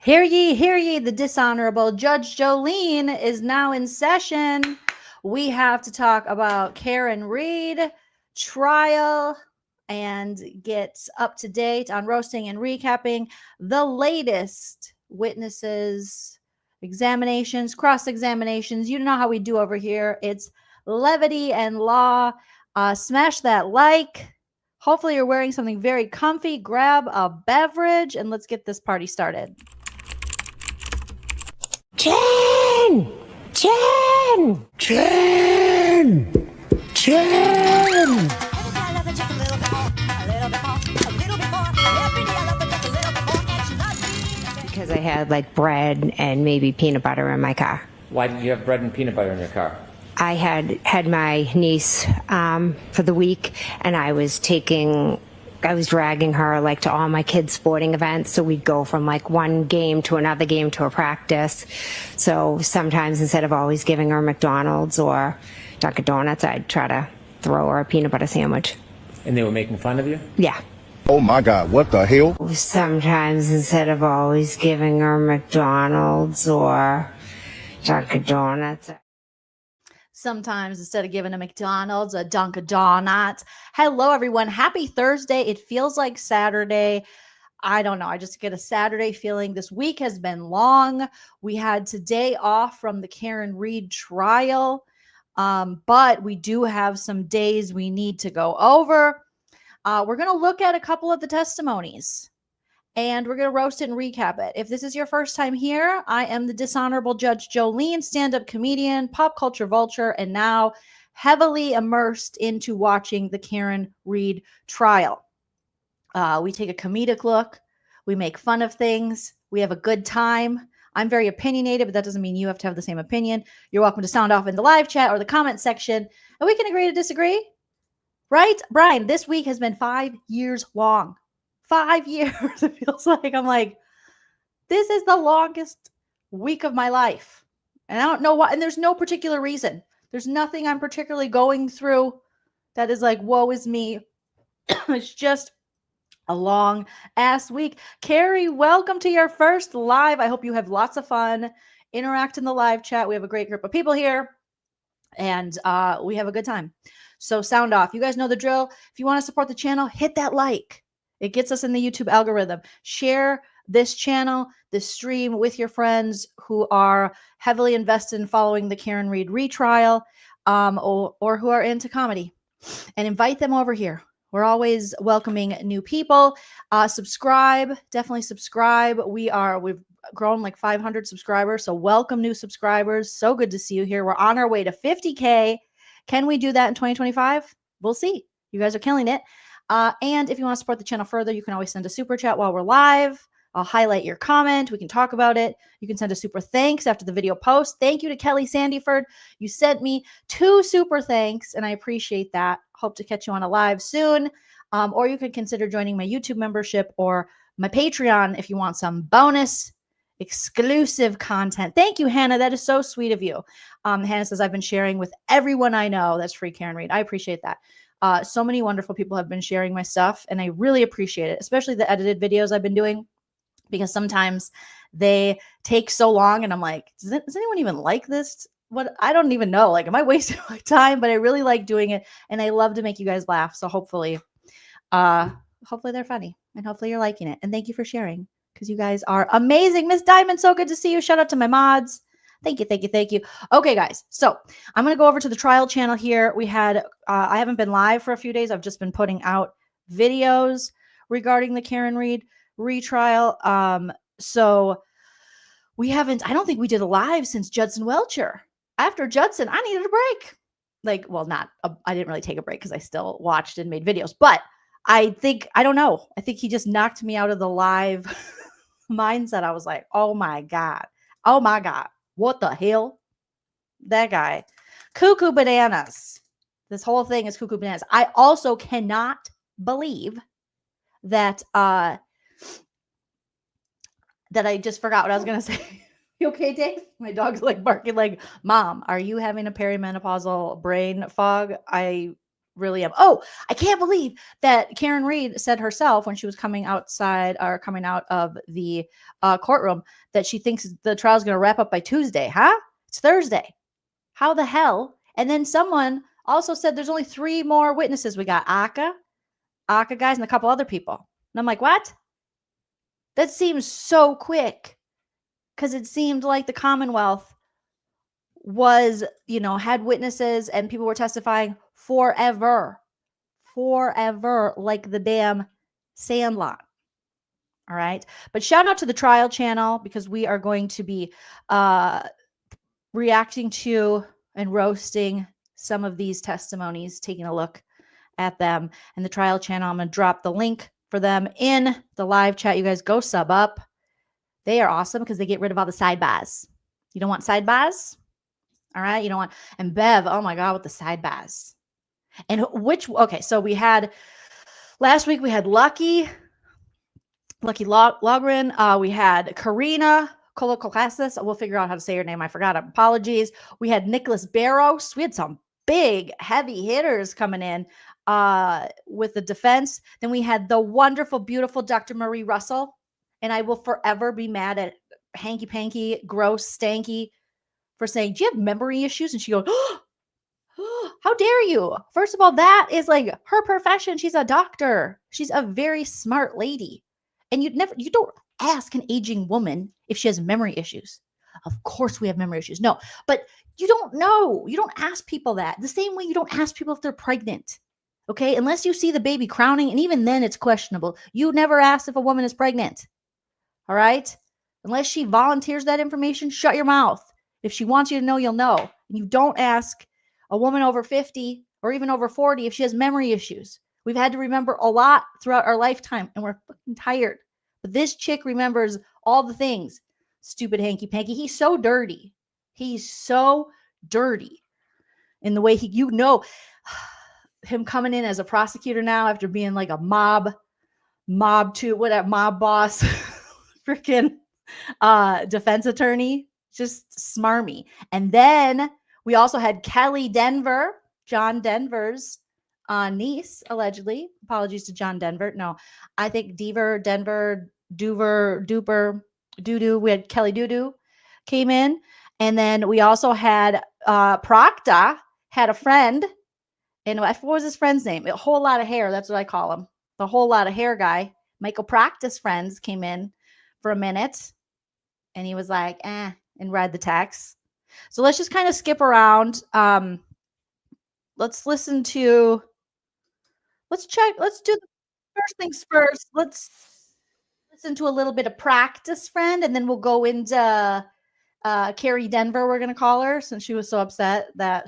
Hear ye, the dishonorable Judge Joleen is now in session. We have to talk about Karen Read trial and get up to date on roasting and recapping the latest witnesses, examinations, cross-examinations. You know how we do over here. It's levity and law. Smash that like. Hopefully you're wearing something very comfy. Grab a beverage and let's get this party started. Jen! Jen! Jen! Jen! Because I had like bread and maybe peanut butter in my car. Why did you have bread and peanut butter in your car? I had my niece for the week, and I was dragging her like to all my kids' sporting events. So we'd go from like one game to another game to a practice. So sometimes instead of always giving her McDonald's or Dunkin' Donuts, I'd try to throw her a peanut butter sandwich. And they were making fun of you? Yeah. Oh my God, what the hell? Sometimes instead of always giving her McDonald's or Dunkin' Donuts. Sometimes instead of giving a McDonald's, a Dunkin' Donuts. Hello, everyone. Happy Thursday. It feels like Saturday. I don't know. I just get a Saturday feeling. This week has been long. We had today off from the Karen Read trial, but we do have some days we need to go over. We're going to look at a couple of the testimonies. And we're going to roast it and recap it. If this is your first time here, I am the dishonorable Judge Joleen, stand-up comedian, pop culture vulture, and now heavily immersed into watching the Karen Read trial. We take a comedic look. We make fun of things. We have a good time. I'm very opinionated, but that doesn't mean you have to have the same opinion. You're welcome to sound off in the live chat or the comment section, and we can agree to disagree. Right? Brian, this week has been 5 years long. 5 years. It feels like I'm like, this is the longest week of my life. And I don't know why. And there's no particular reason. There's nothing I'm particularly going through that is like, woe is me. It's just a long ass week. Carrie, welcome to your first live. I hope you have lots of fun. Interact in the live chat. We have a great group of people here. And we have a good time. So sound off. You guys know the drill. If you want to support the channel, hit that like. It gets us in the YouTube algorithm. Share this channel, this stream with your friends who are heavily invested in following the Karen Read retrial or who are into comedy, and invite them over here. We're always welcoming new people. Subscribe, definitely subscribe. We've grown like 500 subscribers. So welcome new subscribers. So good to see you here. We're on our way to 50K. Can we do that in 2025? We'll see. You guys are killing it. And if you want to support the channel further, you can always send a super chat while we're live. I'll highlight your comment. We can talk about it. You can send a super thanks after the video post. Thank you to Kelly Sandyford. You sent me 2 super thanks, and I appreciate that. Hope to catch you on a live soon. Or you could consider joining my YouTube membership or my Patreon if you want some bonus exclusive content. Thank you, Hannah. That is so sweet of you. Hannah says, I've been sharing with everyone I know. That's free Karen Read. I appreciate that. So many wonderful people have been sharing my stuff, and I really appreciate it, especially the edited videos I've been doing, because sometimes they take so long and I'm like, does anyone even like this? What? I don't even know. Like, am I wasting my time? But I really like doing it, and I love to make you guys laugh. So hopefully they're funny, and hopefully you're liking it. And thank you for sharing, because you guys are amazing. Miss Diamond, so good to see you. Shout out to my mods. Thank you, thank you, thank you. Okay, guys. So I'm going to go over to the trial channel here. We had, I haven't been live for a few days. I've just been putting out videos regarding the Karen Read retrial. So we haven't, I don't think we did a live since Judson Welcher. After Judson, I needed a break. Like, well, I didn't really take a break because I still watched and made videos, but I don't know. I think he just knocked me out of the live mindset. I was like, oh my God. Oh my God. What the hell? That guy. Cuckoo bananas. This whole thing is cuckoo bananas. I also cannot believe that that I just forgot what I was going to say. You okay, Dave? My dog's like barking like, Mom, are you having a perimenopausal brain fog? I really am. Oh, I can't believe that Karen Read said herself when she was coming outside or coming out of the courtroom that she thinks the trial is going to wrap up by Tuesday. Huh? It's Thursday. How the hell? And then someone also said there's only 3 more witnesses. We got Aka guys, and a couple other people. And I'm like, what? That seems so quick, because it seemed like the Commonwealth was, had witnesses and people were testifying forever, like the damn Sandlot. All right. But shout out to the trial channel, because we are going to be reacting to and roasting some of these testimonies, taking a look at them. And the trial channel, I'm going to drop the link for them in the live chat. You guys go sub up. They are awesome because they get rid of all the sidebars. You don't want sidebars? All right. You don't want, and Bev, oh my God, with the sidebars. And okay, so we had, last week we had Lucky Logren. We had Karina Kolokolasis. We'll figure out how to say her name. I forgot. Apologies. We had Nicholas Baros. We had some big, heavy hitters coming in with the defense. Then we had the wonderful, beautiful Dr. Marie Russell. And I will forever be mad at Hanky Panky, gross, stanky, for saying, do you have memory issues? And she goes, how dare you? First of all, that is like her profession. She's a doctor. She's a very smart lady. And you don't ask an aging woman if she has memory issues. Of course we have memory issues. No, but you don't know. You don't ask people that. The same way you don't ask people if they're pregnant. Okay? Unless you see the baby crowning, and even then it's questionable. You never ask if a woman is pregnant. All right? Unless she volunteers that information, shut your mouth. If she wants you to know, you'll know. And you don't ask a woman over 50 or even over 40 if she has memory issues. We've had to remember a lot throughout our lifetime, and we're fucking tired. But this chick remembers all the things. Stupid Hanky Panky. He's so dirty. He's so dirty in the way him coming in as a prosecutor now after being like a mob boss, freaking defense attorney, just smarmy. And then we also had Kelly Denver, John Denver's niece, allegedly. Apologies to John Denver. No, I think Denver, Duver, Duper, Doodoo. We had Kelly Doodoo came in. And then we also had Procta had a friend. And what was his friend's name? A whole lot of hair. That's what I call him. The whole lot of hair guy. Michael Procta's friends came in for a minute. And he was like, and read the text. So let's just kind of skip around. Let's do the first things first. Let's listen to a little bit of Practice Friend, and then we'll go into Carrie Denver, we're going to call her, since she was so upset that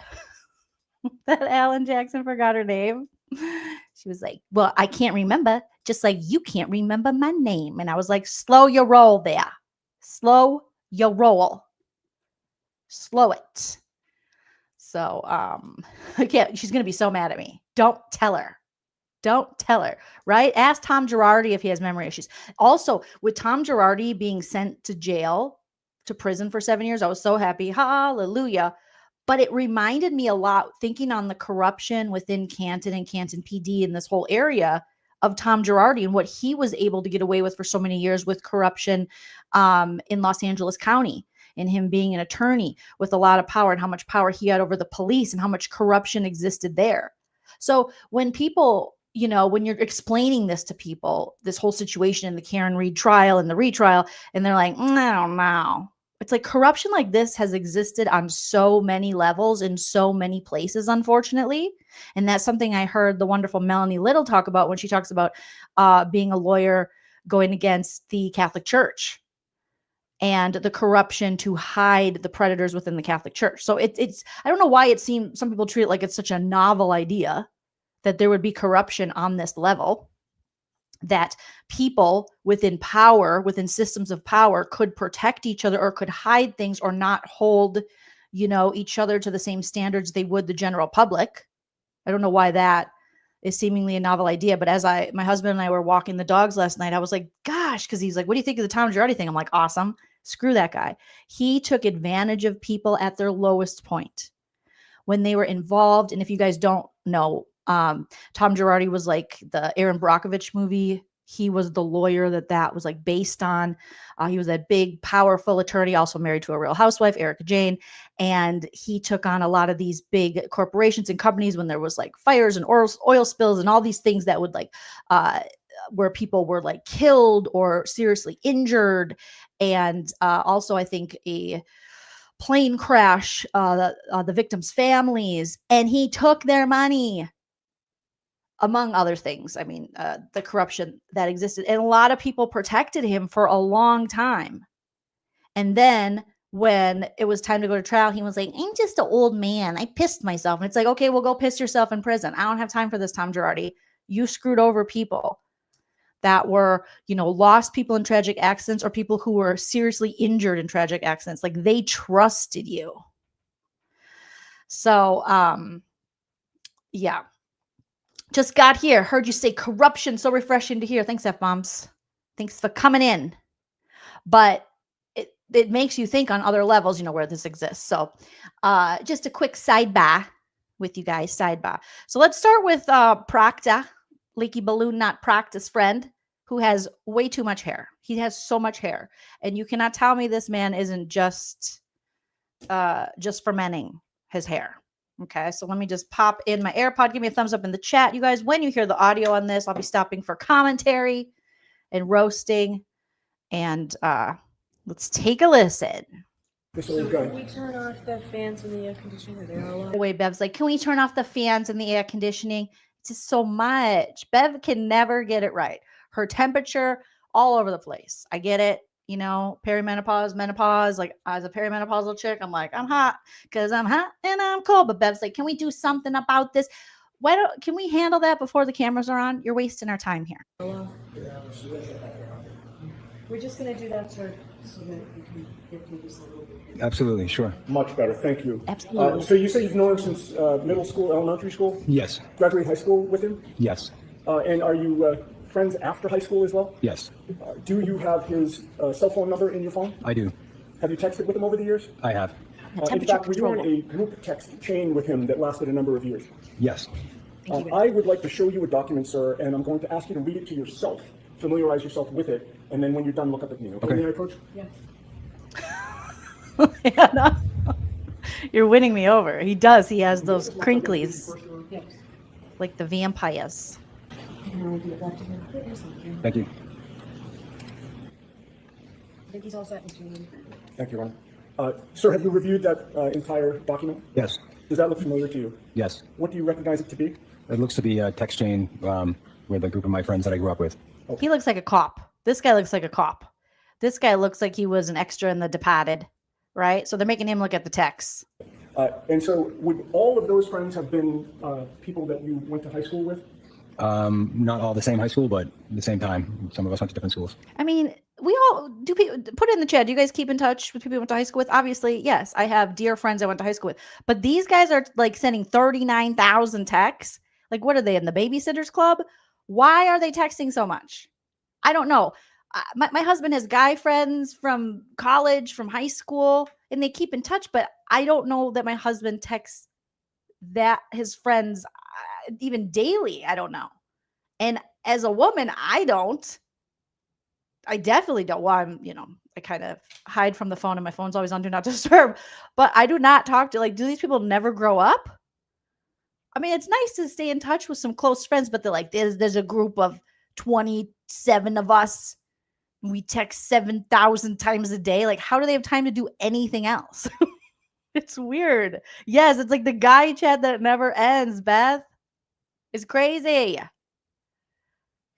that Alan Jackson forgot her name. She was like, well, I can't remember, just like you can't remember my name. And I was like, slow your roll there. Slow your roll. Slow it. So, again, she's going to be so mad at me. Don't tell her. Don't tell her, right? Ask Tom Girardi if he has memory issues. Also, with Tom Girardi being sent to prison for 7 years, I was so happy. Hallelujah. But it reminded me a lot, thinking on the corruption within Canton and Canton PD in this whole area, of Tom Girardi and what he was able to get away with for so many years with corruption in Los Angeles County, and him being an attorney with a lot of power, and how much power he had over the police and how much corruption existed there. So when people, when you're explaining this to people, this whole situation in the Karen Read trial and the retrial, and they're like, I don't know. It's like corruption like this has existed on so many levels in so many places, unfortunately. And that's something I heard the wonderful Melanie Little talk about when she talks about being a lawyer going against the Catholic Church and the corruption to hide the predators within the Catholic Church. So it's I don't know why it seems some people treat it like it's such a novel idea that there would be corruption on this level, that people within power, within systems of power, could protect each other or could hide things or not hold, each other to the same standards they would the general public. I don't know why that is seemingly a novel idea. But as my husband and I were walking the dogs last night, I was like, gosh, because he's like, what do you think of the Tom Girardi thing? I'm like, awesome. Screw that guy. He took advantage of people at their lowest point when they were involved. And if you guys don't know, Tom Girardi was like the Aaron Brockovich movie. He was the lawyer that was like based on. He was a big, powerful attorney, also married to a Real Housewife, Erica Jane. And he took on a lot of these big corporations and companies when there was like fires and oil spills and all these things that would like, where people were like killed or seriously injured. And also, I think a plane crash, the victims' families, and he took their money, among other things. I mean, the corruption that existed. And a lot of people protected him for a long time. And then when it was time to go to trial, he was like, I'm just an old man. I pissed myself. And it's like, okay, well, go piss yourself in prison. I don't have time for this, Tom Girardi. You screwed over people that were, lost people in tragic accidents or people who were seriously injured in tragic accidents. Like, they trusted you. So, yeah. Just got here. Heard you say corruption. So refreshing to hear. Thanks, F-bombs. Thanks for coming in. But it makes you think on other levels, where this exists. So just a quick sidebar with you guys. Sidebar. So let's start with Procta, Leaky Balloon, not Procta's friend, who has way too much hair. He has so much hair. And you cannot tell me this man isn't just fermenting his hair. Okay, so let me just pop in my AirPod. Give me a thumbs up in the chat. You guys, when you hear the audio on this, I'll be stopping for commentary and roasting. And let's take a listen. So can we turn off the fans and the air conditioning? Are they all on? Wait, Bev's like, can we turn off the fans and the air conditioning? It's just so much. Bev can never get it right. Her temperature all over the place. I get it. Perimenopause, menopause, like as a perimenopausal chick, I'm like, I'm hot because I'm hot and I'm cold. But Bev's like, can we do something about this? Can we handle that before the cameras are on? You're wasting our time here. We're just going to do that so that we can get through this a little bit. Absolutely, sure. Much better, thank you. Absolutely. So you say you've known him since middle school, elementary school? Yes. Graduated high school with him? Yes. And are you friends after high school as well? Yes. Do you have his cell phone number in your phone? I do. Have you texted with him over the years? I have. In fact, were you on a group text chain with him that lasted a number of years? Yes. I would like to show you a document, sir, and I'm going to ask you to read it to yourself, familiarize yourself with it, and then when you're done, look up at me. Okay. May I approach? Yeah. Yeah, no. You're winning me over. He does. He has those crinklies, Yes. like the vampires. Thank you. I think he's all set, Mr. Lee. Thank you, Ron. Sir, have you reviewed that entire document? Yes. Does that look familiar to you? Yes. What do you recognize it to be? It looks to be a text chain with a group of my friends that I grew up with. He looks like a cop. This guy looks like a cop. This guy looks like he was an extra in The Departed, right? So they're making him look at the texts. And so would all of those friends have been people that you went to high school with? Not all the same high school, but at the same time, some of us went to different schools. I mean, we all do. Put it in the chat. Do you guys keep in touch with people you went to high school with? Obviously, yes. I have dear friends I went to high school with. But these guys are like sending 39,000 texts. Like, what are they in the babysitters club? Why are they texting so much? I don't know. My husband has guy friends from college, from high school, and they keep in touch. But I don't know that my husband texts that his friends even daily. I don't know. And as a woman, I don't. I definitely don't. Well, I kind of hide from the phone and my phone's always on Do Not Disturb. But I do not talk to, do these people never grow up? I mean, it's nice to stay in touch with some close friends, but they're like, there's a group of 27 of us. We text 7,000 times a day. Like, how do they have time to do anything else? It's weird. Yes, it's like the guy chat that never ends, Beth. It's crazy.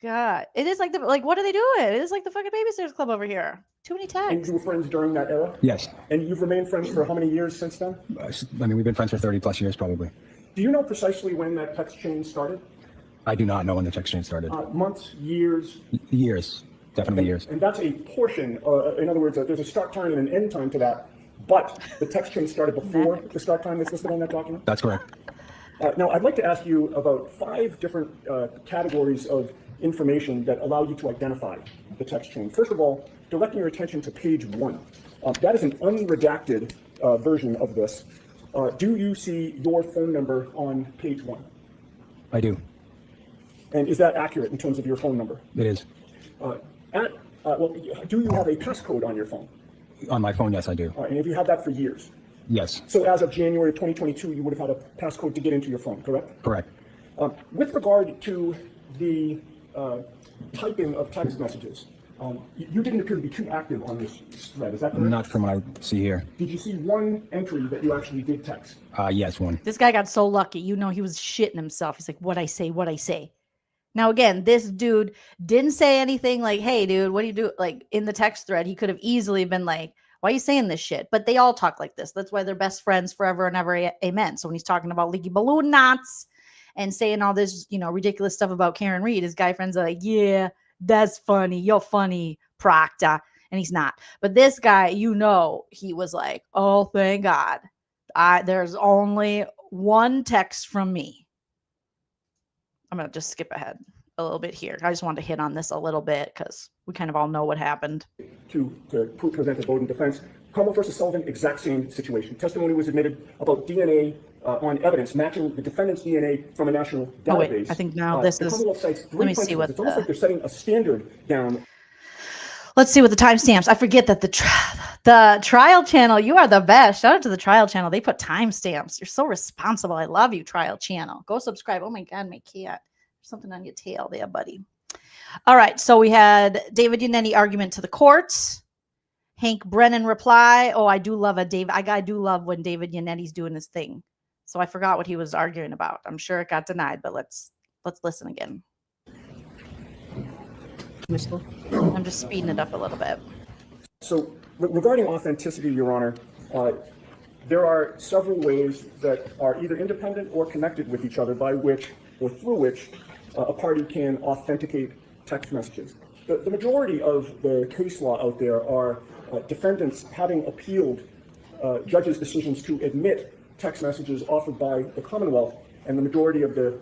God, it is like what are they doing? It is like the fucking babysitters club over here. Too many And texts. you were friends during that era? Yes. And you've remained friends for how many years since then? I mean, we've been friends for 30 plus years, probably. Do you know precisely when that text chain started? I do not know when the text chain started. Months, years? Years. Definitely years. And that's a portion, in other words, there's a start time and an end time to that, but the text chain started before the start time that's listed on that document? That's correct. Now, I'd like to ask you about 5 different categories of information that allow you to identify the text chain. First of all, directing your attention to page 1. That is an unredacted version of this. Do you see your phone number on page 1? I do. And is that accurate in terms of your phone number? It is. Well, do you have a passcode on your phone? On my phone, yes, I do. And have you had that for years? Yes. So as of January of 2022, you would have had a passcode to get into your phone, correct? Correct. With regard to the typing of text messages, you didn't appear to be too active on this thread, is that correct? Not from what I see here. Did you see one entry that you actually did text? Yes, one. This guy got so lucky. You know, he was shitting himself. He's like, what I say, what I say. Now, again, this dude didn't say anything like, hey, dude, what do you do? Like in the text thread, he could have easily been like, why are you saying this shit? But they all talk like this. That's why they're best friends forever and ever. Amen. So when he's talking about leaky balloon knots and saying all this, you know, ridiculous stuff about Karen Read, his guy friends are like, yeah, that's funny. You're funny, Proctor. And he's not. But this guy, you know, he was like, oh, thank God. There's only one text from me. I'm going to just skip ahead a little bit here. I just wanted to hit on this a little bit because we kind of all know what happened. To present a Bowden defense. Commonwealth versus Sullivan, exact same situation. Testimony was admitted about DNA on evidence matching the defendant's DNA from a national database. Oh, wait, I think now this the is, Commonwealth cites three let me see principles. what It's almost like they're setting a standard down. Let's see what the timestamps. I forget that the trial channel, you are the best. Shout out to the trial channel. They put timestamps. You're so responsible. I love you, trial channel. Go subscribe. Oh my God, my cat. There's something on your tail there, buddy. All right. So we had David Yannetti argument to the courts. Hank Brennan reply. Oh, I do love I do love when David Yannetti's doing his thing. So I forgot what he was arguing about. I'm sure it got denied, but let's listen again. I'm just speeding it up a little bit. So regarding authenticity, Your Honor, there are several ways that are either independent or connected with each other by which or through which a party can authenticate text messages. The majority of the case law out there are defendants having appealed judges' decisions to admit text messages offered by the Commonwealth, and the majority of the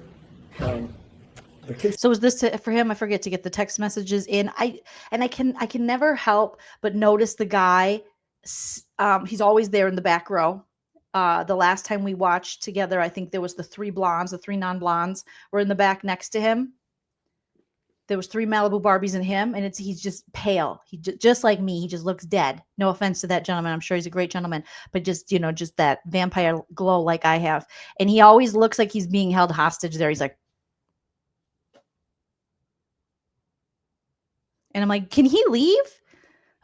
case. So is this for him? I forget to get the text messages in. I can never help but notice the guy. He's always there in the back row. The last time we watched together, I think there was the three non-blondes were in the back next to him. There was 3 Malibu Barbies in him, and he's just pale. He just like me. He just looks dead. No offense to that gentleman. I'm sure he's a great gentleman, but just that vampire glow like I have. And he always looks like he's being held hostage there. He's like, and I'm like, can he leave?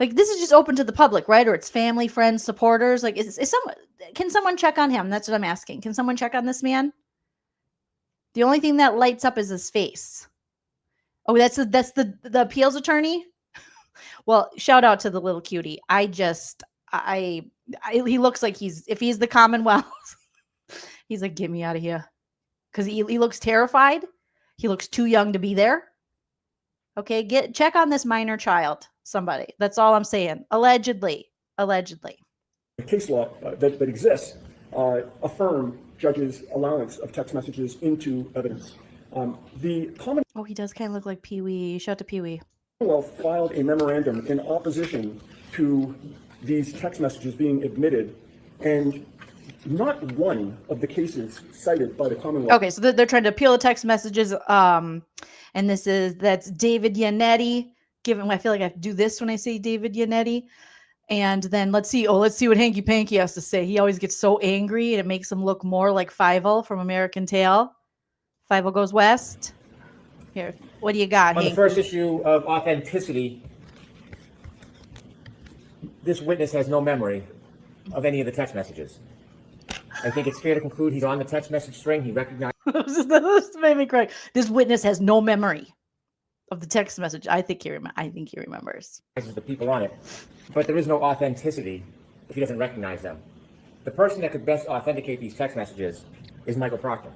Like, this is just open to the public, right? Or it's family, friends, supporters. Like, can someone check on him? That's what I'm asking. Can someone check on this man? The only thing that lights up is his face. Oh, that's the appeals attorney. Well, shout out to the little cutie. He looks like if he's the Commonwealth, he's like, get me out of here. Because he looks terrified. He looks too young to be there. Okay, check on this minor child. Somebody. That's all I'm saying. Allegedly. The case law that exists affirm judges' allowance of text messages into evidence. Oh, he does kind of look like Pee-wee. Shout out to Pee-wee. Commonwealth filed a memorandum in opposition to these text messages being admitted, and not one of the cases cited by the Commonwealth. Okay, so they're trying to appeal the text messages. And that's David Yannetti. I feel like I have to do this when I say David Yannetti. And then let's see what Hanky Panky has to say. He always gets so angry, and it makes him look more like Fievel from American Tail. Fievel Goes West. Here, what do you got, On Hank? the first issue of authenticity, this witness has no memory of any of the text messages. I think it's fair to conclude he's on the text message string. He recognizes This made me cry. This witness has no memory of the text message. I think he remembers. the people on it, but there is no authenticity if he doesn't recognize them. The person that could best authenticate these text messages is Michael Proctor.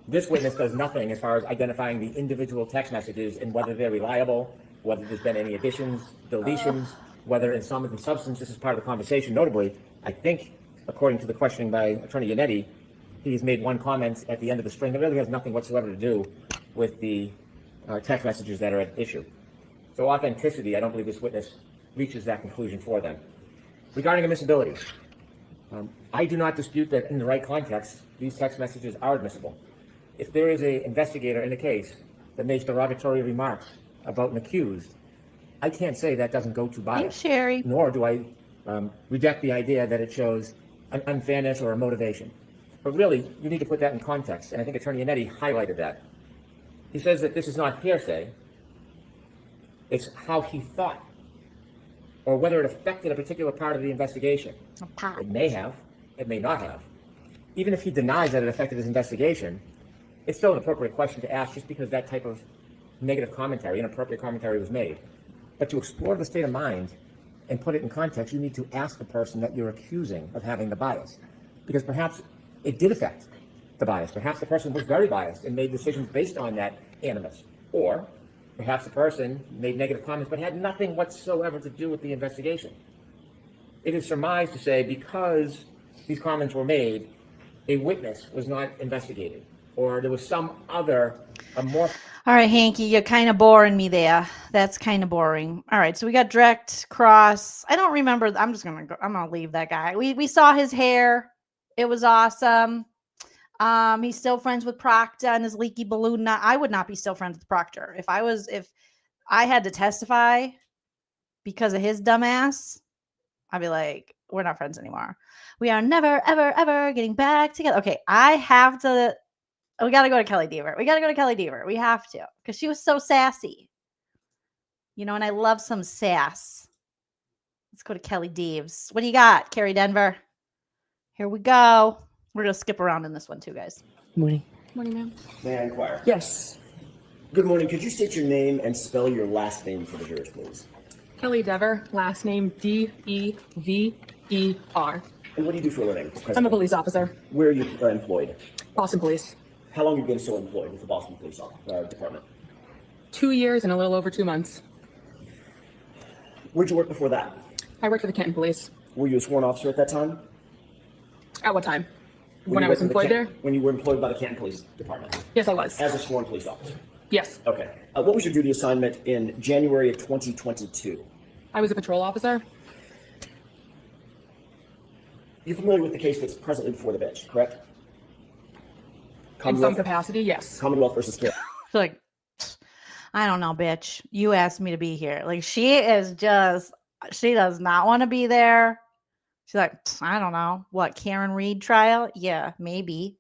This witness does nothing as far as identifying the individual text messages and whether they're reliable, whether there's been any additions, deletions, whether in sum and substance this is part of the conversation. Notably, I think, according to the questioning by Attorney Yannetti, he's made one comment at the end of the string that really has nothing whatsoever to do with the text messages that are at issue. So authenticity, I don't believe this witness reaches that conclusion for them. Regarding admissibility, I do not dispute that in the right context, these text messages are admissible. if there is an investigator in a case that makes derogatory remarks about an accused, I can't say that doesn't go to bias. Thanks, Sherry. Nor do I reject the idea that it shows an unfairness or a motivation. But really, you need to put that in context, and I think Attorney Annetti highlighted that. He says that this is not hearsay, it's how he thought, or whether it affected a particular part of the investigation. It may have, it may not have. Even if he denies that it affected his investigation, it's still an appropriate question to ask just because that type of negative commentary, inappropriate commentary was made. But to explore the state of mind and put it in context, you need to ask the person that you're accusing of having the bias. Because perhaps it did affect the bias. Perhaps the person was very biased and made decisions based on that animus. Or perhaps the person made negative comments but had nothing whatsoever to do with the investigation. It is surmised to say because these comments were made, a witness was not investigated, or there was some other amorphous. All right, Hanky, you're kind of boring me there. That's kind of boring. All right, so we got direct cross. I don't remember. I'm gonna leave that guy. We saw his hair. It was awesome. He's still friends with Proctor and his leaky balloon. I would not be still friends with Proctor. If I had to testify because of his dumbass, I'd be like, we're not friends anymore. We are never, ever, ever getting back together. Okay, I have to. We got to go to Kelly Deaver. We got to go to Kelly Deaver. We have to, because she was so sassy. You know, and I love some sass. Let's go to Kelly Deaves. What do you got, Carrie Denver? Here we go. We're going to skip around in this one too, guys. Morning. Morning, ma'am. May I inquire? Yes. Good morning. Could you state your name and spell your last name for the jurors, please? Kelly Dever, last name Dever. And what do you do for a living? I'm a police officer. Where are you employed? Boston Police. How long have you been so employed with the Boston Police Department? 2 years and a little over 2 months. Where'd you work before that? I worked for the Canton Police. Were you a sworn officer at that time? At what time? When I was employed there? When you were employed by the Canton Police Department? Yes, I was. As a sworn police officer? Yes. Okay. What was your duty assignment in January of 2022? I was a patrol officer. You're familiar with the case that's presently before the bench, correct? In some capacity, yes. Commonwealth versus Karen. Like, I don't know, bitch. You asked me to be here. Like, she does not want to be there. She's like, I don't know. What, Karen Read trial? Yeah, maybe.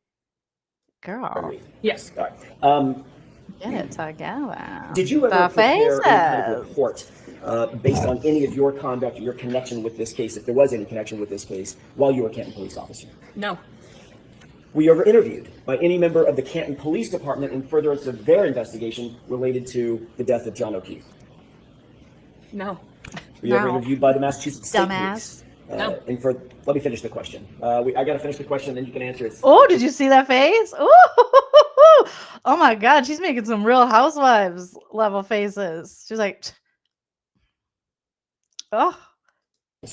Girl. Yes. All right. Get it together. Did you ever The prepare any kind of faces. report based on any of your conduct or your connection with this case, if there was any connection with this case, while you were a Canton police officer? No. Were you ever interviewed by any member of the Canton Police Department in furtherance of their investigation related to the death of John O'Keefe? No. Were you ever No. interviewed by the Massachusetts State Dumbass. Police? No. Let me finish the question. I got to finish the question, then you can answer it. Oh, did you see that face? Ooh. Oh my God, she's making some Real Housewives level faces. She's like, oh,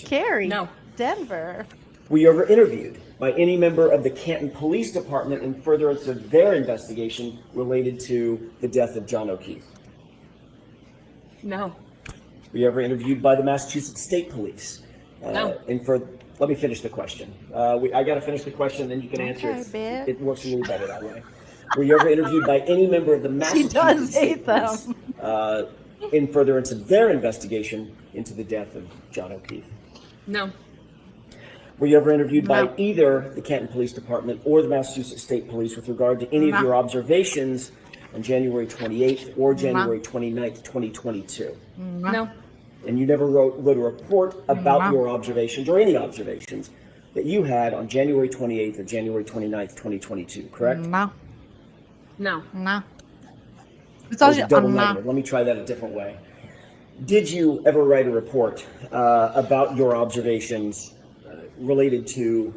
Carrie. No. Denver. Were you ever interviewed by any member of the Canton Police Department in furtherance of their investigation related to the death of John O'Keefe? No. Were you ever interviewed by the Massachusetts State Police? No. Let me finish the question. I got to finish the question, then you can answer Okay, it. bitch. It works a little better that way. Were you ever interviewed by any member of the Massachusetts does State hate Police in furtherance of their investigation into the death of John O'Keefe? No. Were you ever interviewed by No. either the Canton Police Department or the Massachusetts State Police with regard to any of No. your observations on January 28th or January 29th, 2022? No. And you never wrote a report about No. your observations or any observations that you had on January 28th or January 29th, 2022, correct? No. No. No. It's That was also a double no. negative. Let me try that a different way. Did you ever write a report about your observations related to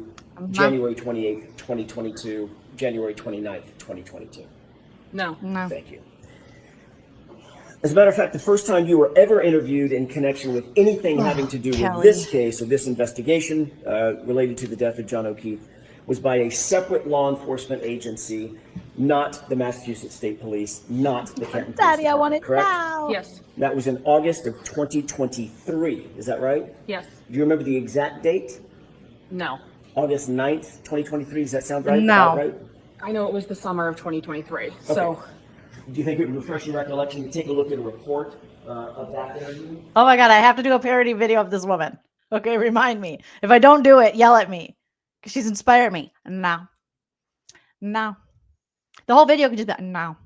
January 28th, 2022, January 29th, 2022? No. No. Thank you. As a matter of fact, the first time you were ever interviewed in connection with anything having to do with Kelly. this case or this investigation related to the death of John O'Keefe was by a separate law enforcement agency, not the Massachusetts State Police, not the Canton Police Daddy, I want Department, it correct? now. Yes. That was in August of 2023. Is that right? Yes. Do you remember the exact date? No. August 9th, 2023. Does that sound right? No. About right? I know it was the summer of 2023. So Do you think it would refresh your recollection to take a look at a report of that interview? Oh my God, I have to do a parody video of this woman. Okay, remind me. If I don't do it, yell at me. Because she's inspired me. No. No. The whole video could just be like, no.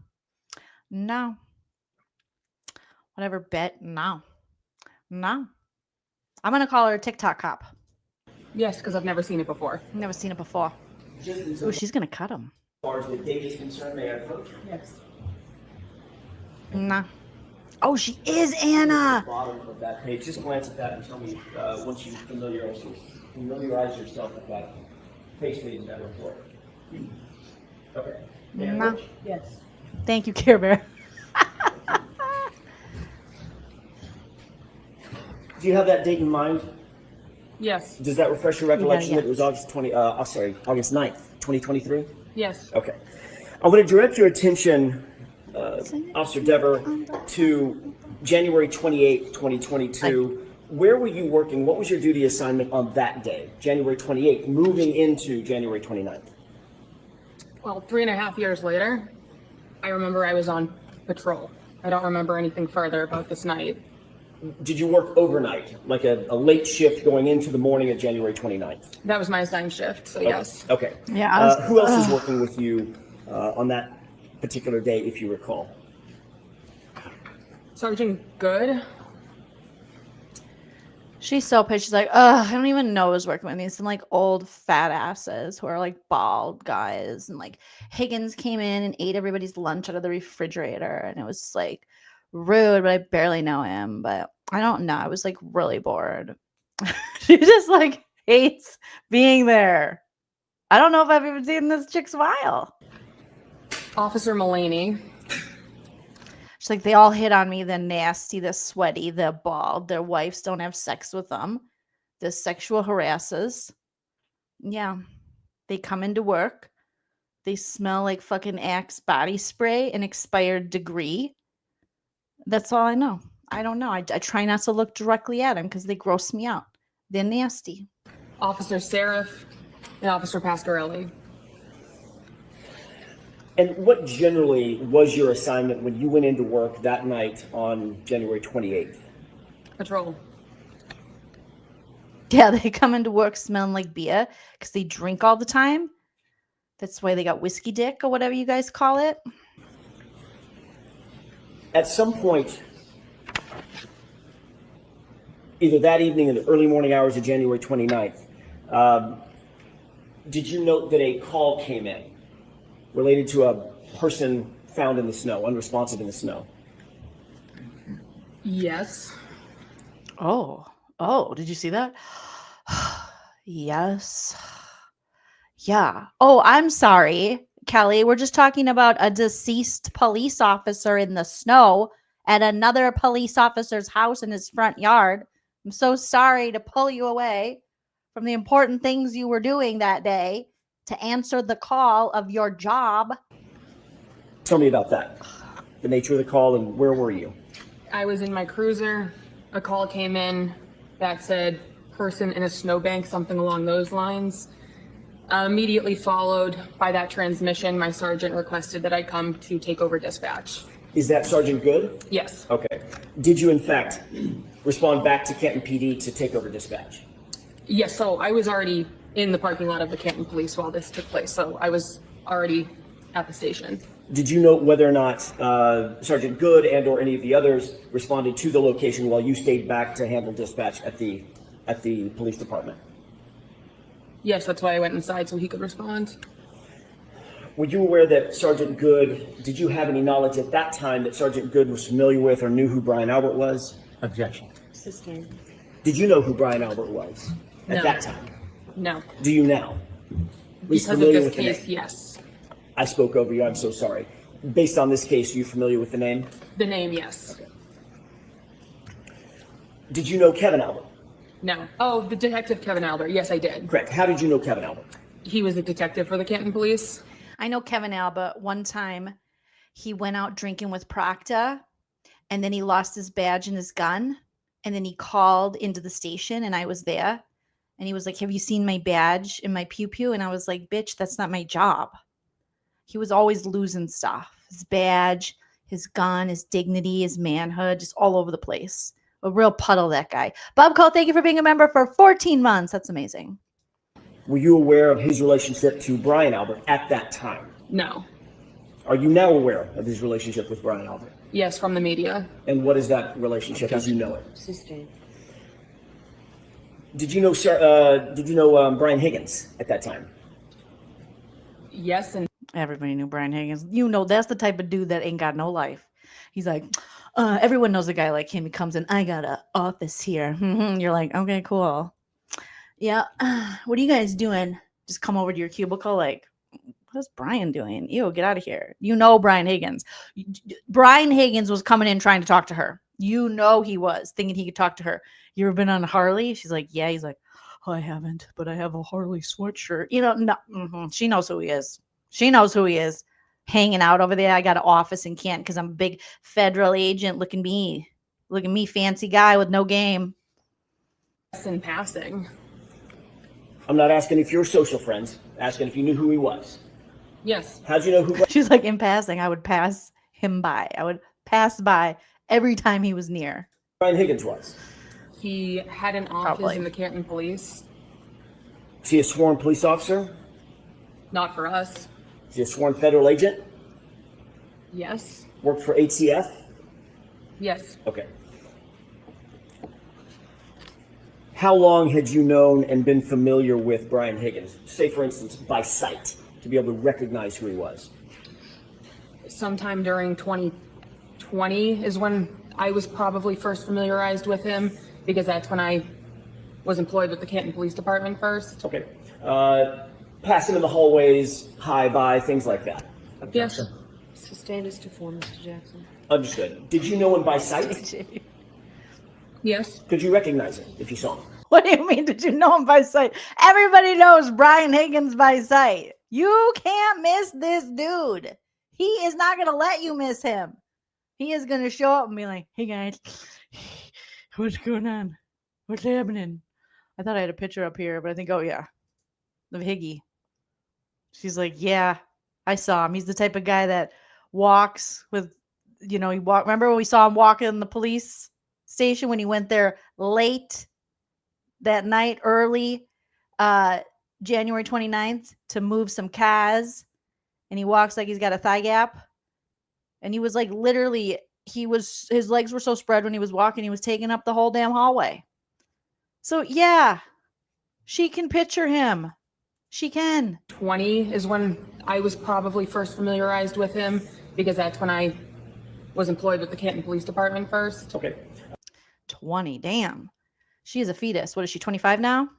No. Whatever, bet. No. No. I'm going to call her a TikTok cop. yes, because I've never seen it before. Never seen it before. Ooh, she's going to cut him. As far as the date is concerned, may I approach? Yes. No. Oh, she is Anna. Bottom of that page. Just glance at that and tell me once you familiarize yourself with that face read in that report. Okay. May I No. approach? Yes. Thank you, Care Bear. Do you have that date in mind? Yes. Does that refresh your recollection yeah. that it was August 9th, 2023? Yes. Okay. I want to direct your attention, Officer Dever, to January 28th, 2022. Where were you working? What was your duty assignment on that day, January 28th, moving into January 29th? Well, 3.5 years later, I remember I was on patrol. I don't remember anything further about this night. Did you work overnight, like a late shift going into the morning of January 29th? That was my assigned shift, so yes. Okay. Yeah, Who else is working with you on that particular day, if you recall? Sergeant Good. She's so pissed. She's like, ugh, I don't even know who's working with me. Some like old fat asses who are like bald guys. And like Higgins came in and ate everybody's lunch out of the refrigerator. And it was just, like rude, but I barely know him. But I don't know. I was like really bored. She just like hates being there. I don't know if I've even seen this chick's file. Officer Mullaney. She's like, they all hit on me. They're nasty, they're sweaty, they're bald. Their wives don't have sex with them. They're sexual harassers. Yeah. They come into work. They smell like fucking Axe body spray and expired degree. That's all I know. I don't know. I try not to look directly at them because they gross me out. They're nasty. Officer Seraph. And Officer Pasquarelli. And what generally was your assignment when you went into work that night on January 28th? Patrol. Yeah, they come into work smelling like beer because they drink all the time. That's why they got whiskey dick or whatever you guys call it. At some point, either that evening in the early morning hours of January 29th, did you note that a call came in related to a person found in the snow, unresponsive in the snow? Yes. Oh, did you see that? Yes. Yeah. Oh, I'm sorry, Kelly. We're just talking about a deceased police officer in the snow at another police officer's house in his front yard. I'm so sorry to pull you away from the important things you were doing that day to answer the call of your job. Tell me about that. The nature of the call and where were you? I was in my cruiser. A call came in that said person in a snowbank, something along those lines. Immediately followed by that transmission, my sergeant requested that I come to take over dispatch. Is that Sergeant Good? Yes. Okay. Did you in fact respond back to Canton PD to take over dispatch? Yes, so I was already in the parking lot of the Canton Police while this took place, so I was already at the station. Did you note whether or not Sergeant Good and or any of the others responded to the location while you stayed back to handle dispatch at the police department? Yes, that's why I went inside so he could respond. Were you aware that Sergeant Good, did you have any knowledge at that time that Sergeant Good was familiar with or knew who Brian Albert was? Objection. Sister. Did you know who Brian Albert was at No. that time? No. Do you now? At least Because of familiar this with the case, name? yes. I spoke over you, I'm so sorry. Based on this case, are you familiar with the name? The name, yes. Okay. Did you know Kevin Albert? No. Oh, the detective Kevin Albert. Yes, I did. Correct. How did you know Kevin Albert? He was a detective for the Canton Police. I know Kevin Albert. One time he went out drinking with Procta and then he lost his badge and his gun. And then he called into the station and I was there. And he was like, have you seen my badge and my pew pew? And I was like, bitch, that's not my job. He was always losing stuff. His badge, his gun, his dignity, his manhood, just all over the place. A real puddle, that guy. Bob Cole, thank you for being a member for 14 months. That's amazing. Were you aware of his relationship to Brian Albert at that time? No. Are you now aware of his relationship with Brian Albert? Yes, from the media. And what is that relationship as you know it? Sustained. Did you know Brian Higgins at that time? Yes, and Everybody knew Brian Higgins. You know, that's the type of dude that ain't got no life. He's like, everyone knows a guy like him. He comes in, I got an office here. You're like, okay, cool. Yeah. What are you guys doing? Just come over to your cubicle like, what is Brian doing? Ew, get out of here. You know Brian Higgins. Brian Higgins was coming in trying to talk to her. You know he was, thinking he could talk to her. You ever been on a Harley? She's like, yeah. He's like, oh, I haven't, but I have a Harley sweatshirt. You know, no, she knows who he is. She knows who he is. Hanging out over there. I got an office in Canton because I'm a big federal agent. Look at me, fancy guy with no game. in passing. I'm not asking if you're social friends. Asking if you knew who he was. Yes. How'd you know who? She's like, in passing, I would pass him by. I would pass by every time he was near. Brian Higgins was. He had an office in the Canton Police. Is he a sworn police officer? Not for us. Is he a sworn federal agent? Yes. Worked for HCF? Yes. Okay. How long had you known and been familiar with Brian Higgins? Say, for instance, by sight, to be able to recognize who he was. Sometime during 2020 is when I was probably first familiarized with him, because that's when I was employed with the Canton Police Department first. Okay. Passing in the hallways, hi, bye, things like that. Yes. Sustained is to form, Mr. Jackson. Understood. Did you know him by sight? Yes. Could you recognize him if you saw him? What do you mean? Did you know him by sight? Everybody knows Brian Higgins by sight. You can't miss this dude. He is not going to let you miss him. He is going to show up and be like, hey guys, what's going on? What's happening? I thought I had a picture up here, but I think, oh yeah, of Higgy. She's like, yeah, I saw him. He's the type of guy that walks with, remember when we saw him walking in the police station when he went there late that night, early, January 29th, to move some cars, and he walks like he's got a thigh gap, and he was like, literally, his legs were so spread when he was walking, he was taking up the whole damn hallway. So yeah, she can picture him. She can. 20 is when I was probably first familiarized with him, because that's when I was employed with the Canton Police Department first. Okay. 20, damn. She is a fetus. What is she, 25 now?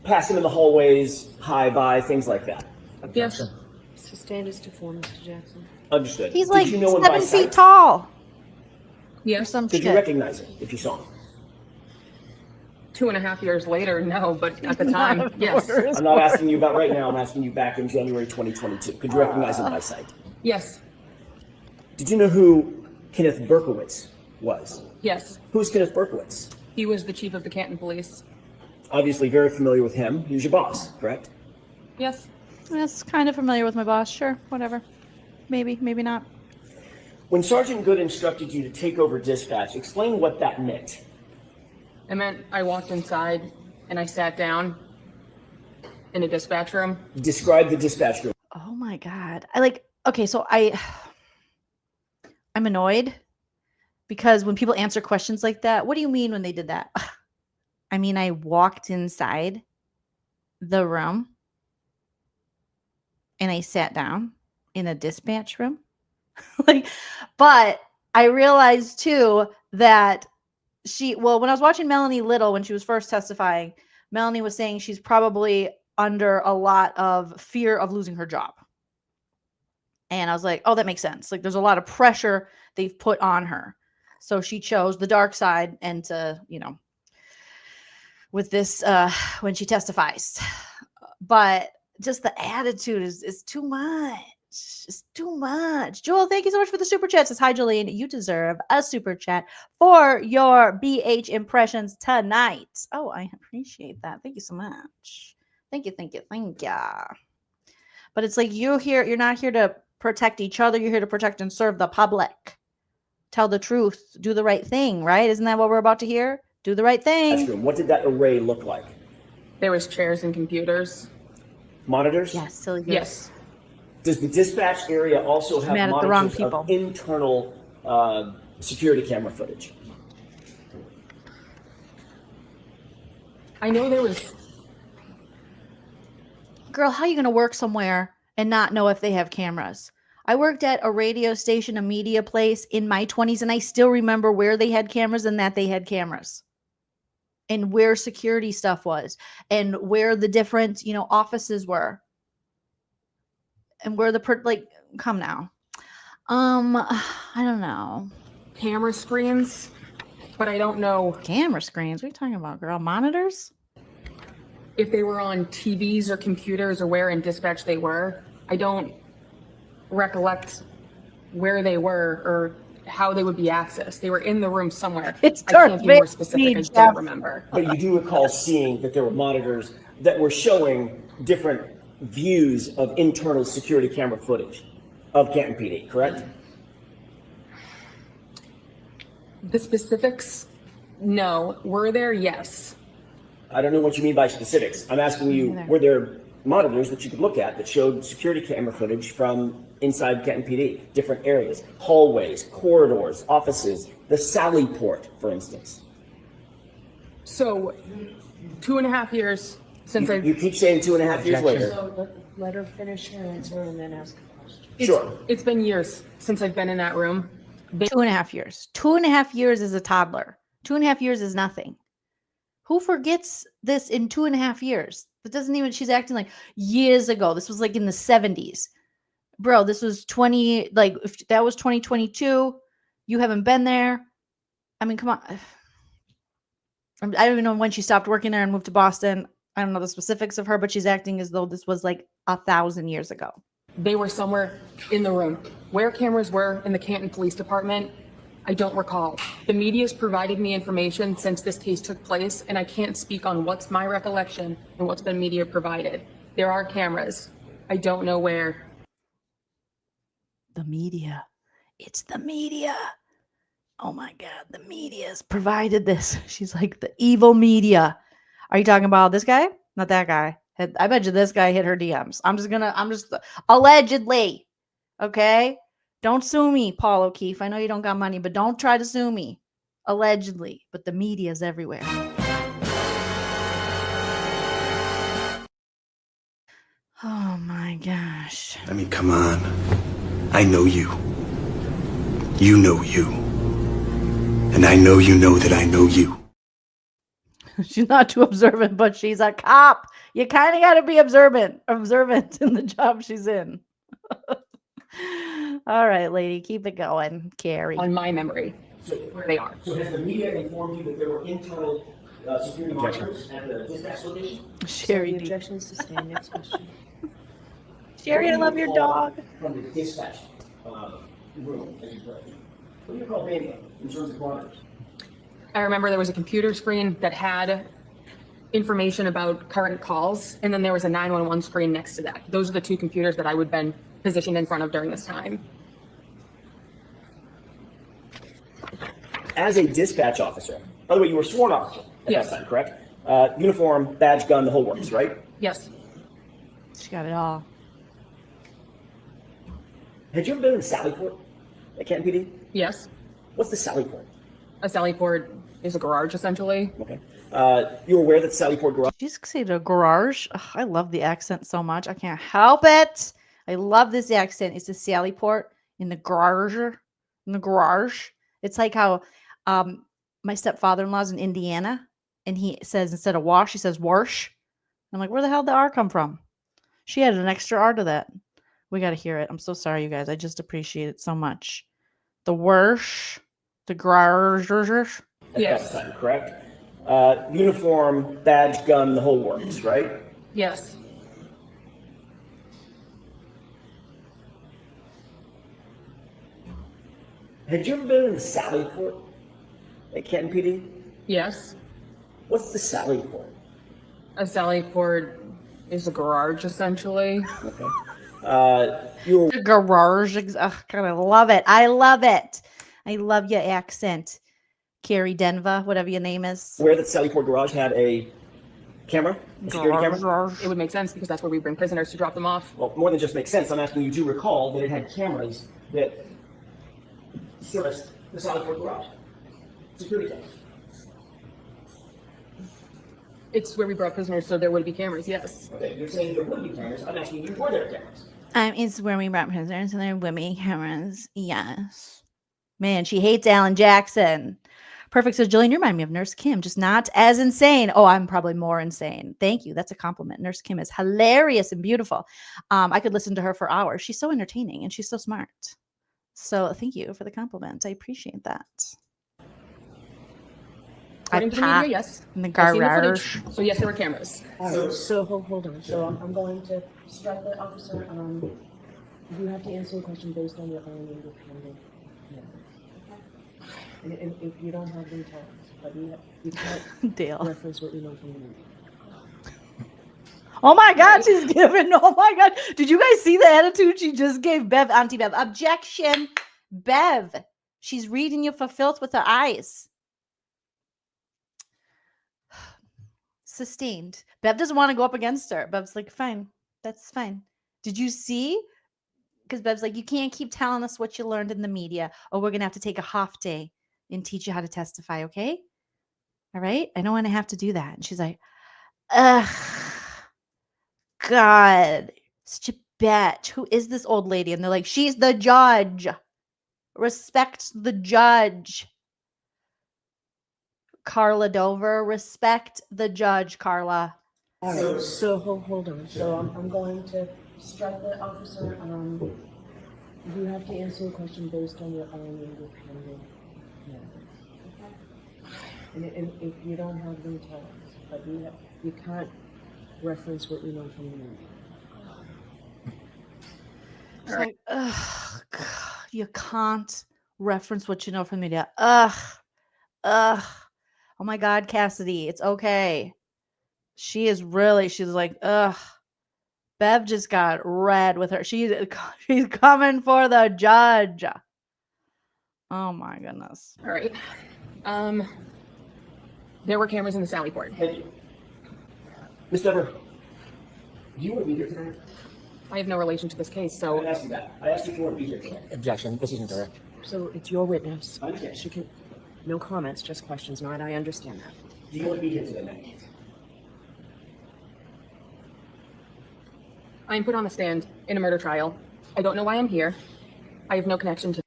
Passing in the hallways, hi, bye, things like that. Yes. Sustained is to form, Mr. Jackson. Understood. He's Did like you know him by 7 sight? feet tall. Yes. Some Could shit. you recognize him if you saw him? 2.5 years later, no, but at the time, yes. I'm not asking you about right now. I'm asking you back in January 2022. Could you recognize him by sight? Yes. Did you know who Kenneth Berkowitz was? Yes. Who's Kenneth Berkowitz? He was the chief of the Canton Police. Obviously very familiar with him. He was your boss, correct? Yes. That's kind of familiar with my boss. Sure, whatever. Maybe, maybe not. When Sergeant Good instructed you to take over dispatch, explain what that meant. It meant I walked inside and I sat down in a dispatch room. Describe the dispatch room. Oh my God. Okay, so I'm annoyed because when people answer questions like that, what do you mean when they did that? I mean, I walked inside the room and I sat down in a dispatch room. But I realized too that when I was watching Melanie Little, when she was first testifying, Melanie was saying she's probably under a lot of fear of losing her job. And I was like, oh, that makes sense. Like, there's a lot of pressure they've put on her. So she chose the dark side and to, with this, when she testifies. But just the attitude is too much. It's too much. Joel, thank you so much for the super chat. Says, hi, Joleen. You deserve a super chat for your BH impressions tonight. Oh, I appreciate that. Thank you so much. Thank you. But it's like you're not here to protect each other. You're here to protect and serve the public. Tell the truth. Do the right thing, right? Isn't that what we're about to hear? Do the right thing. Room. What did that array look like? There was chairs and computers. Monitors? Yes, silly girls. Yes. Does the dispatch area also have mad at the wrong monitors people. of internal security camera footage? I know there was. Girl, how are you going to work somewhere and not know if they have cameras? I worked at a radio station, a media place in my 20s, and I still remember where they had cameras and that they had cameras. And where security stuff was. And where the different, offices were. And where come now. I don't know. Camera screens, but I don't know. Camera screens? What are you talking about, girl? Monitors? If they were on TVs or computers or where in dispatch they were. I don't recollect where they were or how they would be accessed. They were in the room somewhere. It's I can't be more specific. I don't remember. But you do recall seeing that there were monitors that were showing different views of internal security camera footage of Canton PD, correct? The specifics, no. Were there? Yes. I don't know what you mean by specifics. I'm asking you, were there monitors that you could look at that showed security camera footage from inside Canton PD, different areas, hallways, corridors, offices, the Sally Port, for instance? So, 2.5 years since You keep saying 2.5 years later. So let her finish her answer and then ask a question. Sure. It's been years since I've been in that room. 2.5 years. 2.5 years is a toddler. 2.5 years is nothing. Who forgets this in 2.5 years? That doesn't even, she's acting like years ago. This was like in the 70s. Bro, this was if that was 2022. You haven't been there. I mean, come on. I don't even know when she stopped working there and moved to Boston. I don't know the specifics of her, but she's acting as though this was like 1,000 years ago. They were somewhere in the room. Where cameras were in the Canton Police Department, I don't recall. The media's provided me information since this case took place, and I can't speak on what's my recollection and what's been media provided. There are cameras. I don't know where. The media. It's the media. Oh my God, the media's provided this. She's like the evil media. Are you talking about this guy? Not that guy. I bet you this guy hit her DMs. I'm just allegedly. Okay? Don't sue me, Paul O'Keefe. I know you don't got money, but don't try to sue me. Allegedly. But the media's everywhere. Oh my gosh. I mean, come on. I know you. You know you. And I know you know that I know you. She's not too observant, but she's a cop. You kind of got to be observant in the job she's in. All right, lady, keep it going, Carrie. On my memory, where they are. So has the media informed you that there were internal security monitors at the dispatch location? Sherry, The objections to stay. Next question. Sherry, I love your dog. From the dispatch room, as you put it. What do you call radio in terms of monitors? I remember there was a computer screen that had information about current calls, and then there was a 911 screen next to that. Those are the two computers that I would have been positioned in front of during this time. As a dispatch officer, by the way, you were a sworn officer at Yes. that time, correct? Uniform, badge, gun, the whole works, right? Yes. She got it all. Had you ever been in Sallyport at Canton PD? Yes. What's the Sallyport? A Sallyport is a garage, essentially. Okay. You were aware that Sallyport garage? Did you just say the garage? Ugh, I love the accent so much. I can't help it. I love this accent. It's the Sallyport in the garage. In the garage. It's like how my stepfather-in-law's in Indiana, and he says instead of wash, he says wash. I'm like, where the hell did the R come from? She added an extra R to that. We got to hear it. I'm so sorry, you guys. I just appreciate it so much. The wash, the garage. Yes. Time, correct? Uniform, badge, gun, the whole works, right? Yes. Had you ever been in the Sallyport at Canton PD? Yes. What's the Sallyport? A Sallyport is a garage, essentially. Okay. You were The garage. God, I love it. I love it. I love your accent. Carrie Denver, whatever your name is. aware that Sallyport Garage had a camera, a security camera? It would make sense because that's where we bring prisoners to drop them off. Well, more than just makes sense. I'm asking you to recall that it had cameras that serviced the Sallyport Garage. Security cameras. It's where we brought prisoners, so there would be cameras, yes. Okay, you're saying there would be cameras. I'm asking you, were there cameras? It's where we brought prisoners and there would be cameras. Yes. Man, she hates Alan Jackson. Perfect. So, Jolene, you remind me of Nurse Kim, just not as insane. Oh, I'm probably more insane. Thank you. That's a compliment. Nurse Kim is hilarious and beautiful. I could listen to her for hours. She's so entertaining and she's so smart. So, thank you for the compliment. I appreciate that. According to the media, yes. In the I've seen the garage. footage. So yes, there were cameras. All right, so hold on. So I'm going to strike the officer. You have to answer the question based on your own independent. And if you don't have them, tell us. But you can't Dale. reference what we know from the movie. Oh my God, she's giving. Oh my God. Did you guys see the attitude she just gave Bev, Auntie Bev? Objection, Bev. She's reading you for filth with her eyes. Sustained. Bev doesn't want to go up against her. Bev's like, fine, that's fine. Did you see? Because Bev's like, you can't keep telling us what you learned in the media, or we're going to have to take a half day and teach you how to testify, okay? All right? I don't want to have to do that. And she's like, ugh, God, such a bitch. Who is this old lady? And they're like, she's the judge. Respect the judge. Carla Dover, respect the judge, Carla. All right, so hold on. So I'm going to strike the officer. You have to answer the question based on your own independent. And if you don't have them, tell us. But you can't reference what we know from the movie. It's like, ugh, God, you can't reference what you know from the media. Ugh. Oh my God, Cassidy, it's okay. She's like, ugh. Bev just got red with her. She's coming for the judge. Oh my goodness. All right. There were cameras in the Sallyport. Thank you. Ms. Dever, do you want to be here tonight? I have no relation to this case, I so didn't ask you that. I asked you if you want to be here tonight. Objection. This isn't direct. So it's your witness. I understand. She can. No comments, just questions. Not. I understand that. Do you want to be here tonight? I am put on the stand in a murder trial. I don't know why I'm here. I have no connection to.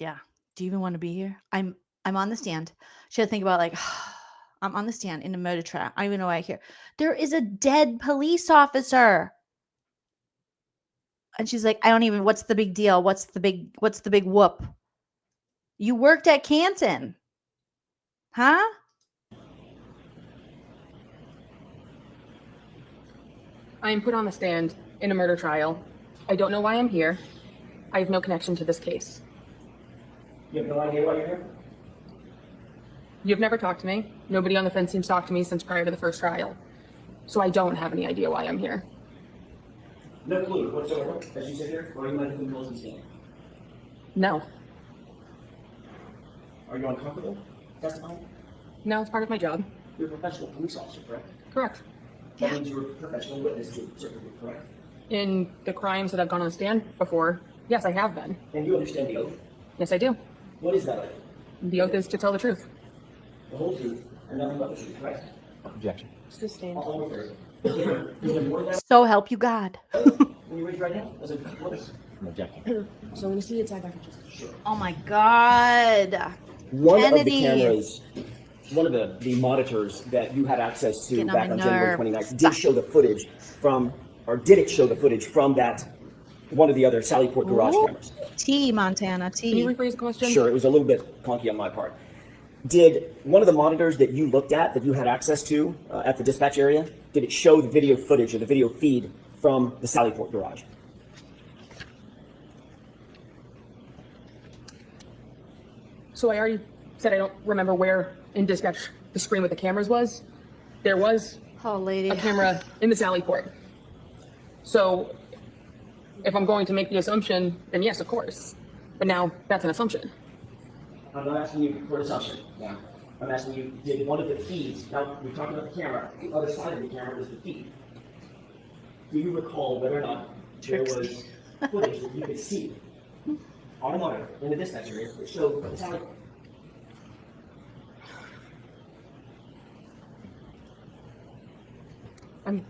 Yeah. Do you even want to be here? I'm on the stand. She had to think about like, I'm on the stand in a murder trial. I don't even know why I'm here. There is a dead police officer. And she's like, I don't even, what's the big deal? What's the big whoop? You worked at Canton. Huh? I am put on the stand in a murder trial. I don't know why I'm here. I have no connection to this case. You have no idea why you're here? You've never talked to me. Nobody on the fence seems to talk to me since prior to the first trial. So I don't have any idea why I'm here. No clue whatsoever as you sit here, or you might have been close to stand. No. Are you uncomfortable testifying? No, it's part of my job. You're a professional police officer, correct? Correct. That means you're a professional witness to certainly, correct? In the crimes that I've gone on the stand before, yes, I have been. And you understand the oath? Yes, I do. What is that oath? The oath is to tell the truth. The whole truth and nothing but the truth, correct? Objection. Sustained. All over it. Is there more to that? So help you God. When you raise your right hand, does it what is? I'm objecting. So I'm going to see you tag back for just. Sure. Oh my God. One Kennedy. of the cameras, one of the monitors that you had access to Getting on back my on January nerves. 29th did show the footage from, or did it show the footage from that, one of the other Sallyport garage Ooh. cameras? T, Montana, Can you T. rephrase the question? Sure, it was a little bit clunky on my part. Did one of the monitors that you looked at, that you had access to at the dispatch area, did it show the video footage or the video feed from the Sallyport garage? So I already said I don't remember where in dispatch the screen with the cameras was. There was Oh, lady. a camera in the Sallyport. So if I'm going to make the assumption, then yes, of course. But now that's an assumption. I'm not asking you for an assumption now. I'm asking you, did one of the feeds, now we're talking about the camera, the other side of the camera is the feed. Do you recall whether or not there was footage that you could see on a monitor in the dispatch area that showed the tally? I'm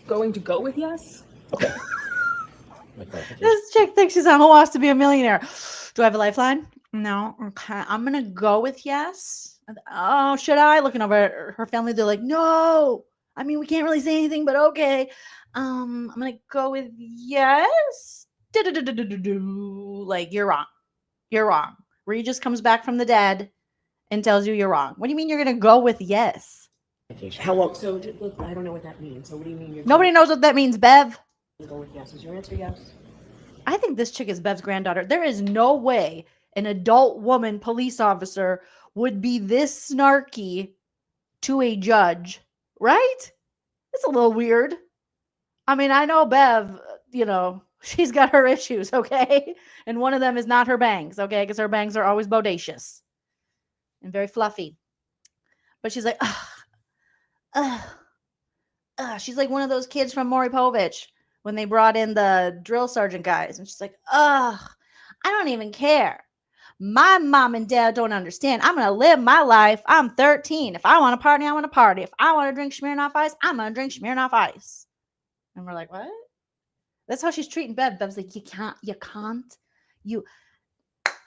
going to go with yes. Okay. This chick thinks she's on Who Wants to Be a Millionaire. Do I have a lifeline? No. Okay. I'm going to go with yes. Oh, should I? Looking over at her family, they're like, no. I mean, we can't really say anything, but okay. I'm going to go with yes. Like, you're wrong. You're wrong. Regis comes back from the dead and tells you you're wrong. What do you mean you're going to go with yes? How long? So, look, I don't know what that means. So what do you mean you're Nobody knows what that means, Bev. going to go with yes? Is your answer yes? I think this chick is Bev's granddaughter. There is no way an adult woman police officer would be this snarky to a judge, right? It's a little weird. I mean, I know Bev, you know, she's got her issues, okay? And one of them is not her bangs, okay? Because her bangs are always bodacious and very fluffy. But she's like, she's like one of those kids from Maury Povich when they brought in the drill sergeant guys. And she's like, I don't even care. My mom and dad don't understand. I'm going to live my life. I'm 13. If I want to party, I want to party. If I want to drink Smirnoff Ice, I'm going to drink Smirnoff Ice. And we're like, what? That's how she's treating Bev. Bev's like,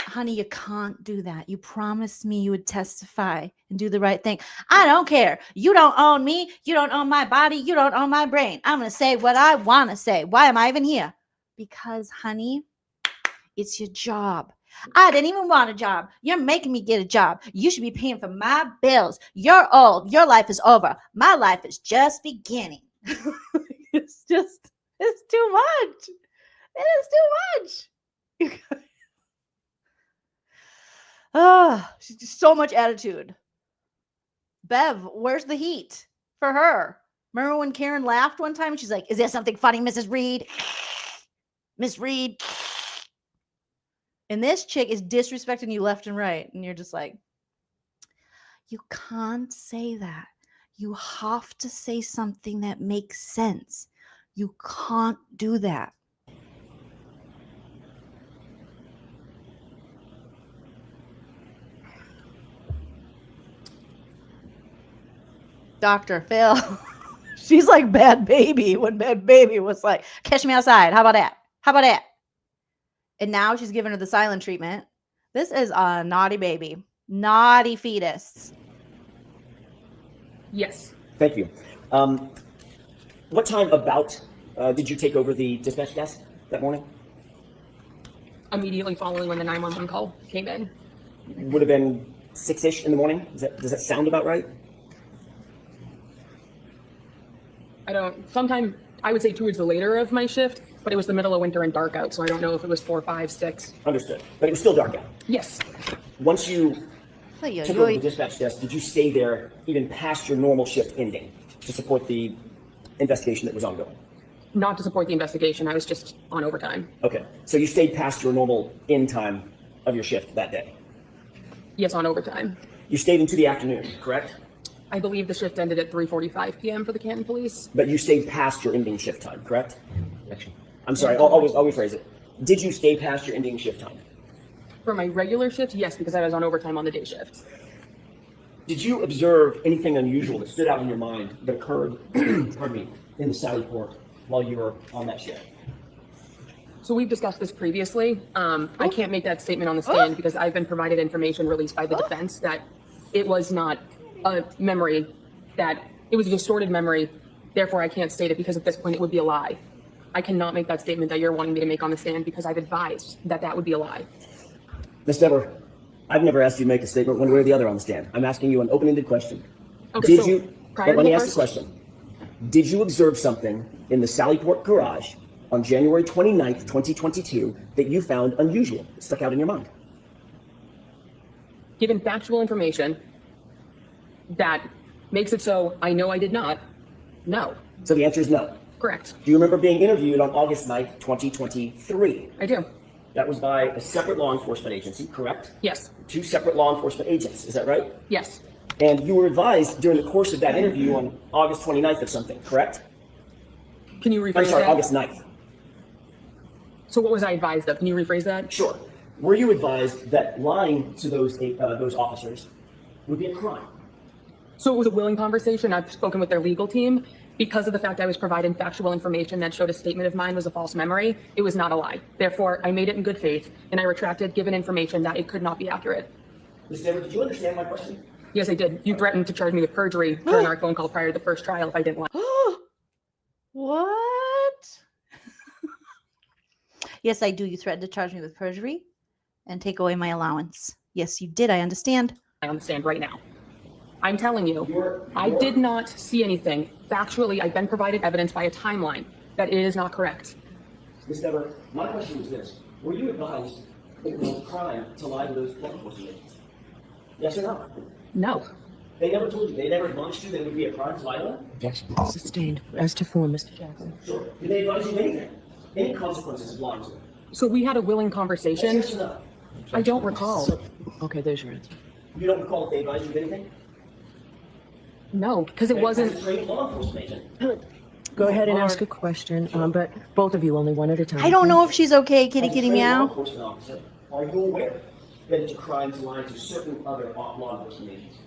honey, you can't do that. You promised me you would testify and do the right thing. I don't care. You don't own me. You don't own my body. You don't own my brain. I'm going to say what I want to say. Why am I even here? Because, honey, it's your job. I didn't even want a job. You're making me get a job. You should be paying for my bills. You're old. Your life is over. My life is just beginning. It's too much. It is too much. She's just so much attitude. Bev, where's the heat for her? Remember when Karen laughed one time? She's like, is there something funny, Mrs. Reed? Miss Reed. And this chick is disrespecting you left and right. And you're just like, you can't say that. You have to say something that makes sense. You can't do that. Dr. Phil. She's like Bad Baby when Bad Baby was like, catch me outside. How about that? How about that? And now she's giving her the silent treatment. This is a naughty baby. Naughty fetus. Yes. Thank you. What time about did you take over the dispatch desk that morning? Immediately following when the 911 call came in. Would have been 6-ish in the morning. Does that sound about right? Sometime I would say towards the later of my shift, but it was the middle of winter and dark out, so I don't know if it was 4, 5, 6. Understood. But it was still dark out. Yes. Once you took over the dispatch desk, did you stay there even past your normal shift ending to support the investigation that was ongoing? Not to support the investigation. I was just on overtime. Okay. So you stayed past your normal end time of your shift that day? Yes, on overtime. You stayed into the afternoon, correct? I believe the shift ended at 3:45 p.m. for the Canton Police. But you stayed past your ending shift time, correct? I'm sorry, I'll rephrase it. Did you stay past your ending shift time? For my regular shift, yes, because I was on overtime on the day shift. Did you observe anything unusual that stood out in your mind that occurred, pardon me, in the Sally Port while you were on that shift? So we've discussed this previously. I can't make that statement on the stand because I've been provided information released by the defense that it was not a memory, that it was a distorted memory. Therefore, I can't state it because at this point it would be a lie. I cannot make that statement that you're wanting me to make on the stand because I've advised that that would be a lie. Ms. Dever, I've never asked you to make a statement one way or the other on the stand. I'm asking you an open-ended question. Okay, Let me ask the question. Did you observe something in the Sallyport garage on January 29th, 2022 that you found unusual, that stuck out in your mind? Given factual information that makes it so I know I did not, no. So the answer is no. Correct. Do you remember being interviewed on August 9th, 2023? I do. That was by a separate law enforcement agency, correct? Yes. 2 separate law enforcement agents, is that right? Yes. And you were advised during the course of that interview on August 29th of something, correct? Can you rephrase I'm sorry, that? August 9th. So what was I advised of? Can you rephrase that? Sure. Were you advised that lying to those officers would be a crime? So it was a willing conversation. I've spoken with their legal team. Because of the fact I was providing factual information that showed a statement of mine was a false memory, it was not a lie. Therefore, I made it in good faith, and I retracted given information that it could not be accurate. Ms. Denver, did you understand my question? Yes, I did. You threatened to charge me with perjury during our phone call prior to the first trial if I didn't lie. What? Yes, I do. You threatened to charge me with perjury and take away my allowance. Yes, you did. I understand. I understand right now. I'm telling you, I did not see anything. Factually, I've been provided evidence by a timeline that it is not correct. Ms. Denver, my question was this. Were you advised that it was a crime to lie to those law enforcement agents? Yes or no? No. They never told you, they never advised you that it would be a crime to lie to them? Objection. Sustained. As to form, Mr. Jackson. Sure. Did they advise you of anything? Any consequences of lying to them? So we had a willing conversation. Yes or no? I don't recall. Okay, there's your answer. You don't recall if they advised you of anything? No, because it As wasn't. a trained law enforcement agent. Go ahead and ask a question, but both of you only one at a time. I don't know if she's okay, kitty As a kitty trained law meow. enforcement officer, are you aware that it's a crime to lie to certain other law enforcement agents?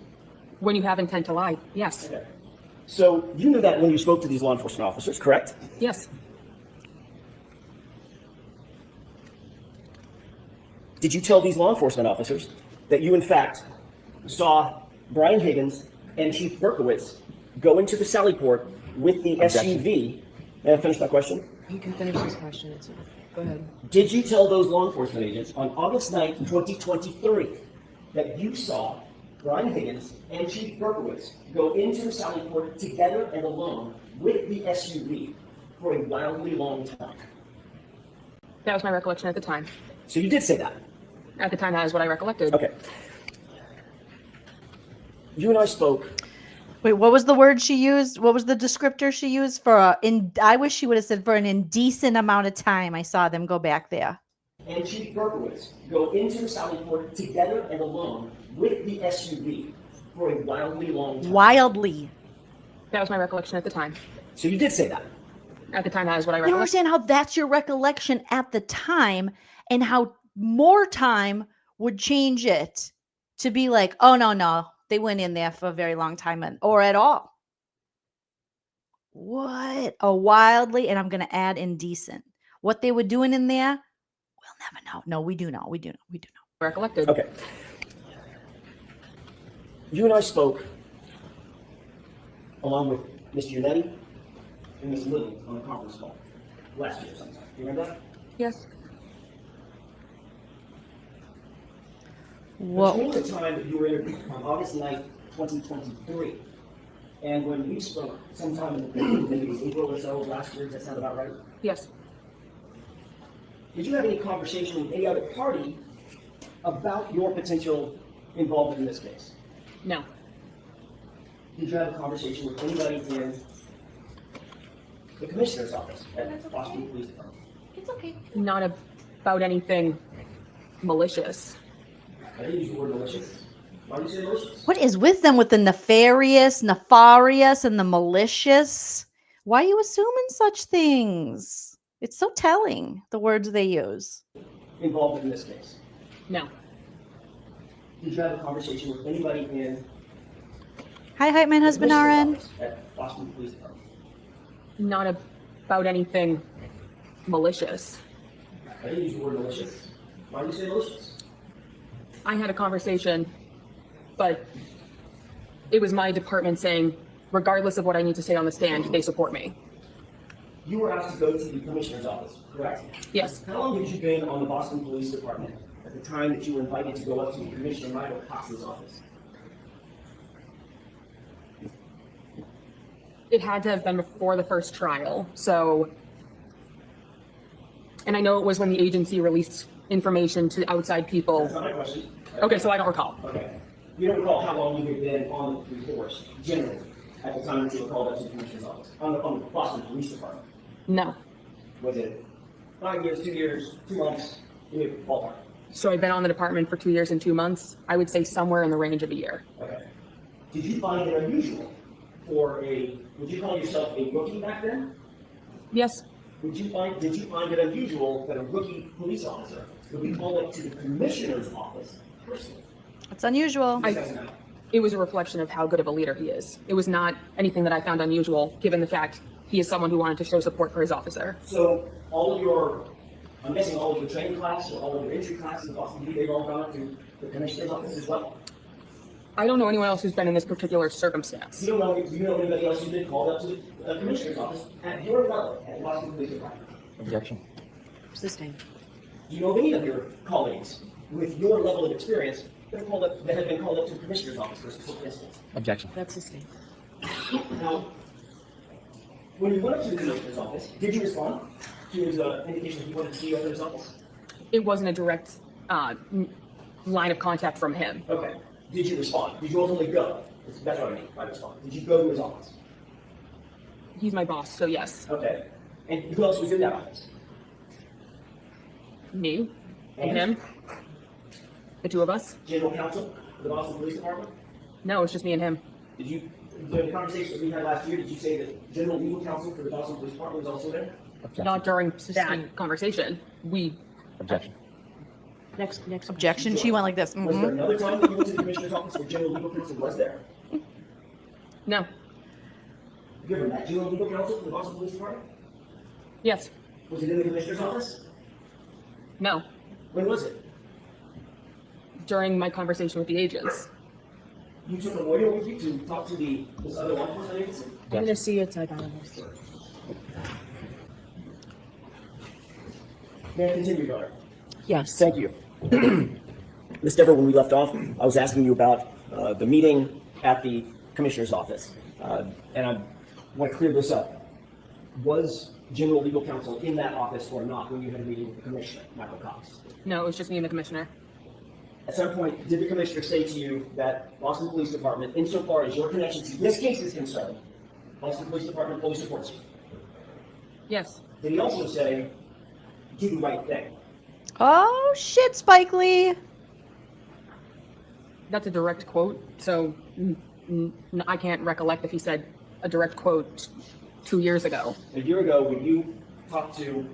When you have intent to lie, yes. Okay. So you knew that when you spoke to these law enforcement officers, correct? Yes. Did you tell these law enforcement officers that you, in fact, saw Brian Higgins and Chief Berkowitz go into the Sally Port with the SUV? May I finish my question? You can finish this question. Go ahead. Did you tell those law enforcement agents on August 9th, 2023, that you saw Brian Higgins and Chief Berkowitz go into the Sally Port together and alone with the SUV for a wildly long time? That was my recollection at the time. So you did say that? At the time, that is what I recollected. Okay. You and I spoke. Wait, what was the word she used? What was the descriptor she used for I wish she would have said for an indecent amount of time I saw them go back there. And Chief Berkowitz go into the Sally Port together and alone with the SUV for a wildly long time. Wildly. That was my recollection at the time. So you did say that? At the time, that is what I You don't recollected. understand how that's your recollection at the time and how more time would change it to be like, oh, no, they went in there for a very long time or at all. What? A wildly, and I'm going to add indecent. What they were doing in there, we'll never know. No, we do know. We do know. Recollected. Okay. You and I spoke along with Mr. Unetti and Ms. Lilly on a conference call last year sometime. Do you remember that? Yes. Whoa. Between the time that you were interviewed on August 9th, 2023, and when we spoke sometime in maybe it was April or so of last year, does that sound about right? Yes. Did you have any conversation with any other party about your potential involvement in this case? No. Did you have a conversation with anybody in the commissioner's office at Boston Police Department? It's okay. Not about anything malicious. I didn't use the word malicious. Why do you say malicious? What is with them with the nefarious, and the malicious? Why are you assuming such things? It's so telling, the words they use. Involved in this case? No. Did you have a conversation with anybody in Hi, hype man, the husband, commissioner's RN. office at Boston Police Department? Not about anything malicious. I didn't use the word malicious. Why do you say malicious? I had a conversation, but it was my department saying, regardless of what I need to say on the stand, they support me. You were asked to go to the commissioner's office, correct? Yes. How long had you been on the Boston Police Department at the time that you were invited to go up to Commissioner Michael Cox's office? It had to have been before the first trial, so, and I know it was when the agency released information to outside people. That's not my question. Okay, so I don't recall. Okay. You don't recall how long you had been on the force, generally? at the time that you were called up to the commissioner's office? On the Boston Police Department? No. Was it 5 years, 2 years, 2 months? Give me a ballpark. So I've been on the department for 2 years and 2 months. I would say somewhere in the range of a year. Okay. Did you find it unusual would you call yourself a rookie back then? Yes. Did you find it unusual that a rookie police officer would be called up to the commissioner's office personally? It's unusual. It was a reflection of how good of a leader he is. It was not anything that I found unusual, given the fact he is someone who wanted to show support for his officer. So I'm guessing all of your training class or all of your entry classes in Boston PD, they've all gone up to the commissioner's office as well? I don't know anyone else who's been in this particular circumstance. Do you know anybody else who's been called up to the commissioner's office at your level at Boston Police Department? Objection. Sustained. Do you know of any of your colleagues with your level of experience that have been called up to the commissioner's office for a specific instance? Objection. That's sustained. Now, when you went up to the commissioner's office, did you respond to his indication that he wanted to see you at his office? It wasn't a direct line of contact from him. Okay. Did you respond? Did you ultimately go? That's what I mean by respond. Did you go to his office? He's my boss, so yes. Okay. And who else was in that office? Me and him. The two of us. General counsel for the Boston Police Department? No, it's just me and him. During the conversation that we had last year, did you say that general legal counsel for the Boston Police Department was also there? Objection. Not during that conversation. Objection. Next Objection. She went like this. Was there another time that you went to the commissioner's office where general legal counsel was there? No. Have you ever met general legal counsel for the Boston Police Department? Yes. Was it in the commissioner's office? No. When was it? During my conversation with the agents. You took a lawyer with you to talk to this other law enforcement agency? I'm going to see your tag on this. May I continue, Your Honor? Yes. Thank you. Ms. Dever, when we left off, I was asking you about the meeting at the commissioner's office. And I want to clear this up. Was general legal counsel in that office or not when you had a meeting with the commissioner, Michael Cox? No, it was just me and the commissioner. At some point, did the commissioner say to you that Boston Police Department, insofar as your connection to this case is concerned, Boston Police Department fully supports you? Yes. Did he also say, do the right thing? Oh shit, Spike Lee. That's a direct quote, so I can't recollect if he said a direct quote 2 years ago. A year ago, when you talked to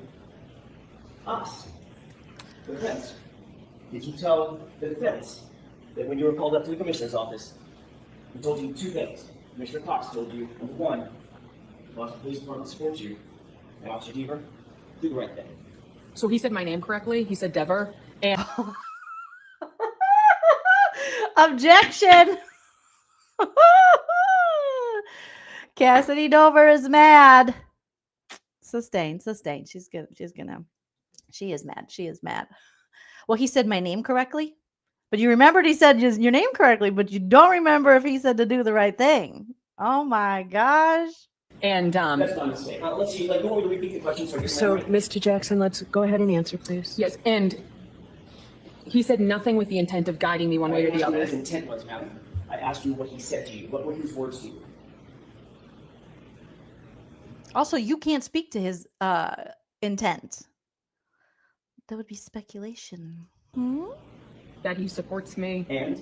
us, the defense, did you tell the defense that when you were called up to the commissioner's office, he told you two things? Commissioner Cox told you, number one, the Boston Police Department supports you, and Officer Deaver, do the right thing. So he said my name correctly. He said Dever, and Objection. Cassidy Dover is mad. Sustained. She is mad. Well, he said my name correctly, but you remembered he said your name correctly, but you don't remember if he said to do the right thing. Oh my gosh. and That's not a mistake. Let's see, like, you want me to repeat the question so I get So, my right? Mr. Jackson, let's go ahead and answer, please. yes, and he said nothing with the intent of guiding me one way or the I asked you what other. his intent was, madam. I asked you what he said to you. What were his words to you? Also, you can't speak to his intent. That would be speculation. That he supports me. And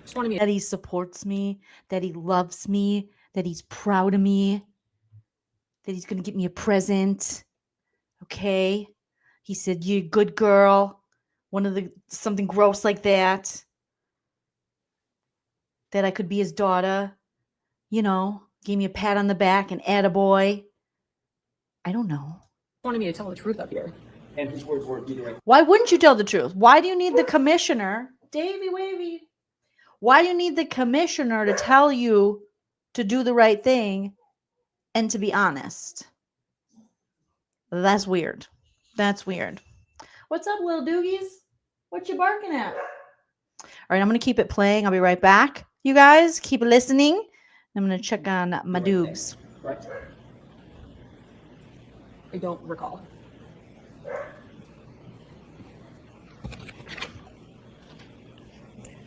Just wanted me That he supports me, that he loves me, that he's proud of me, that he's going to get me a present. Okay? He said, "You're a good girl." Something gross like that. That I could be his daughter. You know, gave me a pat on the back and attaboy. I don't know. wanted me to tell the truth up here. and his words were do the right. Why wouldn't you tell the truth? Why do you need the commissioner, Davy Wavy? Why do you need the commissioner to tell you to do the right thing and to be honest? That's weird. That's weird. What's up, little doogies? What you barking at? All right, I'm going to keep it playing. I'll be right back. You guys, keep listening. I'm going to check on my doogs. Right. I don't recall.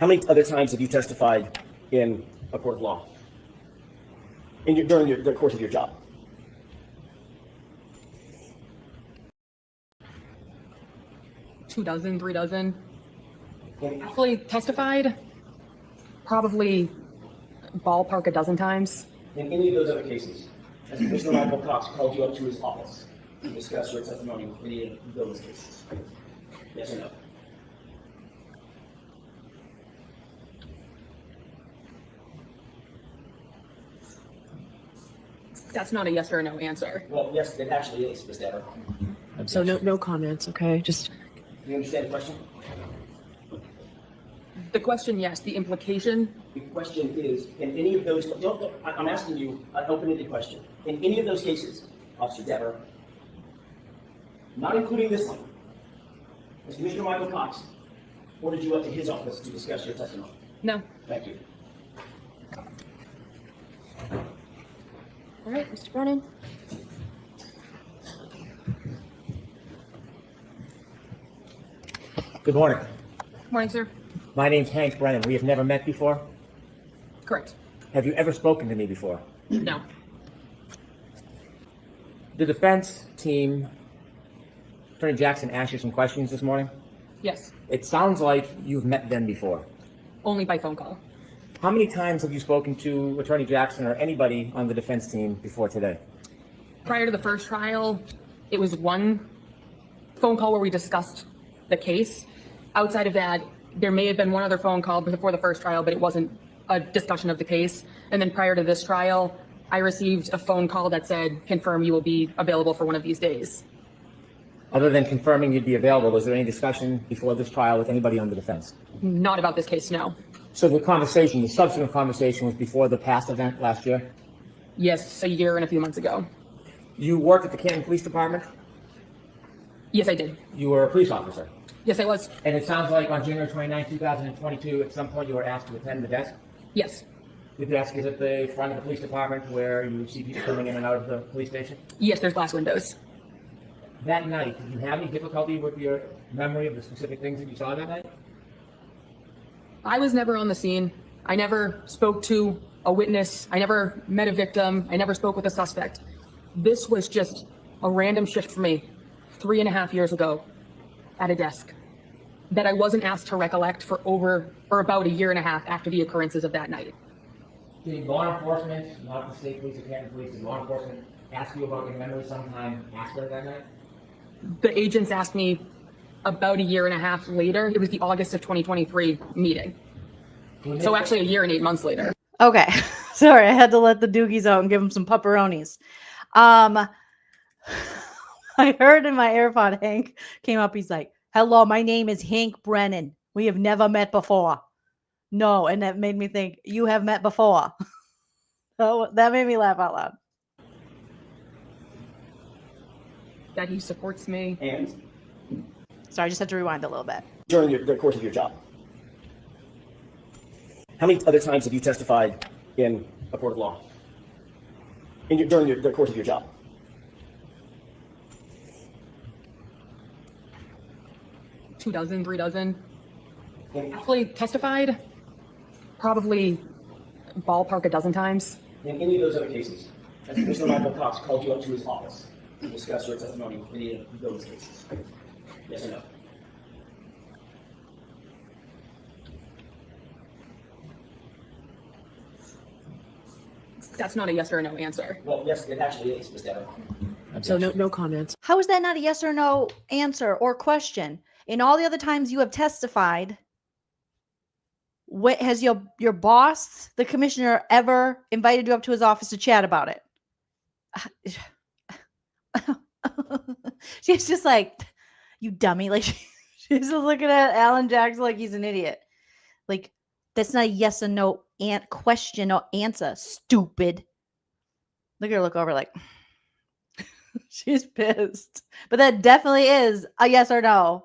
How many other times have you testified in a court of law? during the course of your job? Two dozen, 3 dozen. Actually testified probably ballpark a dozen times. In any of those other cases, has Commissioner Michael Cox called you up to his office to discuss your testimony in any of those cases? Yes or no? That's not a yes or a no answer. Well, yes, it actually is, Ms. Dever. So no comments, okay? Just Do you understand the question? The question, yes. The implication, The question is, in any of those, I'm asking you an open-ended question. In any of those cases, Officer Dever, not including this one, has Commissioner Michael Cox ordered you up to his office to discuss your testimony? no. Thank you. all right, Mr. Brennan. Good morning. Morning, sir. My name's Hank Brennan. We have never met before. Correct. Have you ever spoken to me before? No. The defense team, Attorney Jackson, asked you some questions this morning. Yes. It sounds like you've met them before. Only by phone call. How many times have you spoken to Attorney Jackson or anybody on the defense team before today? Prior to the first trial, it was one phone call where we discussed the case. Outside of that, there may have been one other phone call before the first trial, but it wasn't a discussion of the case. And then prior to this trial, I received a phone call that said, confirm you will be available for one of these days. Other than confirming you'd be available, was there any discussion before this trial with anybody on the defense? Not about this case, no. So the conversation, the subsequent conversation was before the past event last year? Yes, a year and a few months ago. You worked at the Canton Police Department? Yes, I did. You were a police officer? Yes, I was. And it sounds like on January 29, 2022, at some point you were asked to attend the desk? Yes. The desk is at the front of the police department where you see people coming in and out of the police station? Yes, there's glass windows. That night, did you have any difficulty with your memory of the specific things that you saw that night? I was never on the scene. I never spoke to a witness. I never met a victim. I never spoke with a suspect. This was just a random shift for me 3.5 years ago at a desk that I wasn't asked to recollect for about a year and a half after the occurrences of that night. Did law enforcement, not the state police or Canton police, did law enforcement ask you about your memory sometime after that night? The agents asked me about a year and a half later. It was the August of 2023 meeting. So actually a year and 8 months later. Okay. Sorry, I had to let the doogies out and give them some pepperonis. I heard in my AirPod, Hank came up. He's like, hello, my name is Hank Brennan. We have never met before. No, and that made me think, you have met before. Oh, that made me laugh out loud. That he supports me. And Sorry, I just had to rewind a little bit. during the course of your job, how many other times have you testified in a court of law? During the course of your job? Two dozen, 3 dozen. Actually testified probably ballpark a dozen times. In any of those other cases, has Commissioner Michael Cox called you up to his office to discuss your testimony in any of those cases? Yes or no? That's not a yes or a no answer. Well, yes, it actually is, Ms. Dever. So no comments. How is that not a yes or no answer or question? In all the other times you have testified, what has your boss, the commissioner, ever invited you up to his office to chat about it? She's just like, you dummy. Like she's just looking at Alan Jackson like he's an idiot. Like, that's not a yes or no question or answer, stupid. Look at her look over like she's pissed. But that definitely is a yes or no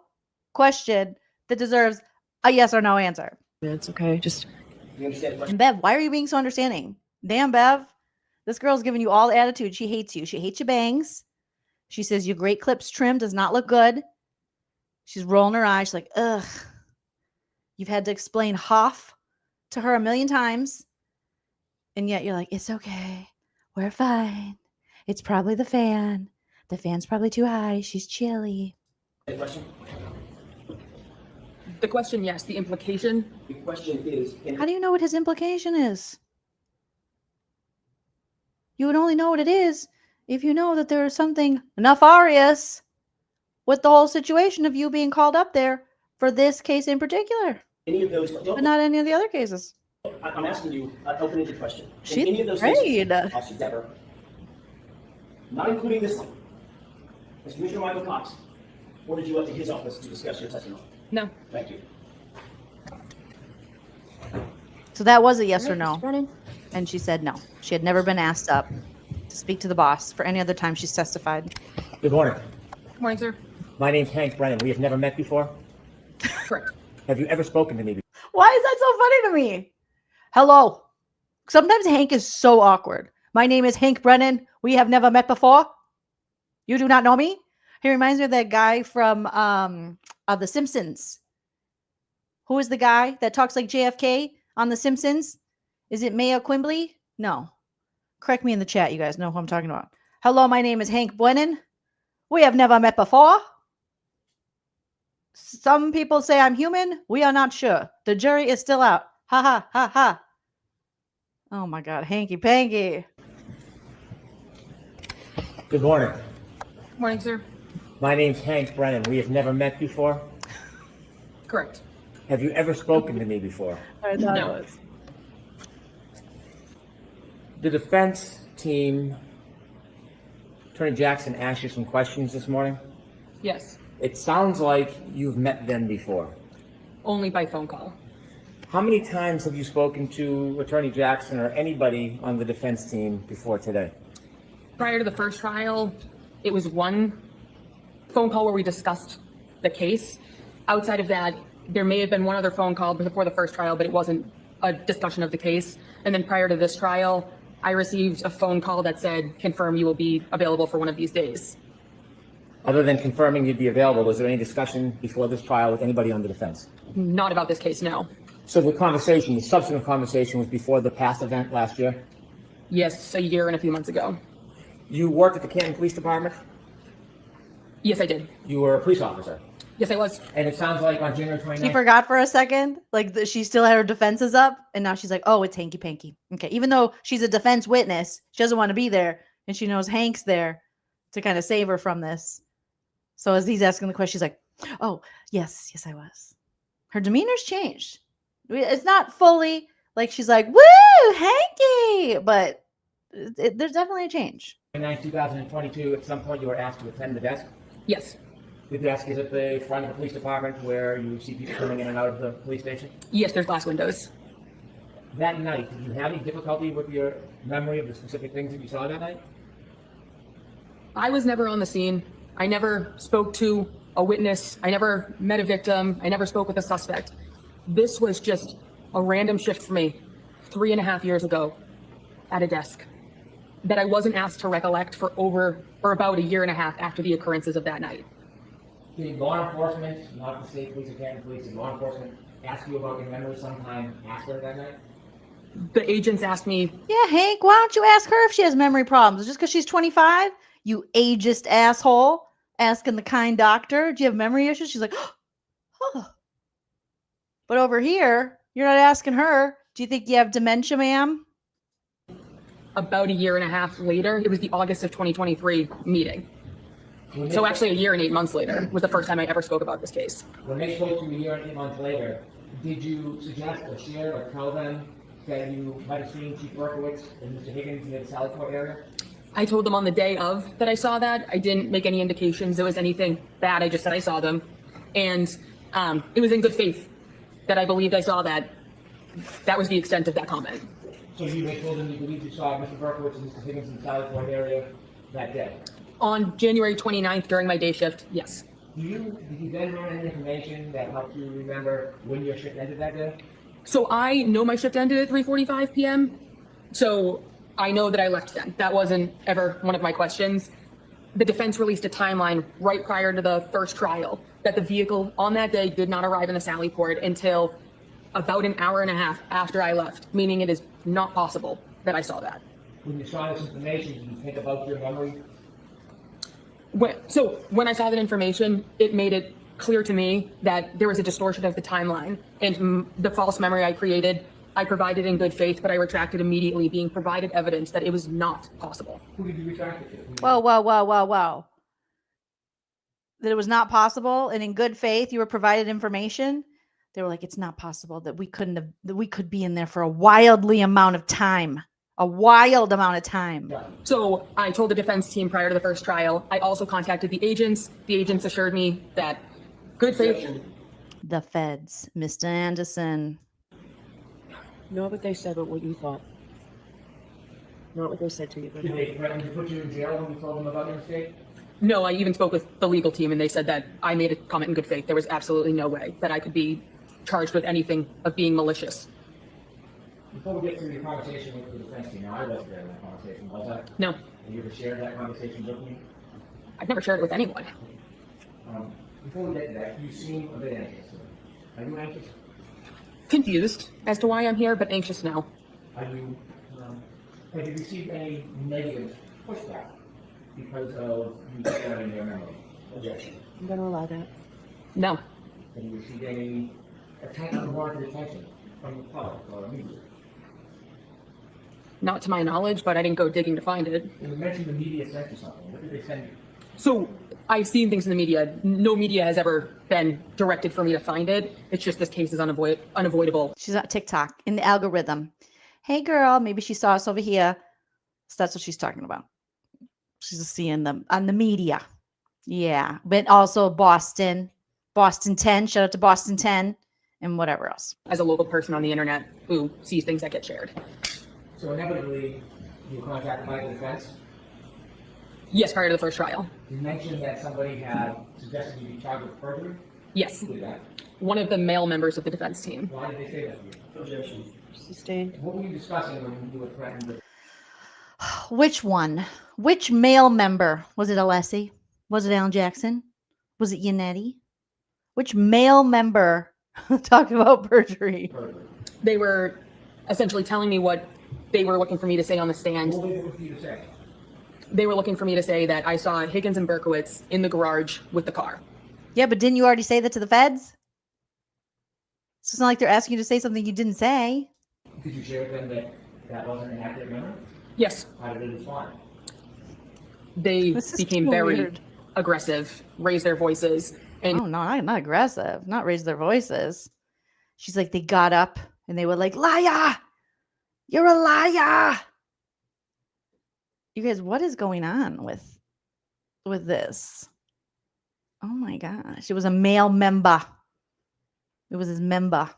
question that deserves a yes or no answer. It's okay. Just You understand the question? And Bev, why are you being so understanding? Damn, Bev. This girl's giving you all the attitude. She hates you. She hates your bangs. She says your great clips trim does not look good. She's rolling her eyes. She's like, ugh. You've had to explain Hoff to her 1,000,000 times. And yet you're like, it's okay. We're fine. It's probably the fan. The fan's probably too high. She's chilly. Any question? The question, yes. The implication, The question is, How do you know what his implication is? You would only know what it is if you know that there is something nefarious with the whole situation of you being called up there for this case in particular, any of those, but not any of the other cases. I'm asking you an open-ended question. In She's any of those great. cases, Officer Dever, not including this one, as Commissioner Michael Cox ordered you up to his office to discuss your testimony. no. Thank you. So that was a yes or Mr. no. Brennan? And she said no. She had never been asked up to speak to the boss for any other time she's testified. Good morning. Good morning, sir. My name's Hank Brennan. We have never met before. Correct. Have you ever spoken to me before? Why is that so funny to me? Hello. Sometimes Hank is so awkward. My name is Hank Brennan. We have never met before. You do not know me? He reminds me of that guy from The Simpsons. Who is the guy that talks like JFK on The Simpsons? Is it Maya Quimbley? No. Correct me in the chat. You guys know who I'm talking about. Hello, my name is Hank Brennan. We have never met before. Some people say I'm human. We are not sure. The jury is still out. Ha ha ha ha. Oh my God, hanky panky. Good morning. Good morning, sir. My name's Hank Brennan. We have never met before. Correct. Have you ever spoken to me before? I thought No. it was. The defense team, Attorney Jackson, asked you some questions this morning. Yes. It sounds like you've met them before. Only by phone call. How many times have you spoken to Attorney Jackson or anybody on the defense team before today? Prior to the first trial, it was one phone call where we discussed the case. Outside of that, there may have been one other phone call before the first trial, but it wasn't a discussion of the case. And then prior to this trial, I received a phone call that said, confirm you will be available for one of these days. Other than confirming you'd be available, was there any discussion before this trial with anybody on the defense? Not about this case, no. So the conversation, the subsequent conversation was before the past event last year? Yes, a year and a few months ago. You worked at the Canton Police Department? Yes, I did. You were a police officer? Yes, I was. And it sounds like on January 29th... She forgot for a second. Like she still had her defenses up. And now she's like, oh, it's hanky panky. Okay. Even though she's a defense witness, she doesn't want to be there. And she knows Hank's there to kind of save her from this. So as he's asking the question, she's like, oh, yes, I was. Her demeanor's changed. It's not fully like she's like, woo, hanky. But there's definitely a change. 2022, at some point you were asked to attend the desk? Yes. The desk is at the front of the police department where you see people coming in and out of the police station? Yes, there's glass windows. That night, did you have any difficulty with your memory of the specific things that you saw that night? I was never on the scene. I never spoke to a witness. I never met a victim. I never spoke with a suspect. This was just a random shift for me 3.5 years ago at a desk that I wasn't asked to recollect for about 1.5 years after the occurrences of that night. Did law enforcement, not the state police or Canton police, did law enforcement ask you about your memory sometime after that night? The agents asked me, Yeah, Hank, why don't you ask her if she has memory problems? Just because she's 25? You ageist asshole. Asking the kind doctor, do you have memory issues? She's like, oh. But over here, you're not asking her, do you think you have dementia, ma'am? about 1.5 years later, it was the August of 2023 meeting. So actually 1 year and 8 months later was the first time I ever spoke about this case. When they spoke to you 1 year and 8 months later, did you suggest or share or tell them that you might have seen Chief Berkowitz and Mr. Higgins near the Sally Port area? I told them on the day of that I saw that. I didn't make any indications there was anything bad. I just said I saw them. And it was in good faith that I believed I saw that. That was the extent of that comment. So you told them you believed you saw Mr. Berkowitz and Mr. Higgins in the Sally Port area that day? On January 29th during my day shift, yes. Did you then learn any information that helped you remember when your shift ended that day? So I know my shift ended at 3:45 p.m. So I know that I left then. That wasn't ever one of my questions. The defense released a timeline right prior to the first trial that the vehicle on that day did not arrive in the Sally Port until about 1.5 hours after I left, meaning it is not possible that I saw that. When you saw this information, did you think about your memory? When I saw that information, it made it clear to me that there was a distortion of the timeline, and the false memory I created, I provided in good faith, but I retracted immediately, being provided evidence that it was not possible. Who did you retract it to? Whoa, whoa, whoa, whoa, whoa. That it was not possible, and in good faith, you were provided information. They were like, it's not possible that we could be in there for a wildly amount of time. A wild amount of time. So I told the defense team prior to the first trial. I also contacted the agents. The agents assured me that good faith. The feds, Mr. Anderson. Not what they said, but what you thought. Not what they said to you. But Did they threaten to put you in jail when you told them about your mistake? No, I even spoke with the legal team, and they said that I made a comment in good faith. There was absolutely no way that I could be charged with anything of being malicious. Before we get through your conversation with the defense team, now I wasn't there in that conversation, was I? No, Have you ever shared that conversation with me? I've never shared it with anyone. Before we get to that, you seem a bit anxious. Are you anxious? Confused as to why I'm here, but anxious now. Are you, have you received any negative pushback because of you sharing your memory? Objection. I'm going to allow that. No, Have you received any unwarranted attention from the public or media? not to my knowledge, but I didn't go digging to find it. You mentioned the media sent you something. What did they send you? So I've seen things in the media. No media has ever been directed for me to find it. It's just this case is unavoidable. She's on TikTok in the algorithm. Hey girl, maybe she saw us over here. So that's what she's talking about. She's seeing them on the media. Yeah. But also Boston 10. Shout out to Boston 10 and whatever else. As a local person on the internet who sees things that get shared. So inevitably, you were contacted by the defense. Yes, prior to the first trial. You mentioned that somebody had suggested you be charged with perjury. Yes. Who did that? One of the male members of the defense team. Why did they say that to you? Objection. Sustained. What were you discussing when you were threatened with? Which one? Which male member? Was it Alessi? Was it Alan Jackson? Was it Yannetti? Which male member talked about perjury? They were essentially telling me what they were looking for me to say on the stand. What were they looking for you to say? They were looking for me to say that I saw Higgins and Berkowitz in the garage with the car. Yeah, but didn't you already say that to the feds? So it's not like they're asking you to say something you didn't say. Did you share with them that that wasn't an accurate memory? Yes. How did they respond? They This is became so very weird. aggressive, raised their voices, and Oh, no, not aggressive. Not raise their voices. She's like, they got up and they were like, liar! You're a liar! You guys, what is going on with this? Oh my gosh. It was a male member. It was his member.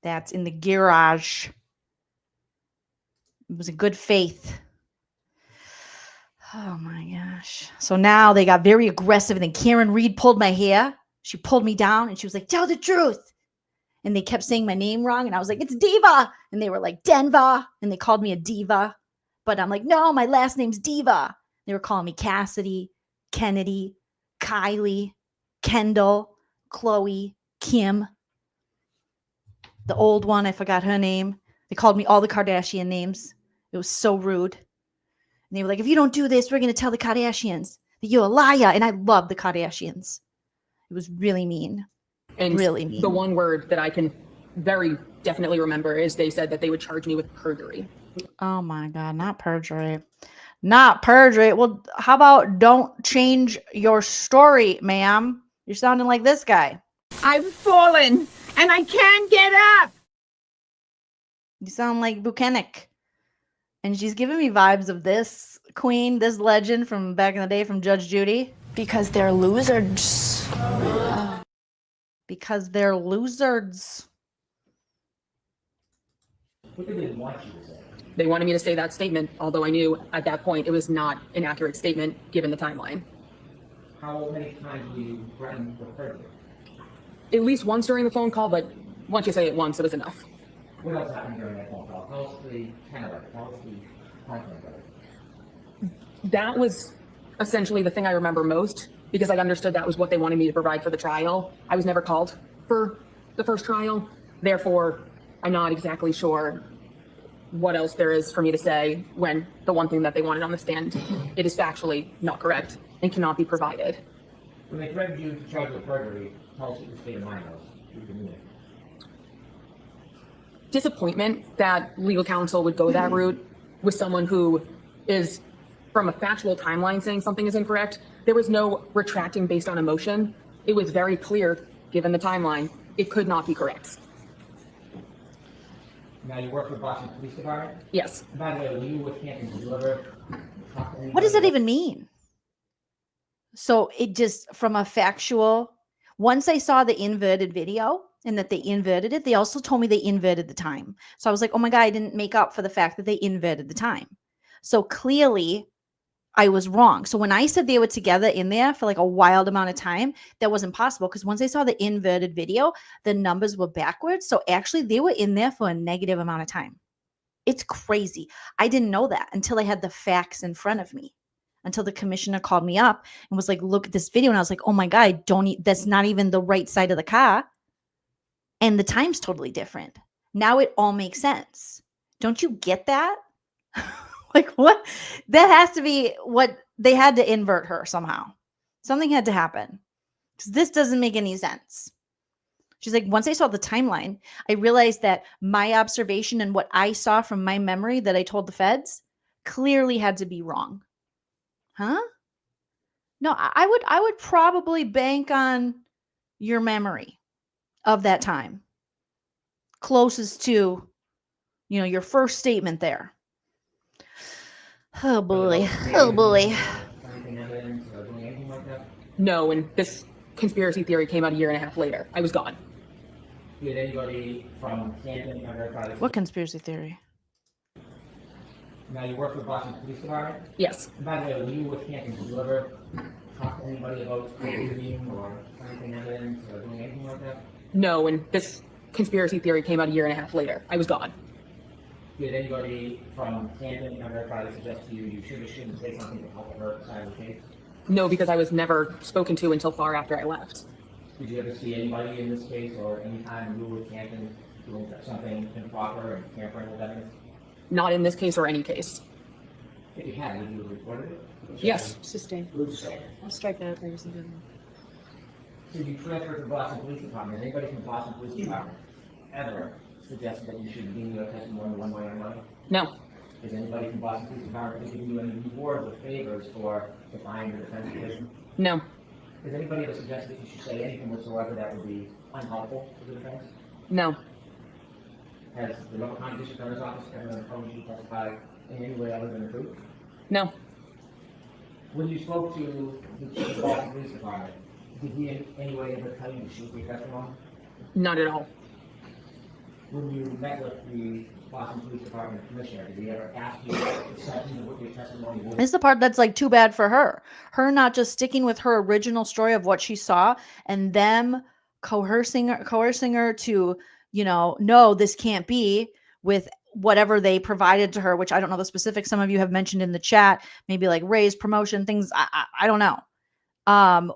That's in the garage. It was a good faith. Oh my gosh. So now they got very aggressive. And then Karen Read pulled my hair. She pulled me down and she was like, tell the truth. And they kept saying my name wrong. And I was like, it's Diva. And they were like, Denver. And they called me a diva. But I'm like, no, my last name's Diva. They were calling me Cassidy, Kennedy, Kylie, Kendall, Chloe, Kim. The old one, I forgot her name. They called me all the Kardashian names. It was so rude. And they were like, if you don't do this, we're going to tell the Kardashians that you're a liar. And I love the Kardashians. It was really mean. and really mean. the one word that I can very definitely remember is they said that they would charge me with perjury. Oh my God, not perjury. Not perjury. Well, how about don't change your story, ma'am? You're sounding like this guy. I've fallen and I can't get up. You sound like Buchanek. And she's giving me vibes of this queen, this legend from back in the day from Judge Judy. Because they're losers. Because they're losers. What did they want you to say? They wanted me to say that statement, although I knew at that point it was not an accurate statement given the timeline. How many times were you threatened with perjury? At least once during the phone call, but once you say it once, it was enough. What else happened during that phone call? Tell us the tenor of it. Tell us the content of it. That was essentially the thing I remember most because I understood that was what they wanted me to provide for the trial. I was never called for the first trial. Therefore, I'm not exactly sure what else there is for me to say when the one thing that they wanted on the stand, it is factually not correct and cannot be provided. When they threatened you to charge with perjury, tell us what your state of mind was. You can move it. Disappointment that legal counsel would go that route with someone who is, from a factual timeline, saying something is incorrect. There was no retracting based on emotion. It was very clear, given the timeline, it could not be correct. Now you work for the Boston Police Department? Yes. By the way, when you were with Hampton, did you ever talk to anybody? What does that even mean? So it just, from a factual, once I saw the inverted video and that they inverted it, they also told me they inverted the time. So I was like, oh my God, I didn't make up for the fact that they inverted the time. So clearly I was wrong. So when I said they were together in there for like a wild amount of time, that wasn't possible because once I saw the inverted video, the numbers were backwards. So actually they were in there for a negative amount of time. It's crazy. I didn't know that until I had the facts in front of me, until the commissioner called me up and was like, look at this video. And I was like, oh my God, that's not even the right side of the car. And the time's totally different. Now it all makes sense. Don't you get that? Like what? That has to be what they had to invert her somehow. Something had to happen because this doesn't make any sense. She's like, once I saw the timeline, I realized that my observation and what I saw from my memory that I told the feds clearly had to be wrong. Huh? No, I would probably bank on your memory of that time. Closest to, your first statement there. Oh boy. Oh boy. No, and this conspiracy theory came out a year and a half later. I was gone. Did anybody from Hampton ever try to... What conspiracy theory? Now you work for the Boston Police Department? Yes. And by the way, when you were with Hampton, did you ever talk to anybody about interviewing or anything evidence or doing anything like that? No, and this conspiracy theory came out a year and a half later. I was gone. Did anybody from Hampton ever try to suggest to you you should or shouldn't say something to help her side of the case? No, because I was never spoken to until far after I left. Did you ever see anybody in this case or any time you were with Hampton doing something improper and tampering with evidence? Not in this case or any case. If you had, would you have reported it? Yes. Sustain. I'll strike that. Did you transfer to the Boston Police Department? Has anybody from the Boston Police Department ever suggested that you should deem your testimony one way or another? No. Has anybody from Boston Police Department given you any rewards or favors for defying your defense position? No. Has anybody ever suggested that you should say anything whatsoever that would be unhelpful to the defense? No. Has the local county district attorney's office ever encouraged you to testify in any way other than the truth? No. When you spoke to the chief of the Boston Police Department, did he in any way ever tell you to shoot your testimony? Not at all. When you met with the Boston Police Department commissioner, did he ever ask you something of what your testimony was? This is the part that's like too bad for her. Her not just sticking with her original story of what she saw and them coercing her to, no, this can't be, with whatever they provided to her, which I don't know the specifics. Some of you have mentioned in the chat, maybe like raise, promotion, things. I don't know.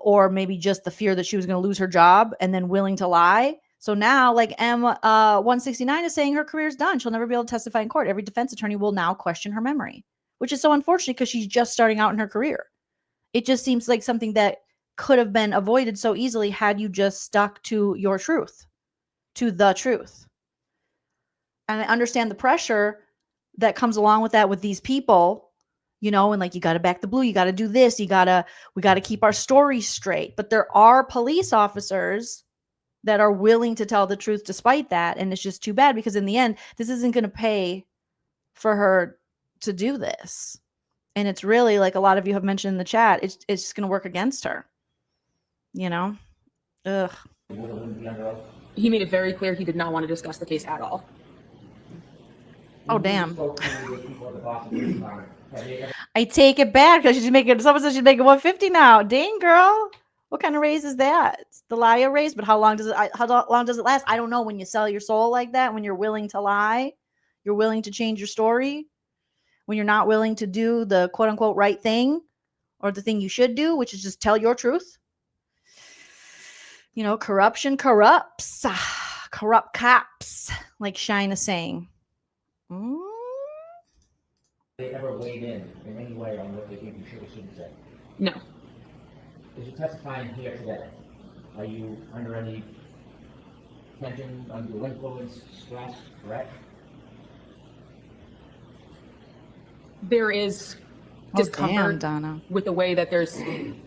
Or maybe just the fear that she was going to lose her job and then willing to lie. So now, like M169 is saying her career's done. She'll never be able to testify in court. Every defense attorney will now question her memory, which is so unfortunate because she's just starting out in her career. It just seems like something that could have been avoided so easily had you just stuck to your truth, to the truth. And I understand the pressure that comes along with that with these people, and like, you got to back the blue, you got to do this, we got to keep our story straight. But there are police officers that are willing to tell the truth despite that. And it's just too bad because in the end, this isn't going to pay for her to do this. And it's really, like a lot of you have mentioned in the chat, it's just going to work against her. Ugh. He made it very clear he did not want to discuss the case at all. Oh, damn. I take it back because someone says she's making 150 now. Dang, girl. What kind of raise is that? It's the liar raise, but how long does it last? I don't know. When you sell your soul like that, when you're willing to lie, you're willing to change your story, when you're not willing to do the quote unquote right thing or the thing you should do, which is just tell your truth. Corruption corrupts. Corrupt cops, like Shine is saying. They ever weighed in any way on what they think you should or shouldn't say? No. As you're testifying here today, are you under any tension, under influence, stress, threat? There is Oh, discomfort damn, Donna. with the way that there's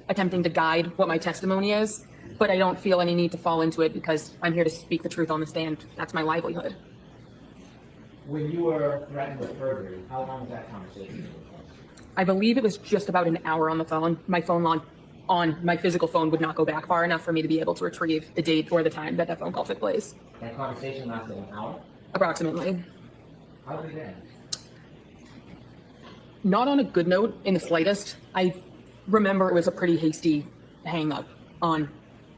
attempting to guide what my testimony is, but I don't feel any need to fall into it because I'm here to speak the truth on the stand. That's my livelihood. When you were threatened with perjury, how long was that conversation? I believe it was just about an hour on the phone. My phone on my physical phone would not go back far enough for me to be able to retrieve the date or the time that that phone call took place. That conversation lasted an hour? Approximately. How did it end? Not on a good note in the slightest. I remember it was a pretty hasty hang up on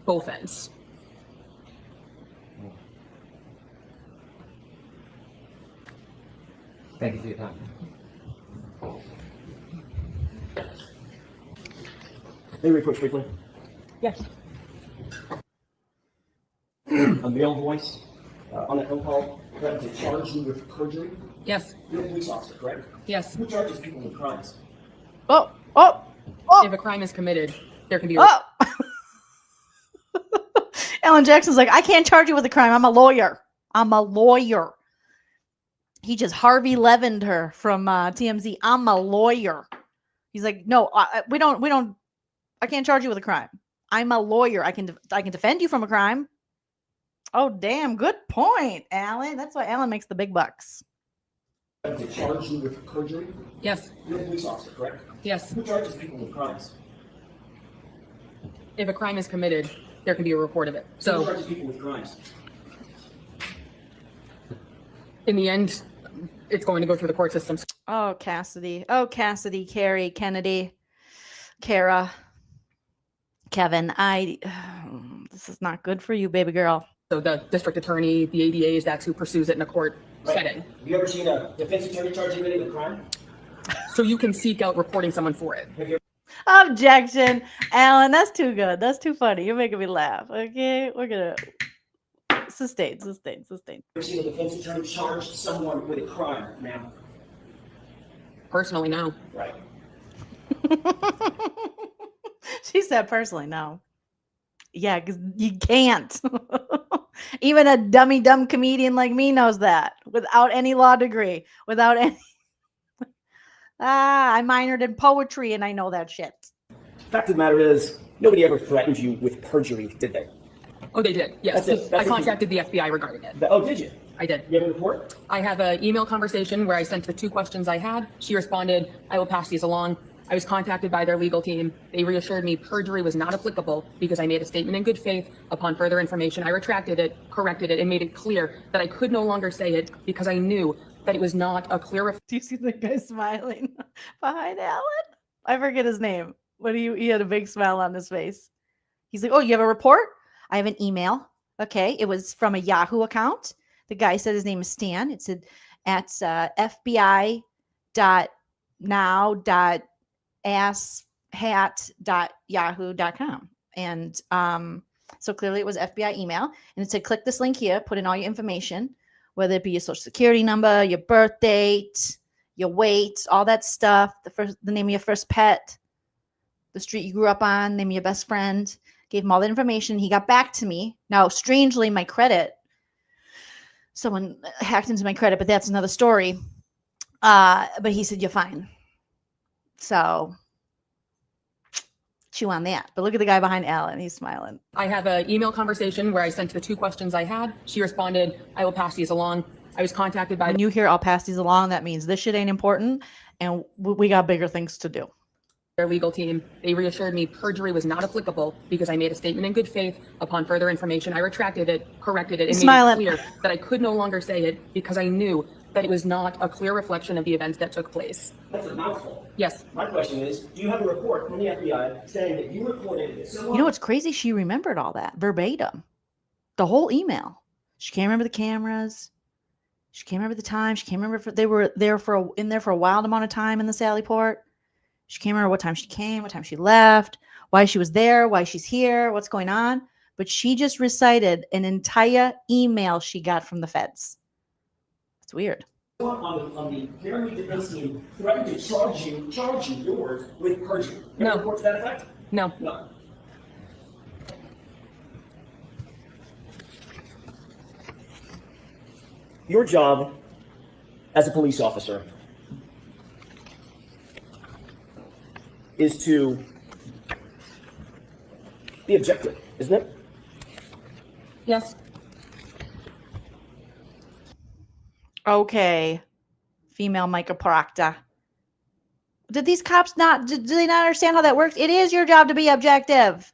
both ends. Thank you for your time. May we approach briefly? Yes. A male voice on that phone call threatened to charge you with perjury. Yes. You're a police officer, correct? Yes. Who charges people with crimes? Oh, oh, oh. If a crime is committed, there can be a Oh. Alan Jackson's like, I can't charge you with a crime. I'm a lawyer. I'm a lawyer. He just Harvey Levined her from TMZ. I'm a lawyer. He's like, no, we don't. I can't charge you with a crime. I'm a lawyer. I can defend you from a crime. Oh, damn. Good point, Alan. That's why Alan makes the big bucks. To charge you with perjury? Yes. You're a police officer, correct? Yes. Who charges people with crimes? If a crime is committed, there can be a report of it. Who So charges people with crimes? in the end, it's going to go through the court system. Oh, Cassidy. Oh, Cassidy, Carrie, Kennedy, Kara, Kevin. This is not good for you, baby girl. So the district attorney, the ADAs, that's who pursues it in a court setting. Have you ever seen a defense attorney charge anybody with a crime? So you can seek out reporting someone for it. Objection. Alan, that's too good. That's too funny. You're making me laugh. Okay, we're gonna sustain. Have you ever seen a defense attorney charge someone with a crime, ma'am? Personally, no. Right. She said personally, no. Yeah, because you can't. Even a dumb comedian like me knows that without any law degree, without any. I minored in poetry and I know that shit. Fact of the matter is, nobody ever threatened you with perjury, did they? Oh, they did. Yes. That's it. That's I it. contacted the FBI regarding it. Oh, did you? I did. You have a report? I have an email conversation where I sent the 2 questions I had. She responded, I will pass these along. I was contacted by their legal team. They reassured me perjury was not applicable because I made a statement in good faith. Upon further information, I retracted it, corrected it, and made it clear that I could no longer say it because I knew that it was not a clear. Do you see the guy smiling behind Alan? I forget his name, but he had a big smile on his face. He's like, oh, you have a report? I have an email. Okay. It was from a Yahoo account. The guy said his name is Stan. It said at fbi.now.asshat.yahoo.com. And so clearly it was FBI email. And it said, click this link here, put in all your information, whether it be your social security number, your birth date, your weight, all that stuff, the name of your first pet, the street you grew up on, name of your best friend. Gave him all that information. He got back to me. Now, strangely, my credit, someone hacked into my credit, but that's another story. But he said, you're fine. So chew on that. But look at the guy behind Alan. He's smiling. I have an email conversation where I sent the 2 questions I had. She responded, I will pass these along. I was contacted by. When you hear I'll pass these along, that means this shit ain't important and we got bigger things to do. Their legal team. They reassured me perjury was not applicable because I made a statement in good faith. Upon further information, I retracted it, corrected it, and made it clear that I could no longer say it because I knew that it was not a clear reflection of the events that took place. That's a mouthful. Yes. My question is, do you have a report from the FBI saying that you reported that someone... You know what's crazy? She remembered all that verbatim. The whole email. She can't remember the cameras. She can't remember the time. She can't remember if they were there in there for a wild amount of time in the Sally Port. She can't remember what time she came, what time she left, why she was there, why she's here, what's going on. But she just recited an entire email she got from the feds. It's weird. On the Karen Read defense team threatened to charge you, your words, with perjury. No. Report to that effect? No. No. Your job as a police officer is to be objective, isn't it? Yes. Okay. Female Micah Proctor. Did these cops not, do they not understand how that works? It is your job to be objective.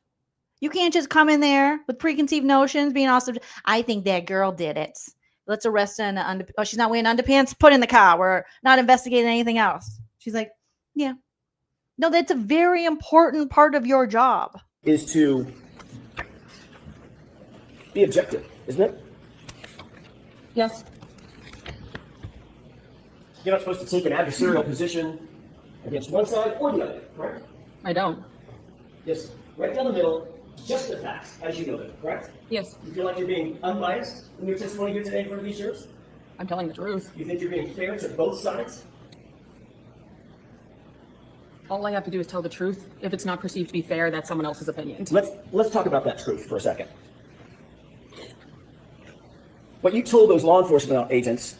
You can't just come in there with preconceived notions, being awesome. I think that girl did it. Let's arrest her in oh, she's not wearing underpants. Put in the car. We're not investigating anything else. She's like, yeah. No, that's a very important part of your job. Is to be objective, isn't it? Yes. You're not supposed to take an adversarial position against one side or the other, correct? I don't. Yes, right down the middle, just the facts, as you know them, correct? Yes. You feel like you're being unbiased in your testimony here today in front of these jurors? I'm telling the truth. You think you're being fair to both sides? All I have to do is tell the truth. If it's not perceived to be fair, that's someone else's opinion. Let's talk about that truth for a second. What you told those law enforcement agents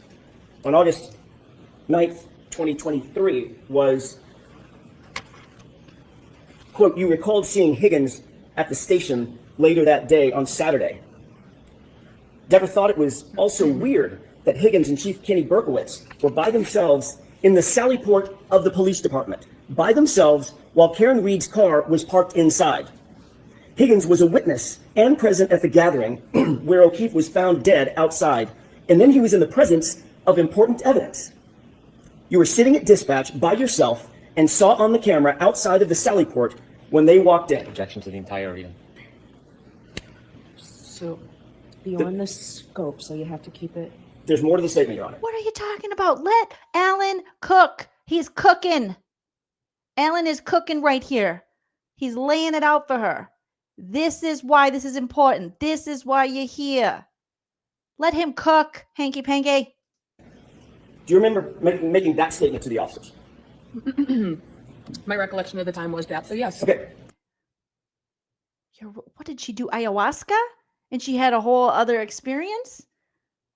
on August 9th, 2023 was, quote, you recalled seeing Higgins at the station later that day on Saturday. Dever thought it was also weird that Higgins and Chief Kenny Berkowitz were by themselves in the sally port of the police department, by themselves while Karen Read's car was parked inside. Higgins was a witness and present at the gathering where O'Keefe was found dead outside, and then he was in the presence of important evidence. You were sitting at dispatch by yourself and saw on the camera outside of the sally port when they walked in. Objection to the entire reading. So, beyond the scope, so you have to keep it. There's more to the statement, Your Honor. What are you talking about? Let Alan cook. He's cooking. Alan is cooking right here. He's laying it out for her. This is why this is important. This is why you're here. Let him cook, hanky panky. Do you remember making that statement to the officers? My recollection of the time was that, so yes. Okay. What did she do? Ayahuasca? And she had a whole other experience?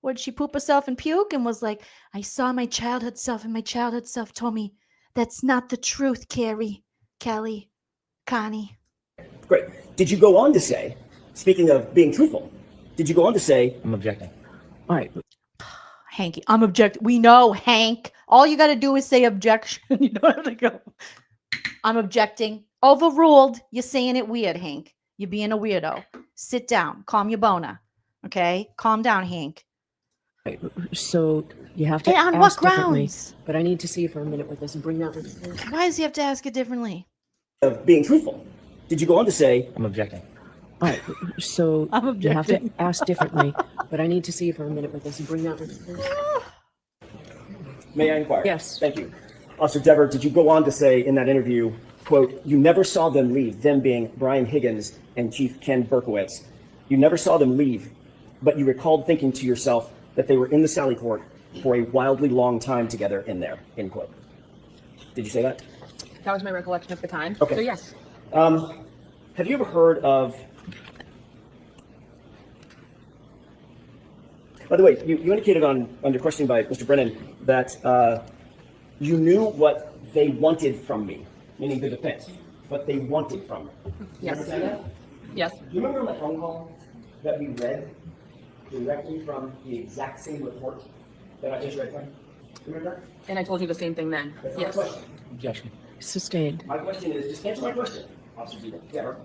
Would she poop herself and puke and was like, I saw my childhood self and my childhood self told me that's not the truth, Carrie, Kelly, Connie. Great. Did you go on to say, speaking of being truthful, did you go on to say, I'm objecting. All right. Hanky, I'm objecting. We know, Hank. All you got to do is say objection. You don't have to go. I'm objecting. Overruled. You're saying it weird, Hank. You're being a weirdo. Sit down. Calm your boner. Okay? Calm down, Hank. Right. So you have to And on ask what differently. grounds? But I need to see you for a minute with this and bring that with you. Why does he have to ask it differently? of being truthful? Did you go on to say, I'm objecting. All right. So I'm you have to objecting. ask differently. But I need to see you for a minute with this and bring that with you. may I inquire? Yes. Thank you. Officer Dever, did you go on to say in that interview, quote, you never saw them leave, them being Brian Higgins and Chief Ken Berkowitz. You never saw them leave, but you recalled thinking to yourself that they were in the Sally Port for a wildly long time together in there, end quote. Did you say that? That was my recollection at the time. Okay. So yes. Have you ever heard of, by the way, you indicated under questioning by Mr. Brennan that you knew what they wanted from me, meaning the defense, what they wanted from me. Yes. You understand that? Yes. Do you remember the phone call that we read directly from the exact same report that I just read from? You remember that? And I told you the same thing then. That's not Yes. my question. Objection. Sustained. My question is, just answer my question, Officer Dever.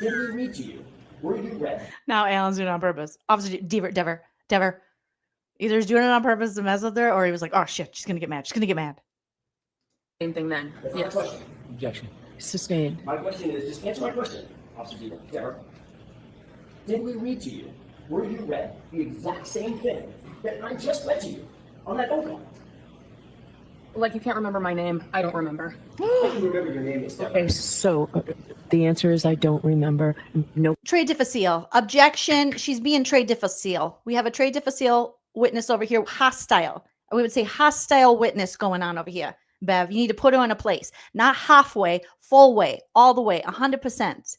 Did we read to you? Were you read? Now Alan's doing it on purpose. Officer Dever. Either he's doing it on purpose to mess with her, or he was like, oh shit, she's gonna get mad. She's gonna get mad. Same thing then. That's Yes. not my question. Objection. Sustained. My question is, just answer my question, Officer Dever. Did we read to you? Were you read the exact same thing that I just read to you on that phone call? Like you can't remember my name. I don't remember. I can remember your name, Miss Dever. Okay, so the answer is I don't remember. No. Trade difficile. Objection. She's being trade difficile. We have a trade difficile witness over here. Hostile. we would say hostile witness going on over here. Bev, you need to put her in a place. Not halfway, full way, all the way, 100%.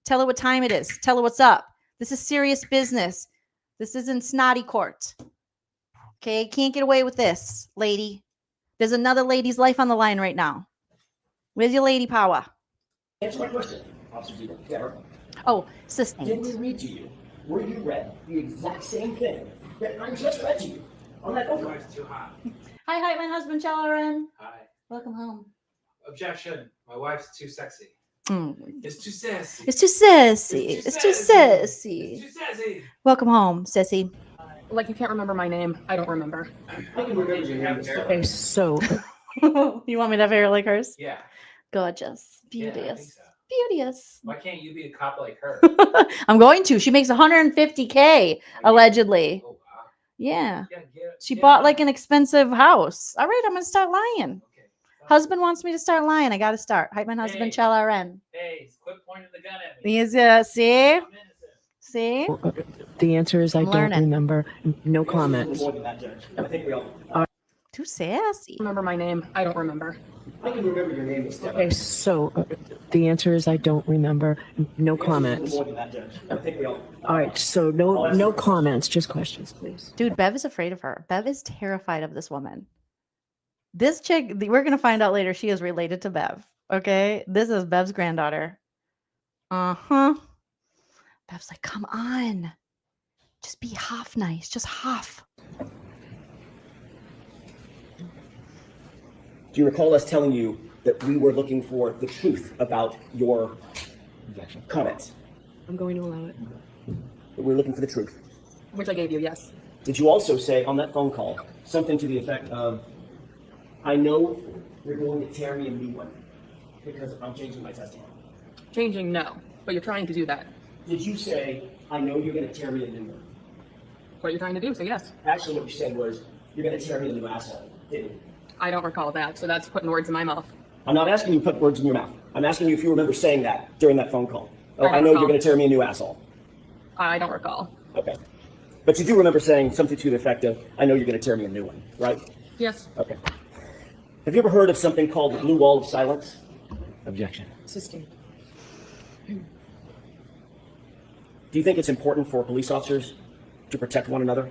Tell her what time it is. Tell her what's up. This is serious business. This isn't snotty court. Okay, can't get away with this, lady. There's another lady's life on the line right now. Where's your lady power? Answer my question, Officer Zebra. Deborah. Oh, sustained. Did we read to you where you read the exact same thing that I just read to you on that phone call? It's too hot. Hi, my husband, Chalaran. Hi. Welcome home. Objection. My wife's too sexy. Mm. It's too sassy. It's too sassy. It's too sassy. It's too sassy. Welcome home, sissy. Like you can't remember my name. I don't remember. I can remember your name. Okay, so You want me to have hair like hers? Yeah. Gorgeous. Yeah, I Beauteous. think so. Beauteous. Why can't you be a cop like her? I'm going to. She makes 150K allegedly. Oh, wow. Yeah. Yeah, She bought like an expensive house. All right, I'm gonna start lying. Okay. Husband wants me to start lying. I gotta start. Hype man husband, Hey. Chalaran. Hey, quit pointing the gun at me. He's see? I'm innocent. See? the answer is I I'm don't learning. remember. No comments. More than that, Judge. I think we all. Too sassy. Remember my name? I don't remember. I can remember your name, Miss Deborah. Okay, so the answer is I don't remember. No comments. More than that, Judge. I think we all. All right, so no comments, just questions, please. Dude, Bev is afraid of her. Bev is terrified of this woman. This chick, we're going to find out later, she is related to Bev. Okay? This is Bev's granddaughter. Uh-huh. Bev's like, come on. Just be half nice. Just half. Do you recall us telling you that we were looking for the truth about your comments? I'm going to allow it. That we were looking for the truth. Which I gave you, yes. Did you also say on that phone call something to the effect of, I know you're going to tear me a new one because I'm changing my testimony? Changing, no. But you're trying to do that. Did you say, I know you're going to tear me a new one? What you're trying to do, so yes. Actually, what you said was, you're going to tear me a new asshole, didn't you? I don't recall that, so that's putting words in my mouth. I'm not asking you to put words in your mouth. I'm asking you if you remember saying that during that phone call. Oh, I don't I know you're recall. going to tear me a new asshole. I don't recall. Okay. But you do remember saying something to the effect of, I know you're going to tear me a new one, right? Yes. Okay. Have you ever heard of something called the blue wall of silence? Objection. Sustained. Do you think it's important for police officers to protect one another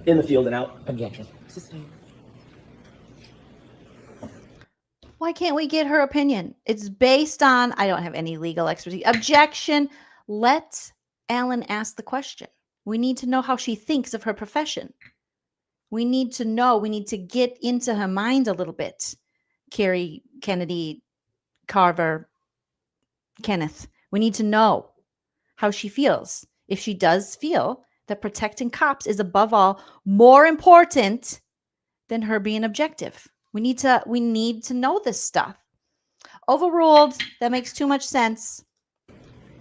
in the field and out? Objection. Sustained. Why can't we get her opinion? It's based on, I don't have any legal expertise. Objection. Let Alan ask the question. We need to know how she thinks of her profession. We need to know, we need to get into her mind a little bit. Carrie, Kennedy, Carver, Kenneth. We need to know how she feels. If she does feel that protecting cops is above all more important than her being objective. We need to know this stuff. Overruled. That makes too much sense.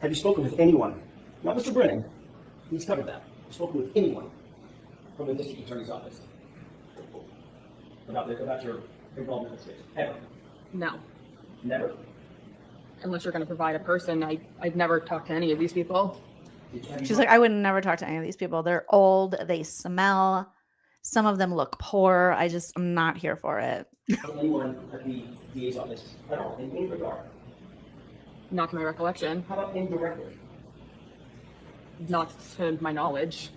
Have you spoken with anyone, not Mr. Brennan, he's covered that, spoken with anyone from the district attorney's office about your involvement in this case? Ever? No. Never? Unless you're going to provide a person. I've never talked to any of these people. She's like, I would never talk to any of these people. They're old. They smell. Some of them look poor. I'm not here for it. Anyone at the DA's office at all, in any regard? Not to my recollection. How about indirectly? Not to my knowledge.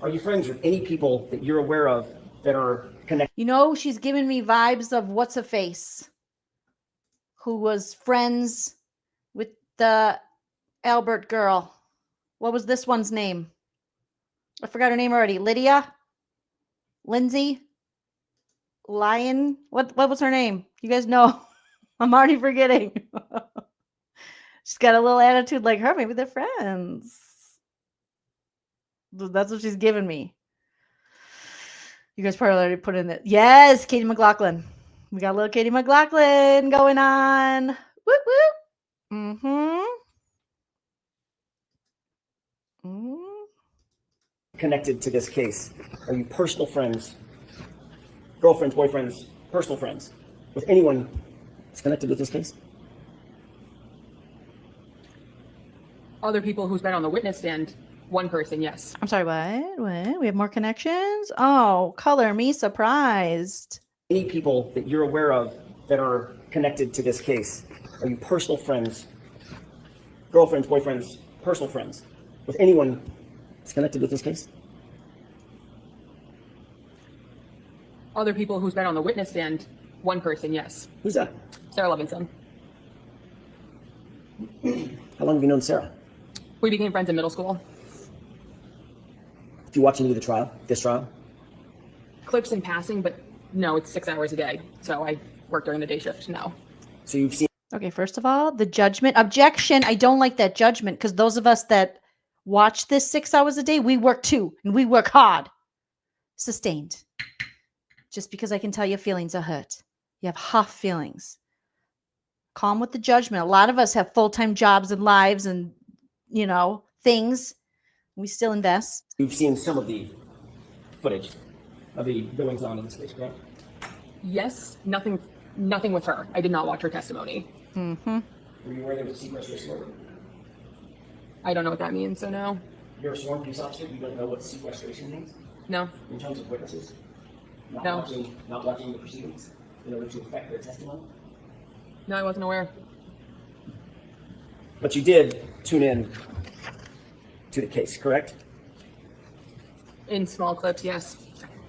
Are you friends with any people that you're aware of that are connected? You know, she's giving me vibes of what's her face, who was friends with the Albert girl. What was this one's name? I forgot her name already. Lydia? Lindsay? Lion? What was her name? You guys know. I'm already forgetting. She's got a little attitude like her. Maybe they're friends. That's what she's giving me. You guys probably already put in it. Yes, Katie McLaughlin. We got a little Katie McLaughlin going on. Whoop, whoop. Mm-hmm. Connected to this case? Are you personal friends, girlfriends, boyfriends, personal friends with anyone that's connected with this case? Other people who's been on the witness stand, One person, yes. I'm sorry, what? We have more connections? Oh, color me surprised. Any people that you're aware of that are connected to this case? Are you personal friends, girlfriends, boyfriends, personal friends with anyone that's connected with this case? Other people who's been on the witness stand, one person, yes. Who's that? Sarah Levinson. How long have you known Sarah? We became friends in middle school. Did you watch any of the trial, this trial? Clips in passing, but no, it's 6 hours a day. So I work during the day shift now. So you've seen. Okay, first of all, the judgment. Objection. I don't like that judgment because those of us that watch this 6 hours a day, we work too, and we work hard. Sustained. Just because I can tell your feelings are hurt. You have half feelings. Calm with the judgment. A lot of us have full-time jobs and lives and, you know, things. We still invest. You've seen some of the footage of the goings on in this case, correct? Yes, nothing with her. I did not watch her testimony. Mm-hmm. Were you aware there was a sequestration order? I don't know what that means, so no. You're a sworn police officer, you don't know what sequestration means? No. In terms of witnesses? No. Not watching the proceedings in order to affect their testimony? No, I wasn't aware. But you did tune in to the case, correct? In small clips, yes.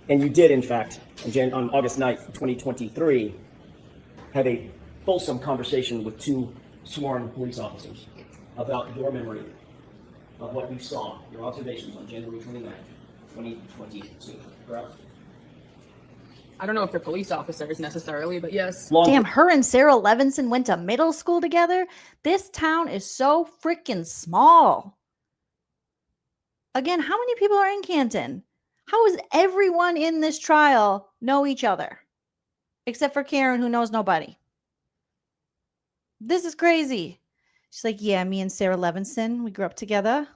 And you did, in fact, on August 9th, 2023, have a fulsome conversation with two sworn police officers about your memory of what you saw, your observations on January 29th, 2022, correct? I don't know if they're police officers necessarily, but yes. Damn, her and Sarah Levinson went to middle school together? This town is so freaking small. Again, how many people are in Canton? How does everyone in this trial know each other? Except for Karen, who knows nobody. This is crazy. She's like, yeah, me and Sarah Levinson, we grew up together.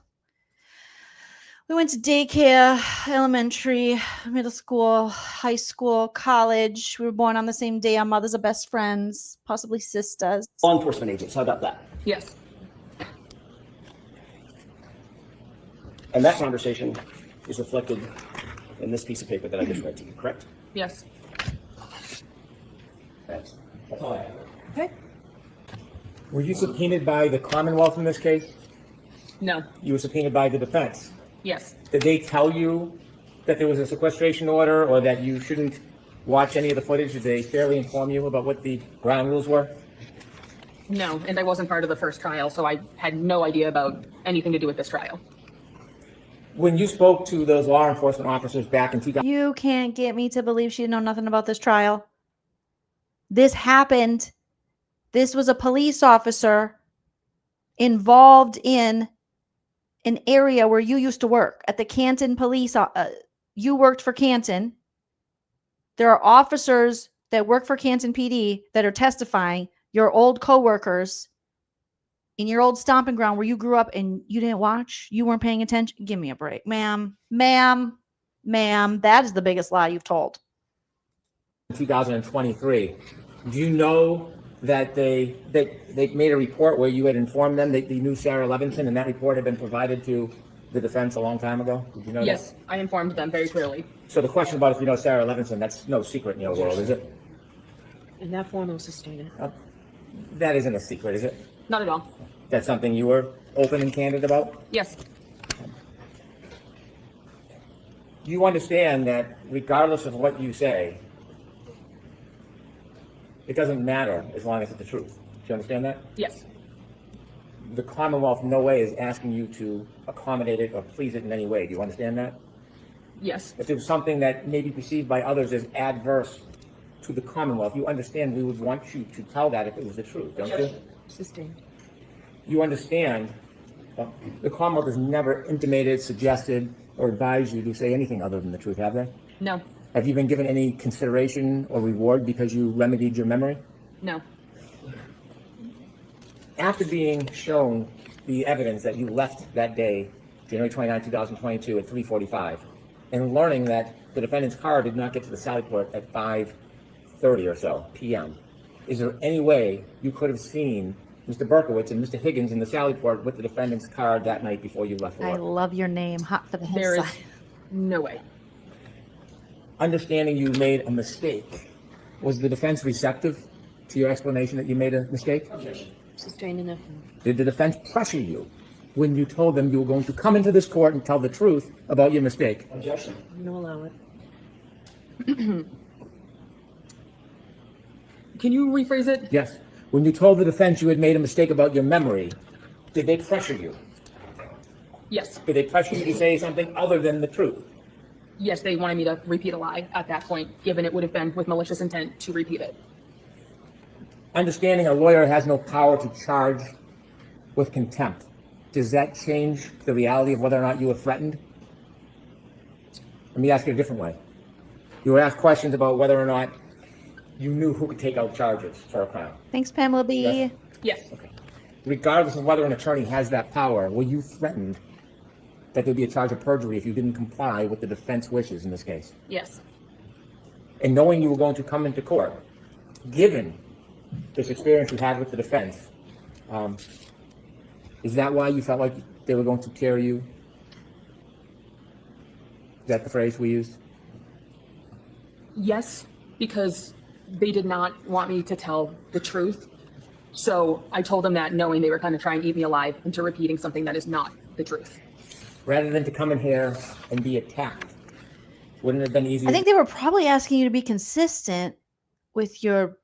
We went to daycare, elementary, middle school, high school, college. We were born on the same day. Our mothers are best friends, possibly sisters. Law enforcement agents, how about that? Yes. And that conversation is reflected in this piece of paper that I just read to you, correct? Yes. That's all I have. Okay. Were you subpoenaed by the Commonwealth in this case? No. You were subpoenaed by the defense. Yes. Did they tell you that there was a sequestration order or that you shouldn't watch any of the footage? Did they fairly inform you about what the ground rules were? No, and I wasn't part of the first trial, so I had no idea about anything to do with this trial. When you spoke to those law enforcement officers back in 2000, You can't get me to believe she didn't know nothing about this trial. This happened. This was a police officer involved in an area where you used to work at the Canton Police. You worked for Canton. There are officers that work for Canton PD that are testifying, your old coworkers in your old stomping ground where you grew up, and you didn't watch, you weren't paying attention. Give me a break, ma'am. That is the biggest lie you've told. 2023, do you know that they made a report where you had informed them that they knew Sarah Levinson, and that report had been provided to the defense a long time ago? Did you know Yes, that? I informed them very clearly. So the question about if you know Sarah Levinson, that's no secret in your world, is it? And that form will sustain it. That isn't a secret, is it? Not at all. That's something you were open and candid about? Yes. You understand that regardless of what you say, it doesn't matter as long as it's the truth. Do you understand that? Yes. The Commonwealth in no way is asking you to accommodate it or please it in any way. Do you understand that? Yes. If there's something that may be perceived by others as adverse to the Commonwealth, you understand we would want you to tell that if it was the truth, don't you? Sustained. You understand the Commonwealth has never intimated, suggested, or advised you to say anything other than the truth, have they? No. Have you been given any consideration or reward because you remedied your memory? No. After being shown the evidence that you left that day, January 29, 2022 at 3:45, and learning that the defendant's car did not get to the Sally Port at 5:30 or so p.m., is there any way you could have seen Mr. Berkowitz and Mr. Higgins in the Sallyport with the defendant's car that night before you left for I work? love your name. Hot for the There is hillside. no way. Understanding you made a mistake, was the defense receptive to your explanation that you made a mistake? Sustained enough. Did the defense pressure you when you told them you were going to come into this court and tell the truth about your mistake? Objection. I'm gonna allow it. Can you rephrase it? Yes. When you told the defense you had made a mistake about your memory, did they pressure you? Yes. Did they pressure you to say something other than the truth? Yes, they wanted me to repeat a lie at that point, given it would have been with malicious intent to repeat it. Understanding a lawyer has no power to charge with contempt, does that change the reality of whether or not you were threatened? Let me ask you a different way. You were asked questions about whether or not you knew who could take out charges for a crime. Thanks, Pamela B. Yes. Yes. Okay. Regardless of whether an attorney has that power, were you threatened that there'd be a charge of perjury if you didn't comply with the defense wishes in this case? Yes. And knowing you were going to come into court, given this experience you had with the defense, is that why you felt like they were going to tear you? Is that the phrase we used? Yes, because they did not want me to tell the truth. So I told them that knowing they were going to try and eat me alive into repeating something that is not the truth. Rather than to come in here and be attacked, wouldn't it have been easier? I think they were probably asking you to be consistent with your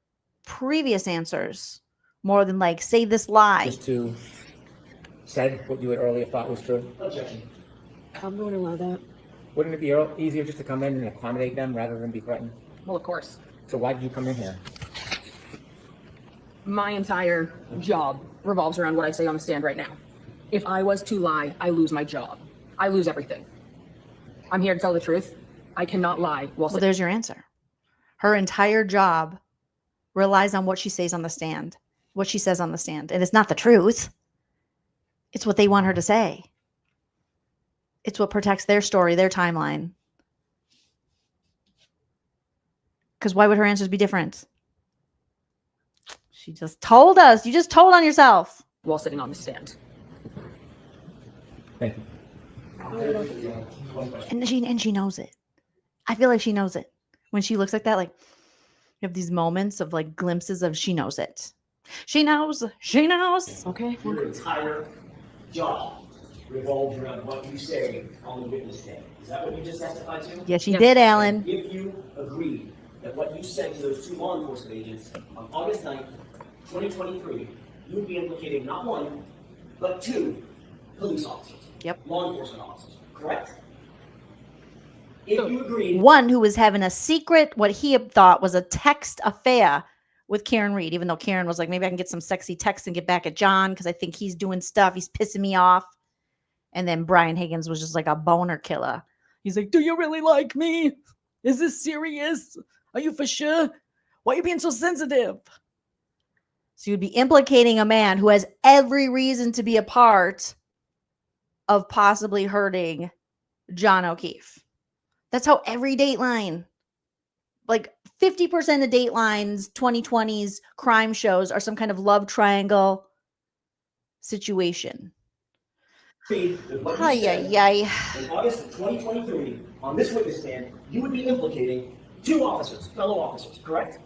previous answers more than like say this lie. Just to said what you had earlier thought was true? Objection. I'm going to allow that. Wouldn't it be easier just to come in and accommodate them rather than be threatened? Well, of course. So why did you come in here? My entire job revolves around what I say on the stand right now. If I was to lie, I lose my job. I lose everything. I'm here to tell the truth. I cannot lie. Well, there's your answer. Her entire job relies on what she says on the stand, what she says on the stand. And it's not the truth. It's what they want her to say. It's what protects their story, their timeline. Because why would her answers be different? She just told us. You just told on yourself. While sitting on the stand. Thank you. And she knows it. I feel like she knows it. When she looks like that, like you have these moments of like glimpses of she knows it. She knows. She knows. Okay. Your entire job revolves around what you say on the witness stand. Is that what you just testified to? Yes, she did, Alan. If you agreed that what you said to those two law enforcement agents on August 9th, 2023, you would be implicating not one, but two police officers. Yep. Law enforcement officers, correct? If you agreed. One who was having a secret, what he thought was a text affair with Karen Read, even though Karen was like, maybe I can get some sexy text and get back at John because I think he's doing stuff. He's pissing me off. And then Brian Higgins was just like a boner killer. He's like, do you really like me? Is this serious? Are you for sure? Why are you being so sensitive? So you'd be implicating a man who has every reason to be a part of possibly hurting John O'Keefe. That's how every Dateline, like 50% of Dateline's 2020s crime shows are some kind of love triangle situation. Ay. In August of 2023, on this witness stand, you would be implicating two officers, fellow officers, correct?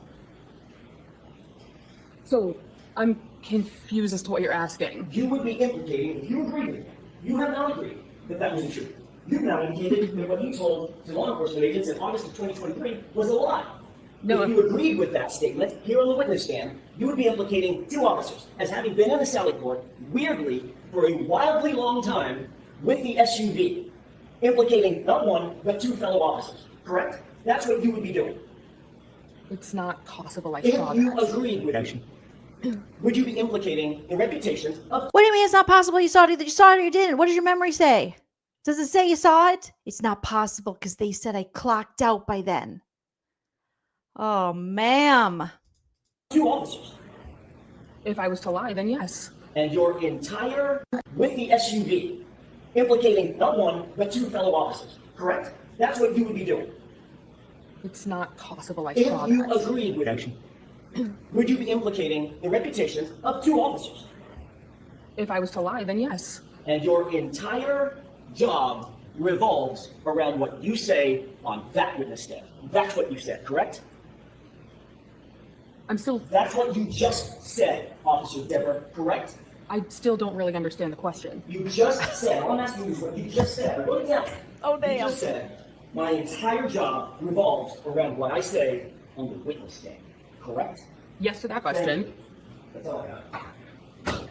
So I'm confused as to what you're asking. You would be implicating, if you agree with it, you have now agreed that that wasn't true. You've now indicated that what you told to law enforcement agents in August of 2023 was a lie. No, if you agreed with that statement here on the witness stand, you would be implicating two officers as having been in the Sally Port, weirdly, for a wildly long time with the SUV, implicating not one, but two fellow officers, correct? That's what you would be doing. It's not possible I If saw you that. agreed with me, would you be implicating the reputations of... What do you mean it's not possible you saw it either? You saw it or you didn't. What does your memory say? Does it say you saw it? It's not possible because they said I clocked out by then. Oh, ma'am. two officers? If I was to lie, then yes. And your entire with the SUV, implicating not one, but two fellow officers, correct? That's what you would be doing. It's not possible I If saw you that. agreed with me, would you be implicating the reputations of 2 officers? If I was to lie, then yes. And your entire job revolves around what you say on that witness stand. That's what you said, correct? That's what you just said, Officer Deborah, correct? I still don't really understand the question. You just said, all I'm asking you is what you just said. I wrote it down. Oh, damn. You just said, my entire job revolves around what I say on the witness stand, correct? Yes to that question. That's all I got.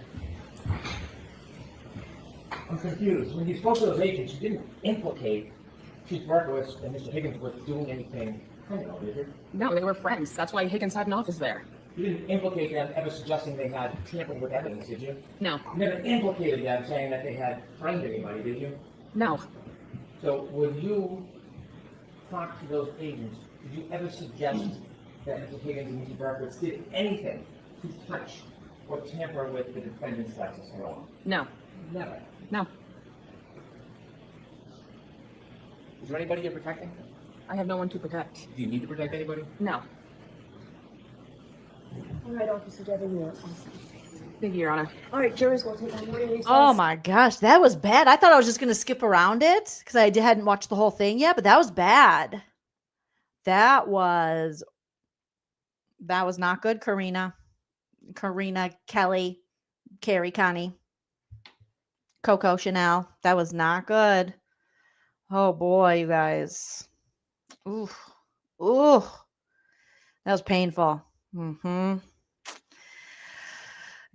I'm confused. When you spoke to those agents, you didn't implicate Chief Berkowitz and Mr. Higgins with doing anything criminal, did you? No, they were friends. That's why Higgins had an office there. You didn't implicate them ever suggesting they had tampered with evidence, did you? No. You never implicated them saying that they had framed anybody, did you? No. So when you talked to those agents, did you ever suggest that Mr. Higgins and Mr. Berkowitz did anything to touch or tamper with the defendant's license at all? No. Never. No. Is there anybody you're protecting? I have no one to protect. Do you need to protect anybody? No. All right, Officer Devin, you're awesome. Thank you, Your Honor. All right, jurors will take on one of these. Oh my gosh, that was bad. I thought I was just gonna skip around it because hadn't watched the whole thing yet, but that was bad. That was not good, Karina, Kelly, Carrie, Connie, Coco, Chanel. That was not good. Oh boy, you guys. Ooh. That was painful.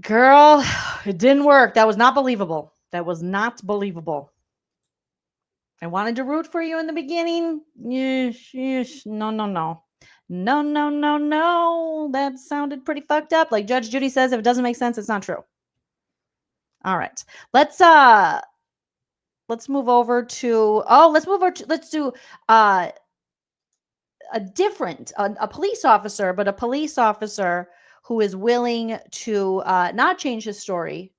Girl, it didn't work. That was not believable. That was not believable. I wanted to root for you in the beginning. Yes. No. No. That sounded pretty fucked up. Like Judge Judy says, if it doesn't make sense, it's not true. All right. Let's move over to let's do a police officer, but a police officer who is willing to not change his story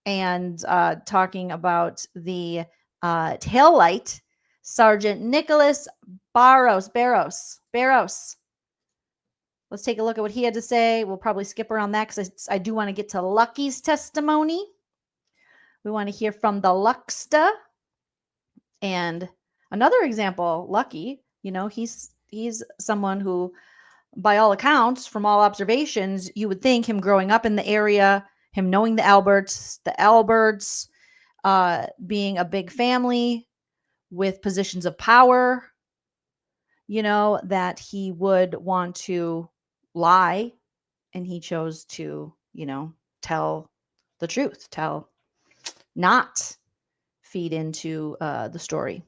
and talking about the taillight, Sergeant Nicholas Baros. Let's take a look at what he had to say. We'll probably skip around that because I do want to get to Lucky's testimony. We want to hear from the Lucksta. And another example, Lucky, he's someone who, by all accounts, from all observations, you would think him growing up in the area, him knowing the Alberts being a big family with positions of power, that he would want to lie, and he chose to, tell the truth, not feed into the story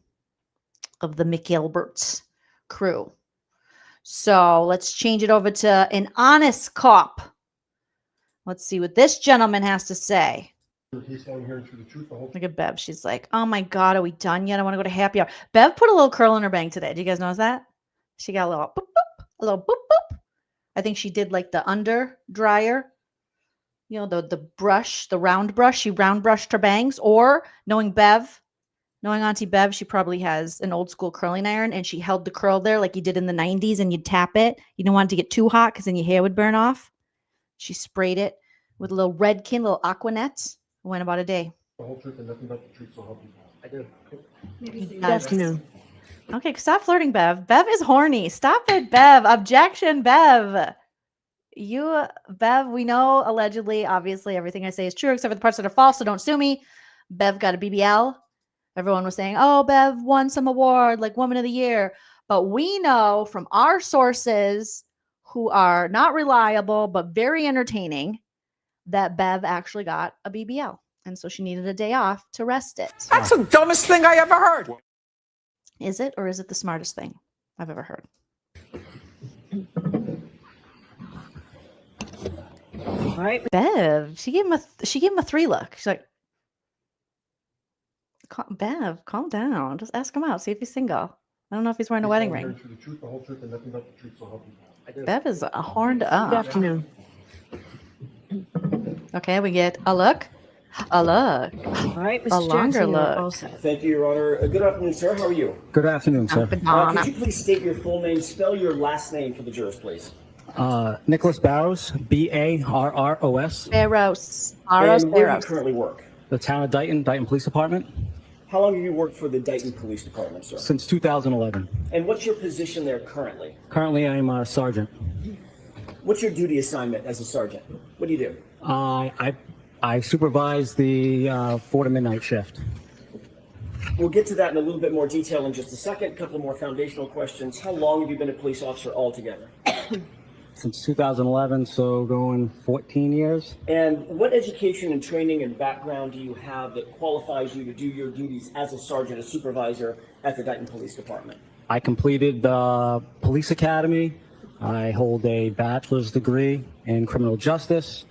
of the McAlberts crew. So let's change it over to an honest cop. Let's see what this gentleman has to say. Look at Bev. She's like, oh my God, are we done yet? I want to go to happy hour. Bev put a little curl in her bang today. Do you guys notice that? She got a little boop, boop, a little boop, boop. I think she did like the under dryer. The brush, the round brush. She round brushed her bangs. Or knowing Auntie Bev, she probably has an old school curling iron and she held the curl there like you did in the 90s and you'd tap it. You didn't want it to get too hot because then your hair would burn off. She sprayed it with a little Redken, little Aquanet. Went about a day. The whole truth and nothing but the truth, so help you. I do. Good afternoon. Okay, stop flirting, Bev. Bev is horny. Stop it, Bev. Objection, Bev. Bev, we know allegedly, obviously, everything I say is true except for the parts that are false, so don't sue me. Bev got a BBL. Everyone was saying, oh, Bev won some award, like Woman of the Year. But we know from our sources who are not reliable but very entertaining that Bev actually got a BBL. And so she needed a day off to rest it. That's the dumbest thing I ever heard. Is it, or is it the smartest thing I've ever heard? All right. Bev, she gave him a 3 look. She's like, Bev, calm down. Just ask him out. See if he's single. I don't know if he's wearing a wedding ring. The truth, the whole truth, and nothing but the truth, so help you. Bev is horned up. Good afternoon. Okay, we get a look. A look. All right, Mr. A longer Jackson, look. all set. Thank you, Your Honor. Good afternoon, sir. How are you? Good afternoon, sir. Could you please state your full name, spell your last name for the jurors, please? Nicholas Baros, Barros. Baros. And Baros. where do you Baros. currently work? The town of Dighton, Dighton Police Department. How long have you worked for the Dighton Police Department, sir? Since 2011. And what's your position there currently? Currently, I'm a sergeant. What's your duty assignment as a sergeant? What do you do? I supervise the 4 to midnight shift. We'll get to that in a little bit more detail in just a second. A couple more foundational questions. How long have you been a police officer altogether? Since 2011, so going 14 years. And what education and training and background do you have that qualifies you to do your duties as a sergeant, a supervisor at the Dighton Police Department? I completed the police academy. I hold a bachelor's degree in criminal justice.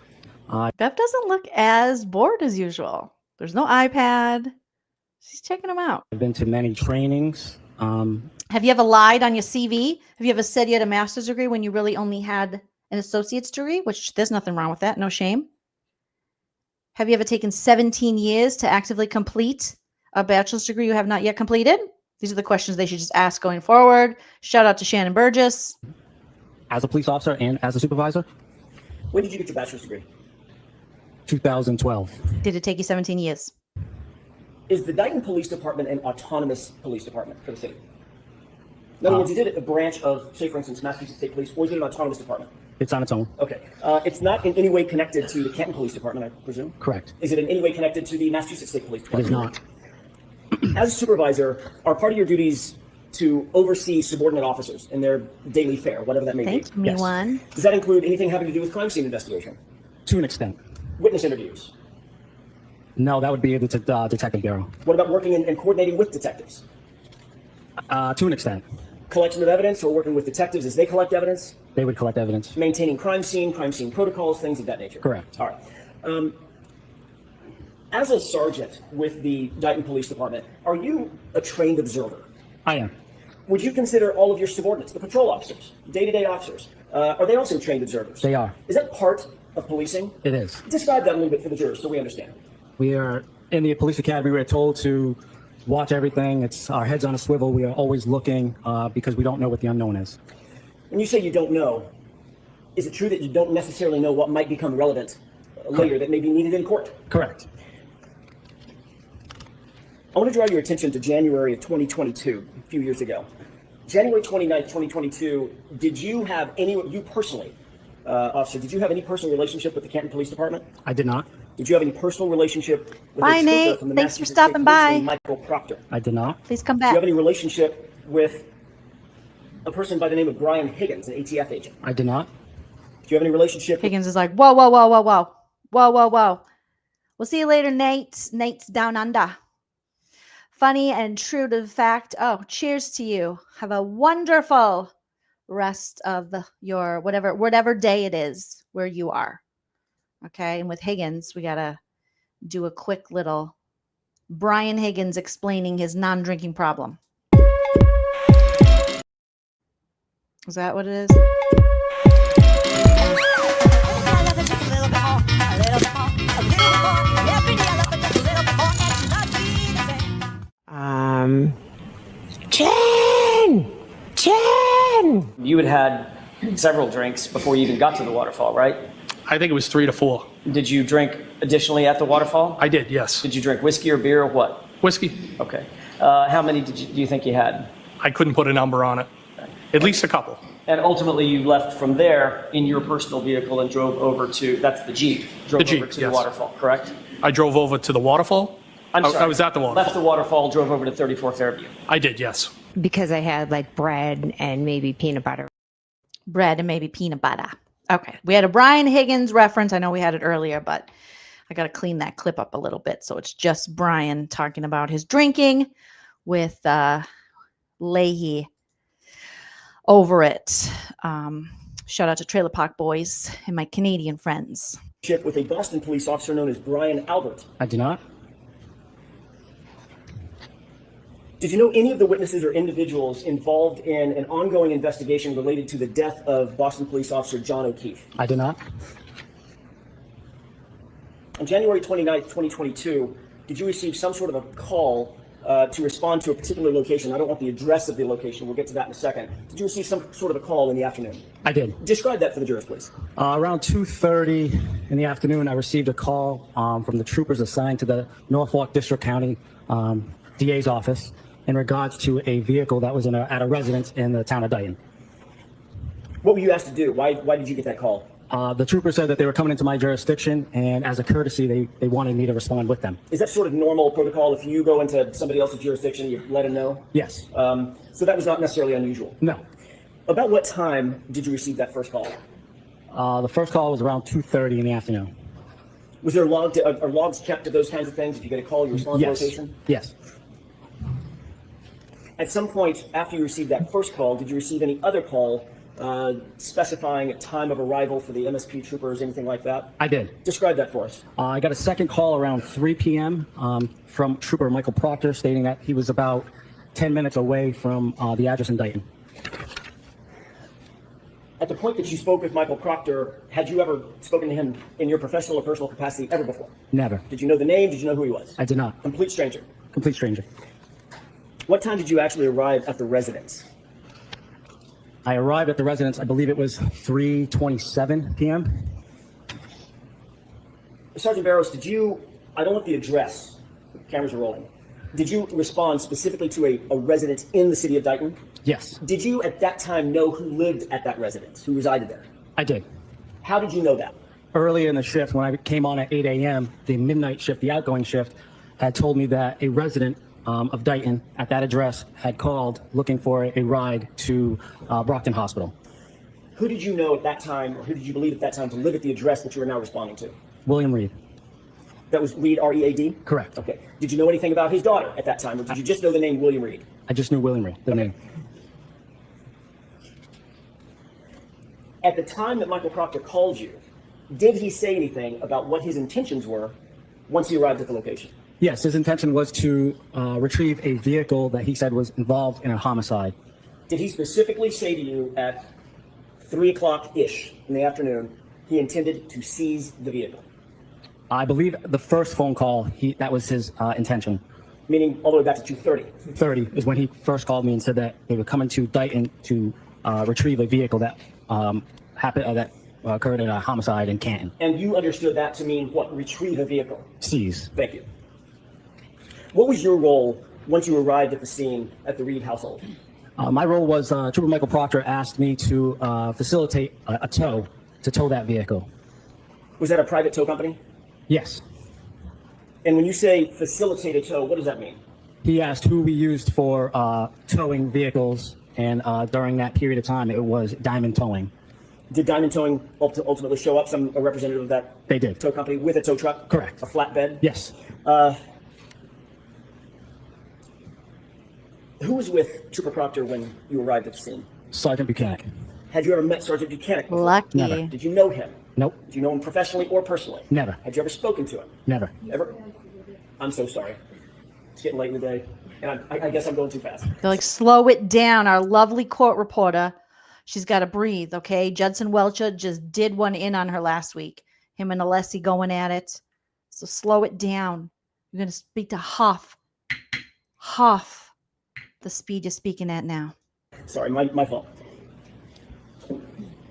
Bev doesn't look as bored as usual. There's no iPad. She's checking them out. I've been to many trainings. Have you ever lied on your CV? Have you ever said you had a master's degree when you really only had an associate's degree? Which there's nothing wrong with that. No shame. Have you ever taken 17 years to actively complete a bachelor's degree you have not yet completed? These are the questions they should just ask going forward. Shout out to Shannon Burgess. As a police officer and as a supervisor. When did you get your bachelor's degree? 2012. Did it take you 17 years? Is the Dighton Police Department an autonomous police department for the city? In other words, is it a branch of, say, for instance, Massachusetts State Police, or is it an autonomous department? It's on its own. Okay. It's not in any way connected to the Canton Police Department, I presume? Correct. Is it in any way connected to the Massachusetts State Police It is Department? not. As a supervisor, are part of your duties to oversee subordinate officers in their daily fare, whatever that may be? Thank me one. Does that include anything having to do with crime scene investigation? To an extent. Witness interviews? No, that would be the detective bureau. What about working and coordinating with detectives? To an extent. Collection of evidence or working with detectives as they collect evidence? They would collect evidence. Maintaining crime scene protocols, things of that nature? Correct. All right. As a sergeant with the Dighton Police Department, are you a trained observer? I am. Would you consider all of your subordinates, the patrol officers, day-to-day officers, are they also trained observers? They are. Is that part of policing? It is. Describe that a little bit for the jurors so we understand. We are in the police academy. We are told to watch everything. It's our heads on a swivel. We are always looking because we don't know what the unknown is. When you say you don't know, is it true that you don't necessarily know what might become relevant later that may be needed in court? Correct. I want to draw your attention to January of 2022, a few years ago. January 29th, 2022, did you have any, you personally, officer, did you have any personal relationship with the Canton Police Department? I did not. Did you have any personal relationship with Bye, a Nate. trooper from the Thanks for Massachusetts State stopping Police by. named Michael Proctor? I did not. Please come Do you have back. any relationship with a person by the name of Brian Higgins, an ATF agent? I did not. Do you have any relationship? Higgins is like, whoa, whoa, whoa, whoa, whoa. Whoa, whoa, whoa. We'll see you later, Nate. Nate's down under. Funny and true to the fact. Oh, cheers to you. Have a wonderful rest of your whatever day it is where you are. Okay. And with Higgins, we got to do a quick little Brian Higgins explaining his non-drinking problem. Is that what it is? Jen! You had had several drinks before you even got to the waterfall, right? I think it was 3 to 4. Did you drink additionally at the waterfall? I did, yes. Did you drink whiskey or beer or what? Whiskey. Okay. How many do you think you had? I couldn't put a number on it. At least a couple. And ultimately you left from there in your personal vehicle and drove over to, that's the Jeep, drove over to the waterfall, correct? I drove over to the waterfall? I'm sorry. I was at the waterfall. Left the waterfall, drove over to 34 Fairview. I did, yes. Because I had like bread and maybe peanut butter. Bread and maybe peanut butter. Okay. We had a Brian Higgins reference. I know we had it earlier, but I got to clean that clip up a little bit. So it's just Brian talking about his drinking with Leahy over it. Shout out to Trailer Park Boys and my Canadian friends. With a Boston police officer known as Brian Albert. I do not. Did you know any of the witnesses or individuals involved in an ongoing investigation related to the death of Boston police officer John O'Keefe? I do not. On January 29th, 2022, did you receive some sort of a call to respond to a particular location. I don't want the address of the location. We'll get to that in a second. Did you receive some sort of a call in the afternoon? I did. Describe that for the jurors, please. Around 2:30 in the afternoon, I received a call from the troopers assigned to the Norfolk District County DA's office in regards to a vehicle that was at a residence in the town of Dayton. What were you asked to do? Why did you get that call? The trooper said that they were coming into my jurisdiction, and as a courtesy, they wanted me to respond with them. Is that sort of normal protocol? If you go into somebody else's jurisdiction, you let them know? Yes. So that was not necessarily unusual? No. About what time did you receive that first call? The first call was around 2:30 in the afternoon. Was there are logs kept of those kinds of things? If you get a call, you respond to location? Yes. At some point after you received that first call, did you receive any other call specifying a time of arrival for the MSP troopers, anything like that? I did. Describe that for us. I got a second call around 3 p.m. From Trooper Michael Proctor stating that he was about 10 minutes away from the address in Dayton. At the point that you spoke with Michael Proctor, had you ever spoken to him in your professional or personal capacity ever before? Never. Did you know the name? Did you know who he was? I did not. Complete stranger? Complete stranger. What time did you actually arrive at the residence? I arrived at the residence, I believe it was 3:27 p.m. Sergeant Baros, did you, I don't want the address, cameras are rolling. Did you respond specifically to a residence in the city of Dayton? Yes. Did you at that time know who lived at that residence, who resided there? I did. How did you know that? Early in the shift, when I came on at 8 a.m., the midnight shift, the outgoing shift, had told me that a resident of Dayton at that address had called looking for a ride to Brockton Hospital. Who did you know at that time, or who did you believe at that time to live at the address that you are now responding to? William Read. That was Read, R-E-A-D? Correct. Okay. Did you know anything about his daughter at that time, or did you just know the name William Read? I just knew William Read, the name. At the time that Michael Proctor called you, did he say anything about what his intentions were once he arrived at the location? Yes, his intention was to retrieve a vehicle that he said was involved in a homicide. Did he specifically say to you at 3 o'clock-ish in the afternoon he intended to seize the vehicle? I believe the first phone call, that was his intention. Meaning all the way back to 2:30? 30 is when he first called me and said that they were coming to Dayton to retrieve a vehicle that that occurred in a homicide in Canton. And you understood that to mean what? Retrieve a vehicle? Seize. Thank you. What was your role once you arrived at the scene at the Read household? My role was Trooper Michael Proctor asked me to facilitate a tow to tow that vehicle. Was that a private tow company? Yes. And when you say facilitate a tow, what does that mean? He asked who we used for towing vehicles, and during that period of time, it was Diamond Towing. Did Diamond Towing ultimately show up, a representative of that They did. tow company with a tow truck? Correct. A flatbed? Yes. Who was with Trooper Proctor when you arrived at the scene? Sergeant Buchanan. Had you ever met Sergeant Buchanan before? Lucky. Never. Did you know him? Nope. Did you know him professionally or personally? Never. Had you ever spoken to him? Never. Ever? I'm so sorry. It's getting late in the day, and I guess I'm going too fast. They're like, slow it down. Our lovely court reporter, she's got to breathe, okay? Judson Welcher just did one in on her last week. Him and Alessi going at it. So slow it down. You're going to speak to Huff. Huff. The speed you're speaking at now. Sorry, my fault.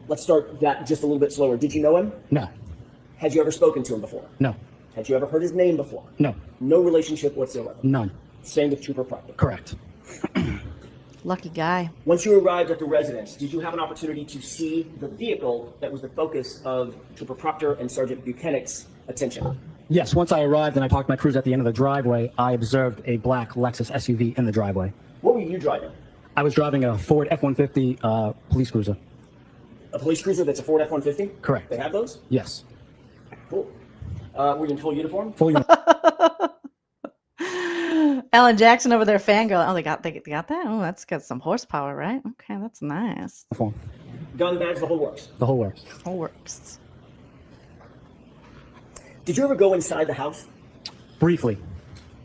Let's start that just a little bit slower. Did you know him? No. Had you ever spoken to him before? No. Had you ever heard his name before? No. No relationship whatsoever? None. Same with Trooper Proctor? Correct. Lucky guy. Once you arrived at the residence, did you have an opportunity to see the vehicle that was the focus of Trooper Proctor and Sergeant Buchanan's attention? Yes, once I arrived and I parked my cruiser at the end of the driveway, I observed a black Lexus SUV in the driveway. What were you driving? I was driving a Ford F-150 police cruiser. A police cruiser that's a Ford F-150? Correct. They have those? Yes. Cool. Were you in full uniform? Full uniform. Ellen Jackson over there fangirl. Oh, they got that? Oh, that's got some horsepower, right? Okay, that's nice. Gun, badge, the whole works? The whole works. Whole works. Did you ever go inside the house? Briefly.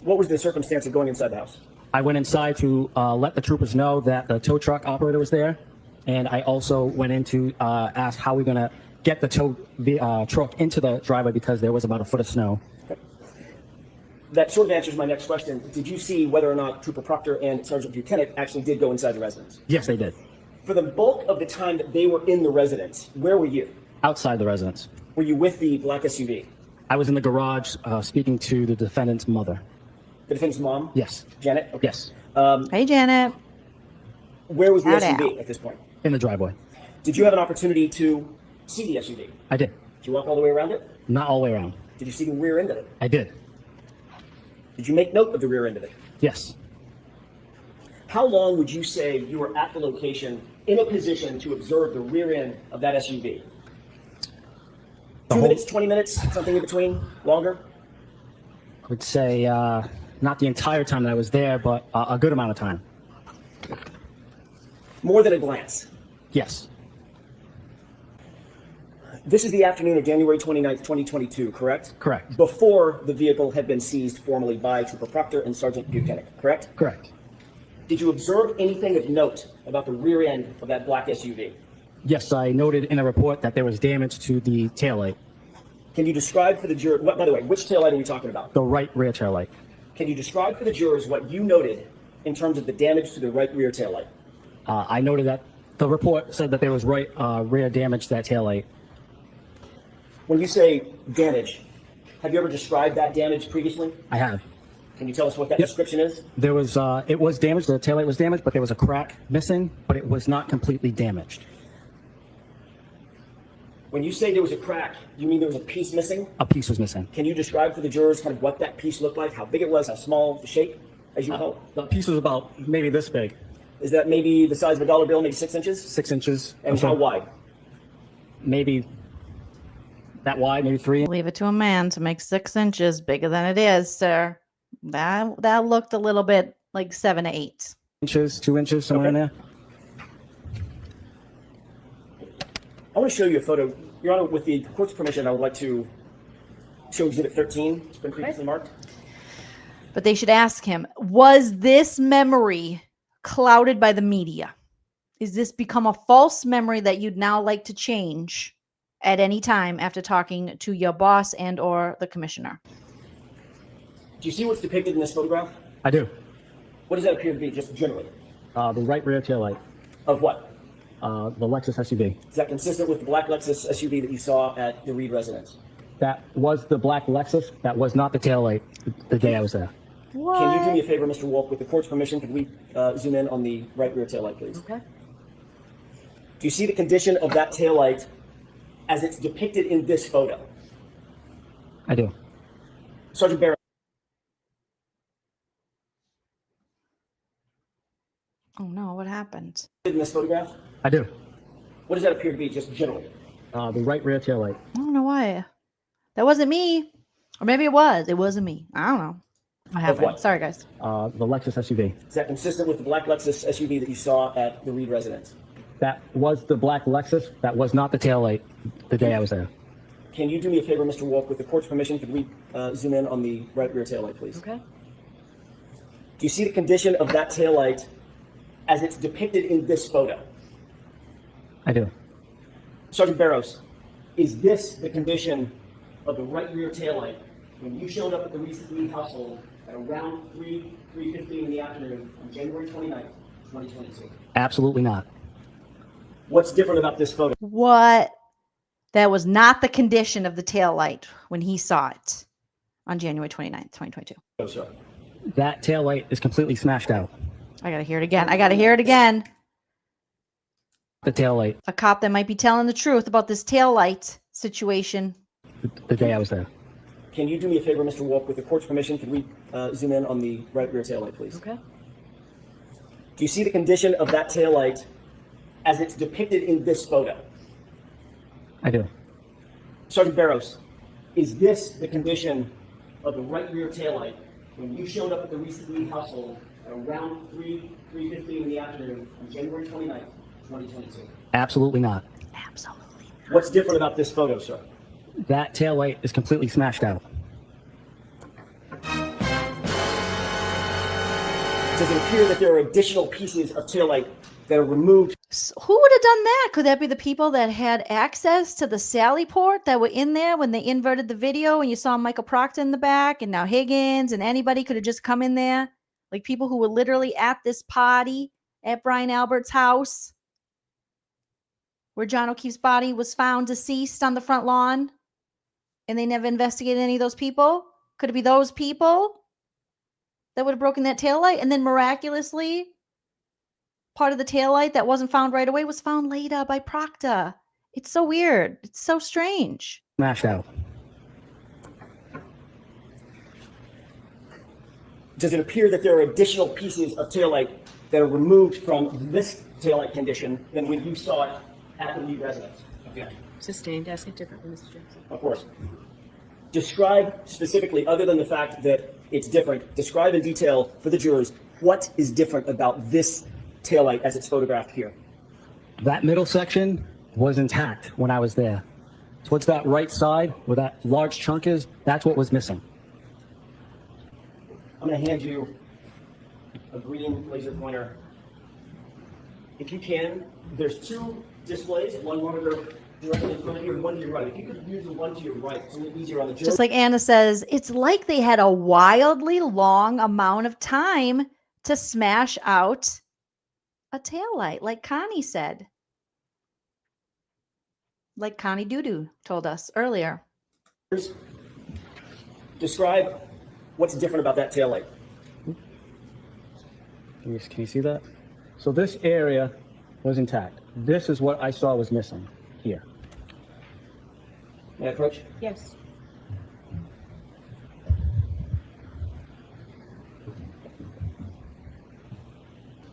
What was the circumstance of going inside the house? I went inside to let the troopers know that the tow truck operator was there. And I also went in to ask how we're going to get the tow truck into the driveway because there was about a foot of snow. Okay. that sort of answers my next question. Did you see whether or not Trooper Proctor and Sergeant Buchanan actually did go inside the residence? Yes, they did. For the bulk of the time that they were in the residence, where were you? Outside the residence. Were you with the black SUV? I was in the garage speaking to the defendant's mother. The defendant's mom? Yes. Janet? Okay. Yes. Hey, Janet. Where was the Howdy. SUV at this point? In the driveway. Did you have an opportunity to see the SUV? I did. Did you walk all the way around it? Not all the way around. Did you see the rear end of it? I did. Did you make note of the rear end of it? Yes. How long would you say you were at the location in a position to observe the rear end of that SUV? 2 minutes, 20 minutes, something in between? Longer? I would say not the entire time that I was there, but a good amount of time. More than a glance? Yes. This is the afternoon of January 29th, 2022, correct? Correct. Before the vehicle had been seized formally by Trooper Proctor and Sergeant Buchanan, correct? Correct. Did you observe anything of note about the rear end of that black SUV? Yes, I noted in a report that there was damage to the taillight. Can you describe for the juror, by the way, which taillight are we talking about? The right rear taillight. Can you describe for the jurors what you noted in terms of the damage to the right rear taillight? I noted that the report said that there was right rear damage to that taillight. When you say damage, have you ever described that damage previously? I have. Can you tell us what that Yep. description is? There was, it was damaged, the taillight was damaged, but there was a crack missing, but it was not completely damaged. When you say there was a crack, you mean there was a piece missing? A piece was missing. Can you describe for the jurors kind of what that piece looked like, how big it was, how small, the shape, as you call it? The piece was about maybe this big. Is that maybe the size of a dollar bill, maybe 6 inches? 6 inches. And how wide? Maybe that wide, maybe 3. Leave it to a man to make 6 inches bigger than it is, sir. That looked a little bit like 7 to 8 inches, 2 inches, somewhere in there. I want to show you a photo. Your Honor, with the court's permission, I would like to show Exhibit 13. It's been previously marked. But they should ask him, was this memory clouded by the media? Is this become a false memory that you'd now like to change at any time after talking to your boss and or the commissioner? Do you see what's depicted in this photograph? I do. What does that appear to be, just generally? The right rear taillight. Of what? The Lexus SUV. Is that consistent with the black Lexus SUV that you saw at the Reed residence? That was the black Lexus. That was not the taillight the day I was there. What? Can you do me a favor, Mr. Wolk? With the court's permission, could we zoom in on the right rear taillight, please? Okay. Do you see the condition of that taillight as it's depicted in this photo? I do. Sergeant Baros. Oh no, what happened? In this photograph? I do. What does that appear to be, just generally? The right rear taillight. I don't know why. That wasn't me. Or maybe it was. It wasn't me. I don't know. What happened? what? Sorry, guys. The Lexus SUV. Is that consistent with the black Lexus SUV that you saw at the Reed residence? That was the black Lexus. That was not the taillight the day I was there. Can you do me a favor, Mr. Wolk? With the court's permission, could we zoom in on the right rear taillight, please? Okay. Do you see the condition of that taillight as it's depicted in this photo? I do. Sergeant Baros, is this the condition of the right rear taillight when you showed up at the recent Reed household at around 3:15 in the afternoon on January 29th, 2022? Absolutely not. What's different about this photo? What? That was not the condition of the taillight when he saw it on January 29th, 2022. Oh, sir. That taillight is completely smashed out. I got to hear it again. I got to hear it again. The taillight. A cop that might be telling the truth about this taillight situation. The day I was there. Can you do me a favor, Mr. Wolk? With the court's permission, could we zoom in on the right rear taillight, please? Okay. Do you see the condition of that taillight as it's depicted in this photo? I do. Sergeant Baros, is this the condition of the right rear taillight when you showed up at the recent Reed household at around 3:15 in the afternoon on January 29th, 2022? Absolutely not. Absolutely. What's different about this photo, sir? That taillight is completely smashed out. Does it appear that there are additional pieces of taillight that are removed? Who would have done that? Could that be the people that had access to the Sally port that were in there when they inverted the video and you saw Michael Proctor in the back and now Higgins and anybody could have just come in there? Like people who were literally at this party at Brian Albert's house where John O'Keefe's body was found deceased on the front lawn and they never investigated any of those people? Could it be those people that would have broken that taillight and then miraculously part of the taillight that wasn't found right away was found later by Proctor? It's so weird. It's so strange. Smashed out. Does it appear that there are additional pieces of taillight that are removed from this taillight condition than when you saw it at the Reed residence? Okay. Sustained. Ask it differently, Mr. Jackson. Of course. Describe specifically, other than the fact that it's different, describe in detail for the jurors what is different about this taillight as it's photographed here. That middle section was intact when I was there. Towards that right side where that large chunk is, that's what was missing. I'm going to hand you a green laser pointer. If you can, there's two displays, one monitor directly in front of you and one to your right. If you could use the one to your right, it's a little easier on the jurors. Just like Anna says, it's like they had a wildly long amount of time to smash out a taillight, like Connie said. Like Connie Doodoo told us earlier. Describe what's different about that taillight. Can you see that? So this area was intact. This is what I saw was missing here. May I approach? Yes.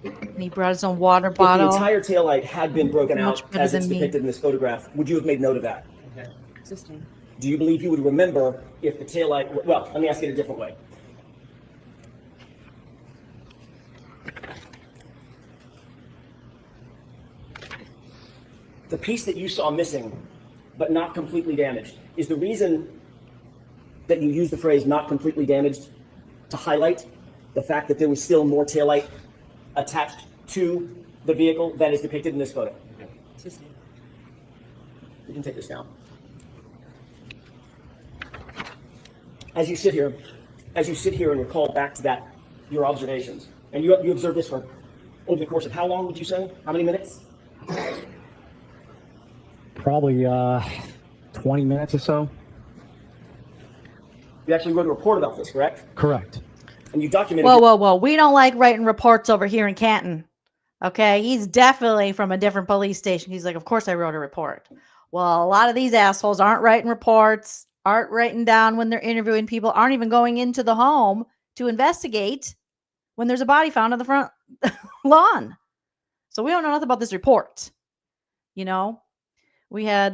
And he brought his own water bottle. If the entire taillight had been broken Much out better as it's than me. depicted in this photograph, would you have made note of that? Okay. Sustained. Do you believe you would remember if the taillight, well, let me ask it a different way. The piece that you saw missing, but not completely damaged, is the reason that you use the phrase not completely damaged to highlight the fact that there was still more taillight attached to the vehicle than is depicted in this photo. Sustained. You can take this down. As you sit here and recall back to that, your observations, and you observed this for over the course of how long would you say? How many minutes? Probably 20 minutes or so. You actually wrote a report about this, correct? Correct. And you documented. Whoa. We don't like writing reports over here in Canton. Okay. He's definitely from a different police station. He's like, of course I wrote a report. Well, a lot of these assholes aren't writing reports, aren't writing down when they're interviewing people, aren't even going into the home to investigate when there's a body found on the front lawn. So we don't know nothing about this report. You know, we had,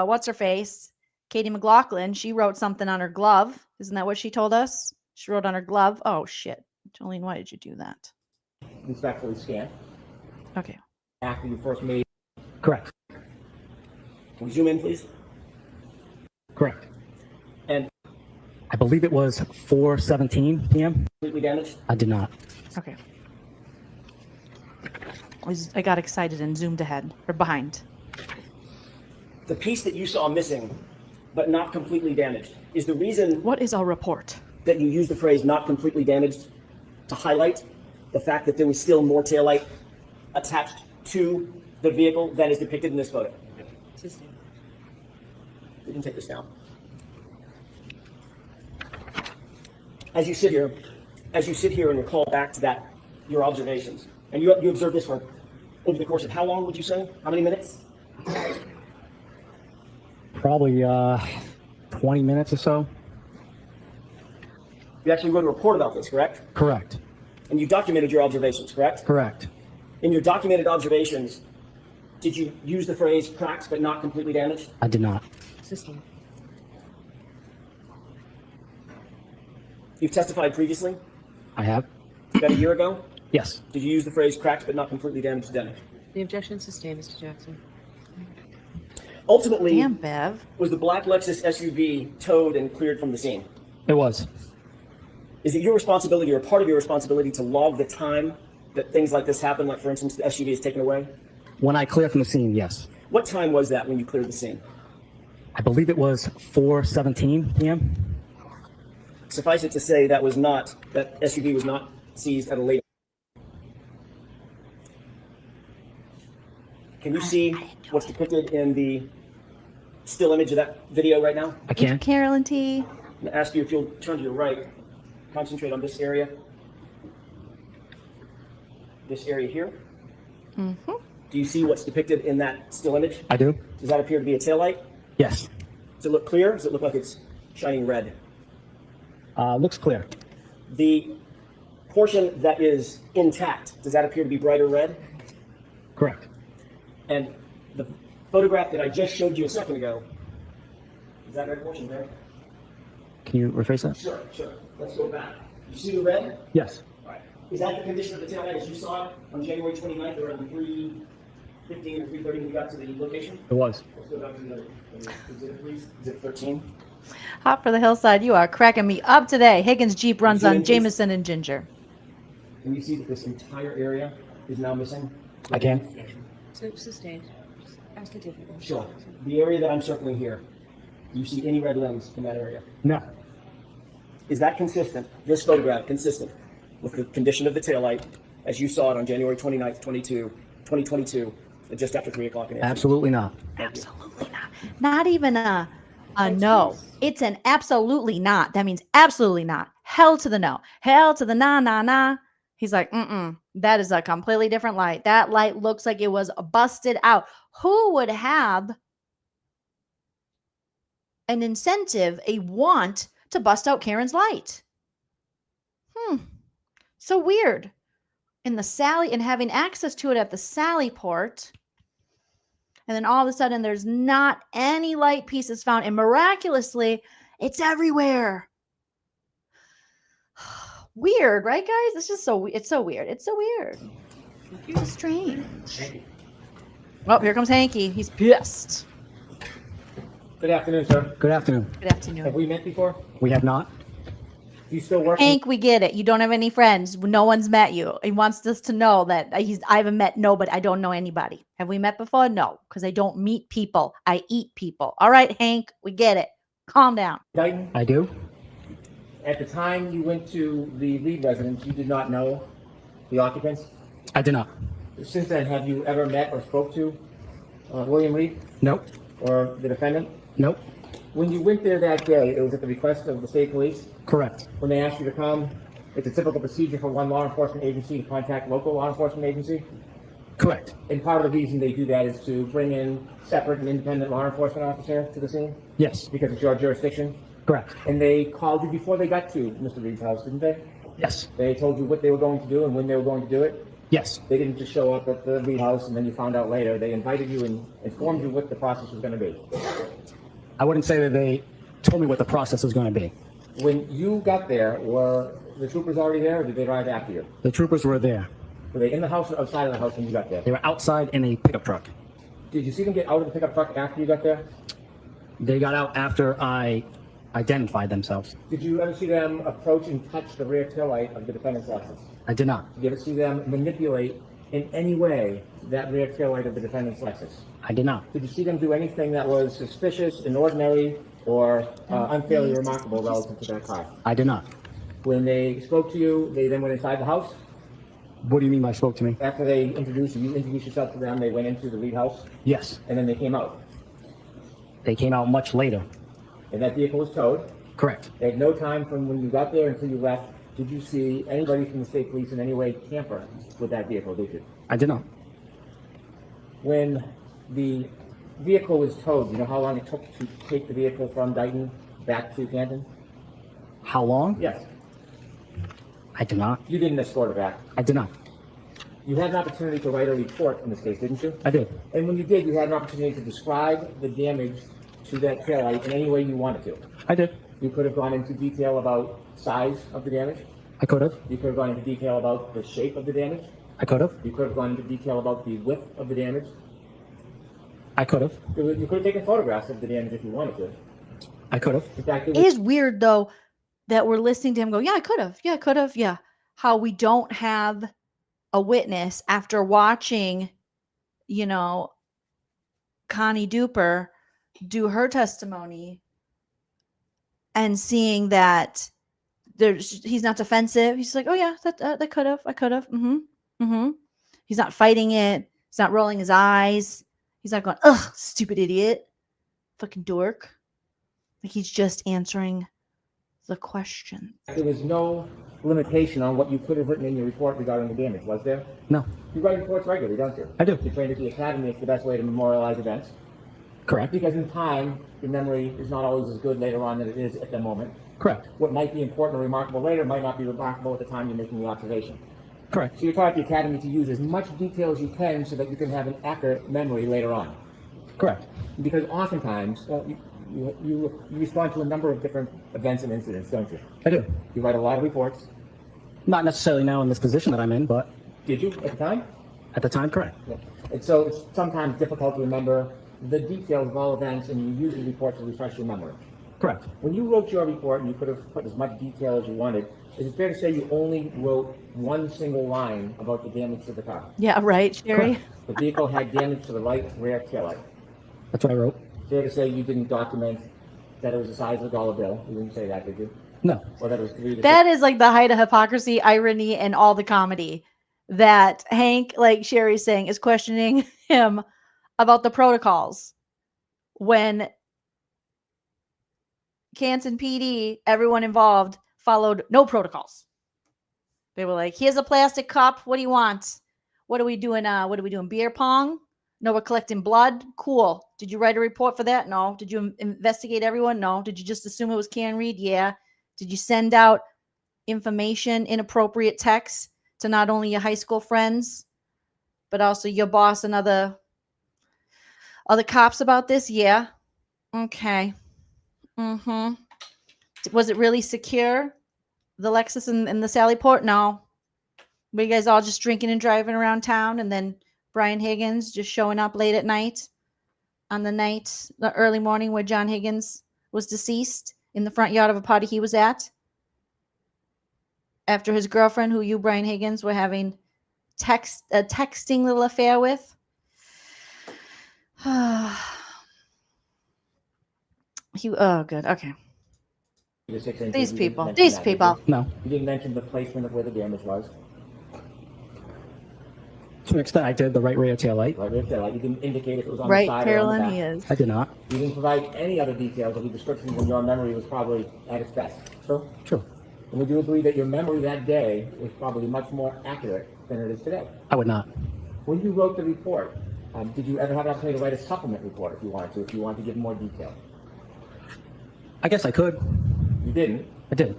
what's her face? Katie McLaughlin. She wrote something on her glove. Isn't that what she told us? She wrote on her glove. Oh, shit. Jolene, why did you do that? Respectfully scan. Okay. After you first made. Correct. Can we zoom in, please? Correct. And I believe it was 4:17 p.m. completely damaged? I did not. Okay. I got excited and zoomed ahead or behind. The piece that you saw missing, but not completely damaged, is the reason. What is our report? That you use the phrase not completely damaged to highlight the fact that there was still more taillight attached to the vehicle than is depicted in this photo. Sustained. You can take this down. As you sit here and recall back to that, your observations, and you observed this for over the course of how long would you say? How many minutes? Probably 20 minutes or so. You actually wrote a report about this, correct? Correct. And you documented your observations, correct? Correct. In your documented observations, did you use the phrase cracks but not completely damaged? I did not. Sustained. You've testified previously? I have. About a year ago? Yes. Did you use the phrase cracks but not completely damaged then? The objection sustained, Mr. Jackson. Ultimately, Damn, Bev. was the black Lexus SUV towed and cleared from the scene? It was. Is it your responsibility or part of your responsibility to log the time that things like this happen, like for instance, the SUV is taken away? When I cleared from the scene, yes. What time was that when you cleared the scene? I believe it was 4:17 p.m. Suffice it to say that SUV was not seized at a later. Can you see what's depicted in the still image of that video right now? I can. Carolyn T. I'm going to ask you if you'll turn to your right, concentrate on this area. This area here. Mm-hmm. Do you see what's depicted in that still image? I do. Does that appear to be a taillight? Yes. Does it look clear? Does it look like it's shining red? Looks clear. The portion that is intact, does that appear to be brighter red? Correct. And the photograph that I just showed you a second ago, is that red portion there? Can you rephrase that? Sure. Let's go back. You see the red? Yes. All right. Is that the condition of the taillight as you saw it on January 29th around 3:15 or 3:30 when we got to the location? It was. Let's go back to the other. Is it 13? Hop for the hillside. You are cracking me up today. Higgins Jeep runs on Jameson and Ginger. Can you see that this entire area is now missing? I can. Sustained. Ask it differently. Sure. The area that I'm circling here, do you see any red limbs in that area? No. Is that consistent, this photograph consistent with the condition of the taillight as you saw it on January 29th, 2022, at just after 3 o'clock in the afternoon? Absolutely not. Absolutely not. Not even a no. It's an absolutely not. That means absolutely not. Hell to the no. Hell to the nah. He's like, that is a completely different light. That light looks like it was busted out. Who would have an incentive, a want to bust out Karen's light? So weird. In the Sally and having access to it at the Sally port. And then all of a sudden there's not any light pieces found. And miraculously, it's everywhere. Weird, right, guys? It's just it's so weird. It's so weird. It's strange. Oh, here comes Hanky. He's pissed. Good afternoon, sir. Good afternoon. Good afternoon. Have we met before? We have not. Do you still work? Hank, we get it. You don't have any friends. No one's met you. He wants us to know that I haven't met nobody. I don't know anybody. Have we met before? No, because I don't meet people. I eat people. All right, Hank, we get it. Calm down. Dighton, I do. at the time you went to the Read residence, you did not know the occupants? I did not. Since then, have you ever met or spoke to William Read? Nope. Or the defendant? Nope. When you went there that day, it was at the request of the state police? Correct. When they asked you to come, it's a typical procedure for one law enforcement agency to contact local law enforcement agency? Correct. And part of the reason they do that is to bring in separate and independent law enforcement officer to the scene? Yes. Because it's your jurisdiction? Correct. And they called you before they got to Mr. Read's house, didn't they? Yes. They told you what they were going to do and when they were going to do it? Yes. They didn't just show up at the Read house and then you found out later. They invited you and informed you what the process was going to be. I wouldn't say that they told me what the process was going to be. When you got there, were the troopers already there or did they arrive after you? The troopers were there. Were they in the house or outside of the house when you got there? They were outside in a pickup truck. Did you see them get out of the pickup truck after you got there? They got out after I identified themselves. Did you ever see them approach and touch the rear taillight of the defendant's Lexus? I did not. Did you ever see them manipulate in any way that rear taillight of the defendant's Lexus? I did not. Did you see them do anything that was suspicious, inordinary, or unfairly remarkable relative to that car? I did not. When they spoke to you, they then went inside the house? What do you mean by spoke to me? After they introduced you, introduced yourself to them, they went into the Read house? Yes. And then they came out? They came out much later. And that vehicle was towed? Correct. At no time from when you got there until you left, did you see anybody from the state police in any way tamper with that vehicle, did you? I did not. When the vehicle was towed, you know how long it took to take the vehicle from Dighton back to Canton? How long? Yes. I did not. You didn't escort it back. I did not. You had an opportunity to write a report in this case, didn't you? I did. And when you did, you had an opportunity to describe the damage to that taillight in any way you wanted to. I did. You could have gone into detail about size of the damage. I could have. You could have gone into detail about the shape of the damage. I could have. You could have gone into detail about the width of the damage. I could have. You could have taken photographs of the damage if you wanted to. I could have. In fact, It is weird though that we're listening to him go, yeah, I could have. Yeah, I could have. Yeah. How we don't have a witness after watching you know, Connie Duper do her testimony and seeing that he's not defensive. He's like, oh yeah, that could have, I could have. He's not fighting it. He's not rolling his eyes. He's not going, ugh, stupid idiot, fucking dork. Like he's just answering the question. There was no limitation on what you could have written in your report regarding the damage, was there? No. You write reports regularly, don't you? I do. You trained at the academy. It's the best way to memorialize events. Correct. Because in time, your memory is not always as good later on than it is at the moment. Correct. What might be important or remarkable later might not be remarkable at the time you're making the observation. Correct. So you're taught at the academy to use as much detail as you can so that you can have an accurate memory later on. Correct. Because oftentimes, you respond to a number of different events and incidents, don't you? I do. You write a lot of reports. Not necessarily now in this position that I'm in, but. Did you at the time? At the time, correct. Yeah. And so it's sometimes difficult to remember the details of all events, and you use the report to refresh your memory. Correct. When you wrote your report, and you could have put as much detail as you wanted, is it fair to say you only wrote one single line about the damage to the car? Yeah, right, Sherry. Correct. The vehicle had damage to the right rear taillight. That's what I wrote. Fair to say you didn't document that it was the size of a dollar bill. You didn't say that, did you? No. Or that it was 3 to That is like the height of hypocrisy, irony, and all the comedy that Hank, like Sherry's saying, is questioning him about the protocols when Canton PD, everyone involved, followed no protocols. They were like, here's a plastic cup. What do you want? What are we doing? Beer pong? No, we're collecting blood. Cool. Did you write a report for that? No. Did you investigate everyone? No. Did you just assume it was Karen Read? Yeah. Did you send out information, inappropriate texts to not only your high school friends, but also your boss and other cops about this? Yeah. Okay. Was it really secure? The Lexus and the Sally Port? No. Were you guys all just drinking and driving around town, and then Brian Higgins just showing up late at night on the early morning where John Higgins was deceased in the front yard of a party he was at after his girlfriend, who you, Brian Higgins, were having a texting little affair with? Oh, good. Okay. These people. No. You didn't mention the placement of where the damage was. To an extent, I did the right rear tail light. Right rear tail light. You didn't indicate if it was on Right, the side Carolyn, or on the he back. is. I did not. You didn't provide any other details of the description when your memory was probably at its best. True? True. And would you agree that your memory that day was probably much more accurate than it is today? I would not. When you wrote the report, did you ever have an opportunity to write a supplement report if you wanted to give more detail? I guess I could. You didn't? I did.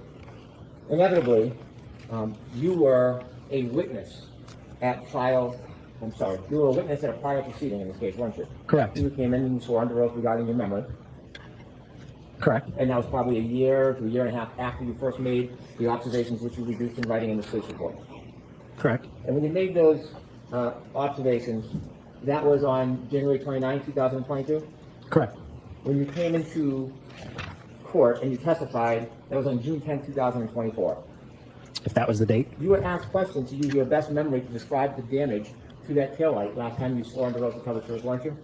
Inevitably, you were a witness at trial. I'm sorry, you were a witness at a prior proceeding in this case, weren't you? Correct. You came in and you swore under oath regarding your memory. Correct. And that was probably a year to a year and a half after you first made the observations which you reduced in writing in the police report. Correct. And when you made those observations, that was on January 29, 2022? Correct. When you came into court and you testified, that was on June 10, 2024. If that was the date. You were asked questions to use your best memory to describe the damage to that taillight last time you swore under oath to tell the truth, weren't you?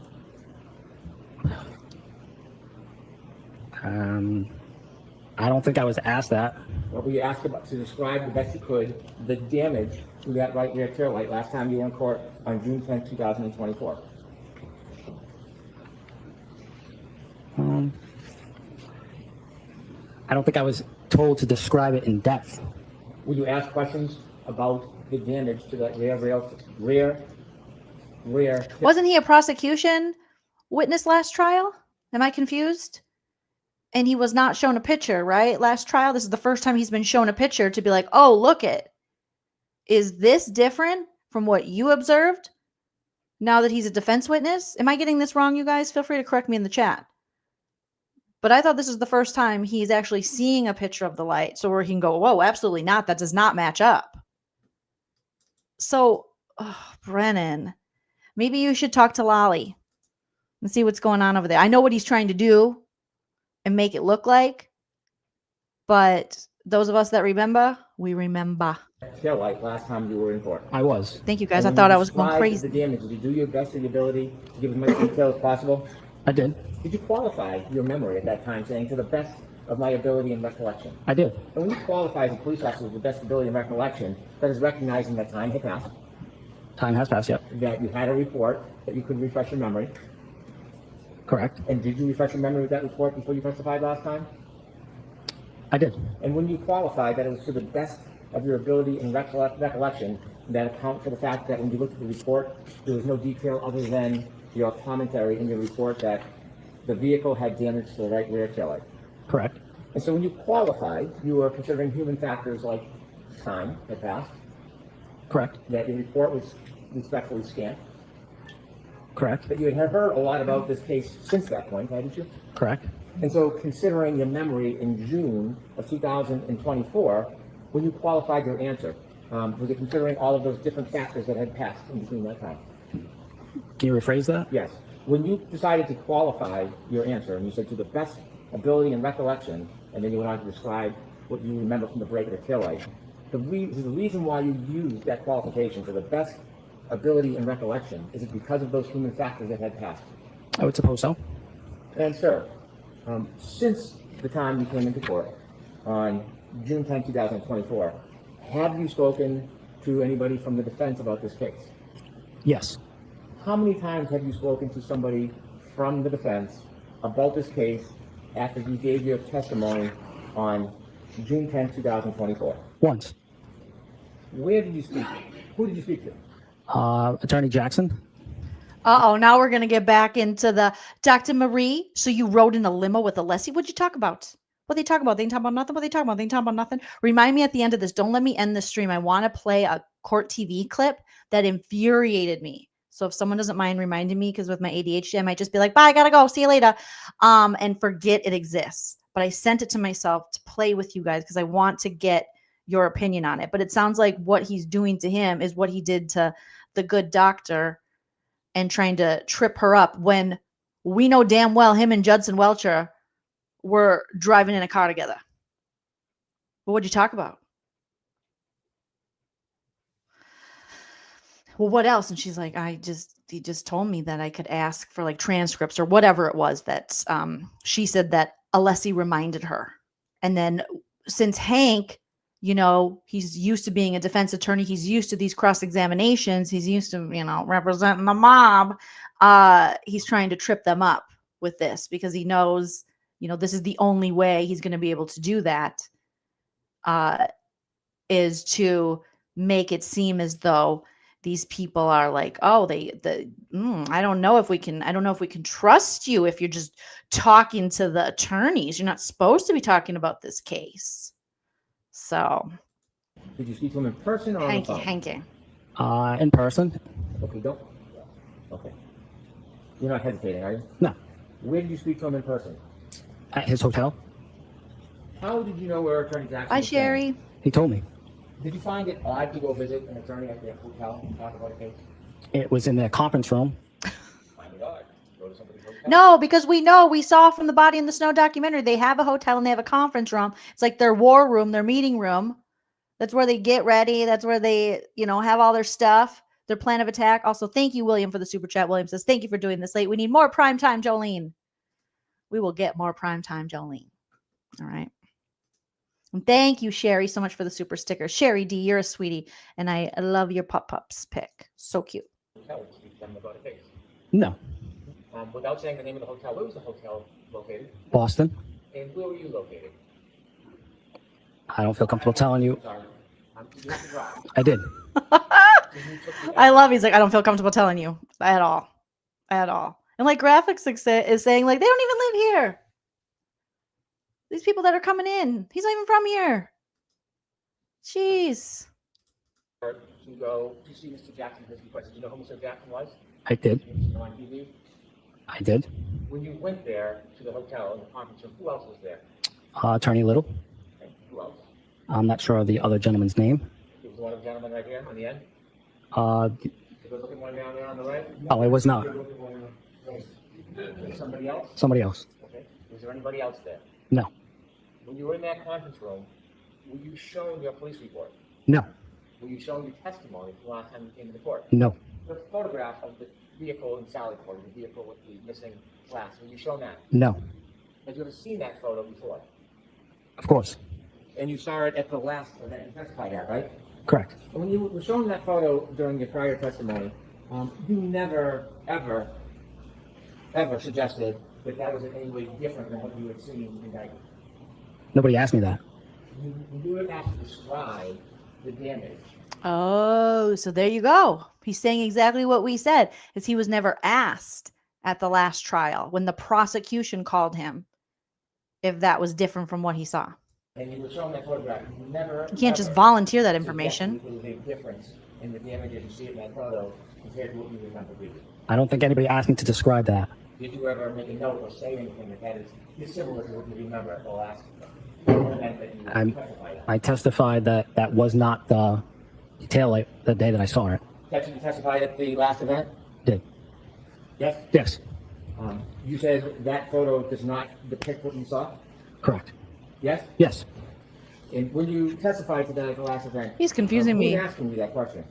I don't think I was asked that. What were you asked about to describe the best you could the damage to that right rear taillight last time you were in court on June 10, 2024? I don't think I was told to describe it in depth. Were you asked questions about the damage to that rear? Wasn't he a prosecution witness last trial? Am I confused? And he was not shown a picture, right? Last trial, this is the first time he's been shown a picture to be like, oh, look it. Is this different from what you observed now that he's a defense witness? Am I getting this wrong, you guys? Feel free to correct me in the chat. But I thought this is the first time he's actually seeing a picture of the light. So where he can go, whoa, absolutely not. That does not match up. So, Brennan, maybe you should talk to Lolly and see what's going on over there. I know what he's trying to do and make it look like, but those of us that remember, we remember. tail light last time you were in court. I was. Thank you guys. And I when thought you I was going described crazy. The damage, did you do your best to your ability to give as much detail as possible? I did. Did you qualify your memory at that time, saying to the best of my ability and recollection? I did. And when you qualify as a police officer with the best ability and recollection, that is recognizing that time had passed, Time has passed, yep. that you had a report, that you could refresh your memory. Correct. And did you refresh your memory with that report before you testified last time? I did. And when you qualified that it was to the best of your ability and recollection, that account for the fact that when you looked at the report, there was no detail other than your commentary in your report that the vehicle had damage to the right rear taillight. Correct. And so when you qualified, you were considering human factors like time had passed, Correct. that your report was respectfully scant, Correct. that you had heard a lot about this case since that point, hadn't you? Correct. And so considering your memory in June of 2024, when you qualified your answer, was it considering all of those different factors that had passed in between that time? Can you rephrase that? Yes. When you decided to qualify your answer, and you said to the best ability and recollection, and then you went on to describe what you remember from the break of the taillight, the reason why you used that qualification for the best ability and recollection, is it because of those human factors that had passed? I would suppose so. And sir, since the time you came into court on June 10, 2024, have you spoken to anybody from the defense about this case? Yes. How many times have you spoken to somebody from the defense about this case after you gave your testimony on June 10, 2024? Once. Where did you speak? Who did you speak to? Attorney Jackson. Uh-oh, now we're going to get back into the Dr. Marie. So you rode in a limo with Alessi. What'd you talk about? What they talk about? They talk about nothing. What they talk about? They talk about nothing. Remind me at the end of this. Don't let me end the stream. I want to play a court TV clip that infuriated me. So if someone doesn't mind reminding me, because with my ADHD, I might just be like, bye, I gotta go. See you later. And forget it exists. But I sent it to myself to play with you guys because I want to get your opinion on it. But it sounds like what he's doing to him is what he did to the good doctor and trying to trip her up when we know damn well him and Judson Welcher were driving in a car together. But what'd you talk about? Well, what else? And she's like, he just told me that I could ask for like transcripts or whatever it was that she said that Alessi reminded her. And then since Hank, you know, he's used to being a defense attorney, he's used to these cross examinations, he's used to, you know, representing the mob. He's trying to trip them up with this because he knows, you know, this is the only way he's going to be able to do that, is to make it seem as though these people are like, oh, I don't know if we can trust you if you're just talking to the attorneys. You're not supposed to be talking about this case. So. Did you speak to him in person or on the phone? Hanky. In person. Okay, don't. Okay. You're not hesitating, are you? No. Where did you speak to him in person? At his hotel. How did you know where Attorney Jackson Hi, was staying? Sherry. He told me. Did you find it odd to go visit an attorney at their hotel and talk about a case? It was in their conference room. Find it odd. Go to somebody's hotel. No, because we saw from the Body in the Snow documentary, they have a hotel and they have a conference room. It's like their war room, their meeting room. That's where they get ready. That's where they, you know, have all their stuff, their plan of attack. Also, thank you, William, for the super chat. William says, thank you for doing this late. We need more primetime Joleen. We will get more primetime Joleen. All right. And thank you, Sherry, so much for the super sticker. Sherry D, you're a sweetie. And I love your pop-ups pick. So cute. Hotel to speak to them about a case. No. Without saying the name of the hotel, where was the hotel located? Boston. And where were you located? I don't feel comfortable telling you. Sorry. You have to drive. I did. I love he's like, I don't feel comfortable telling you at all. At all. And like graphics is saying like, they don't even live here. These people that are coming in, he's not even from here. Jeez. To go to see Mr. Jackson because he questioned. Do you know who Mr. Jackson was? I did. On TV? I did. When you went there to the hotel in the conference room, who else was there? Attorney Little. Okay. Who else? I'm not sure of the other gentleman's name. It was one of the gentlemen right here on the end? The good looking one down there on the right? Oh, it was not. Somebody else? Somebody else. Okay. Was there anybody else there? No. When you were in that conference room, were you shown your police report? No. were you shown your testimony the last time you came to court? No. The photograph of the vehicle in Sally Port, the vehicle with the missing glass, were you shown that? No. Have you ever seen that photo before? Of course. And you saw it at the last event you testified at, right? Correct. And when you were shown that photo during your prior testimony, you never, ever suggested that that was in any way different than what you had seen in indictment. Nobody asked me that. You would have to describe the damage. Oh, so there you go. He's saying exactly what we said, is he was never asked at the last trial when the prosecution called him if that was different from what he saw. And you were shown that photograph. You never. You can't just volunteer that information. There was a difference in the damages you see in that photo compared to what you remember reading. I don't think anybody asked me to describe that. Did you ever make a note or say anything that is dissimilar to what you remember at the last event that you testified at? I testified that that was not the taillight the day that I saw it. That you testified at the last event? Did. Yes? Yes. You said that photo does not depict what you saw? Correct. Yes? Yes. And when you testified to that at the last event, He's confusing me. Who was asking you that question?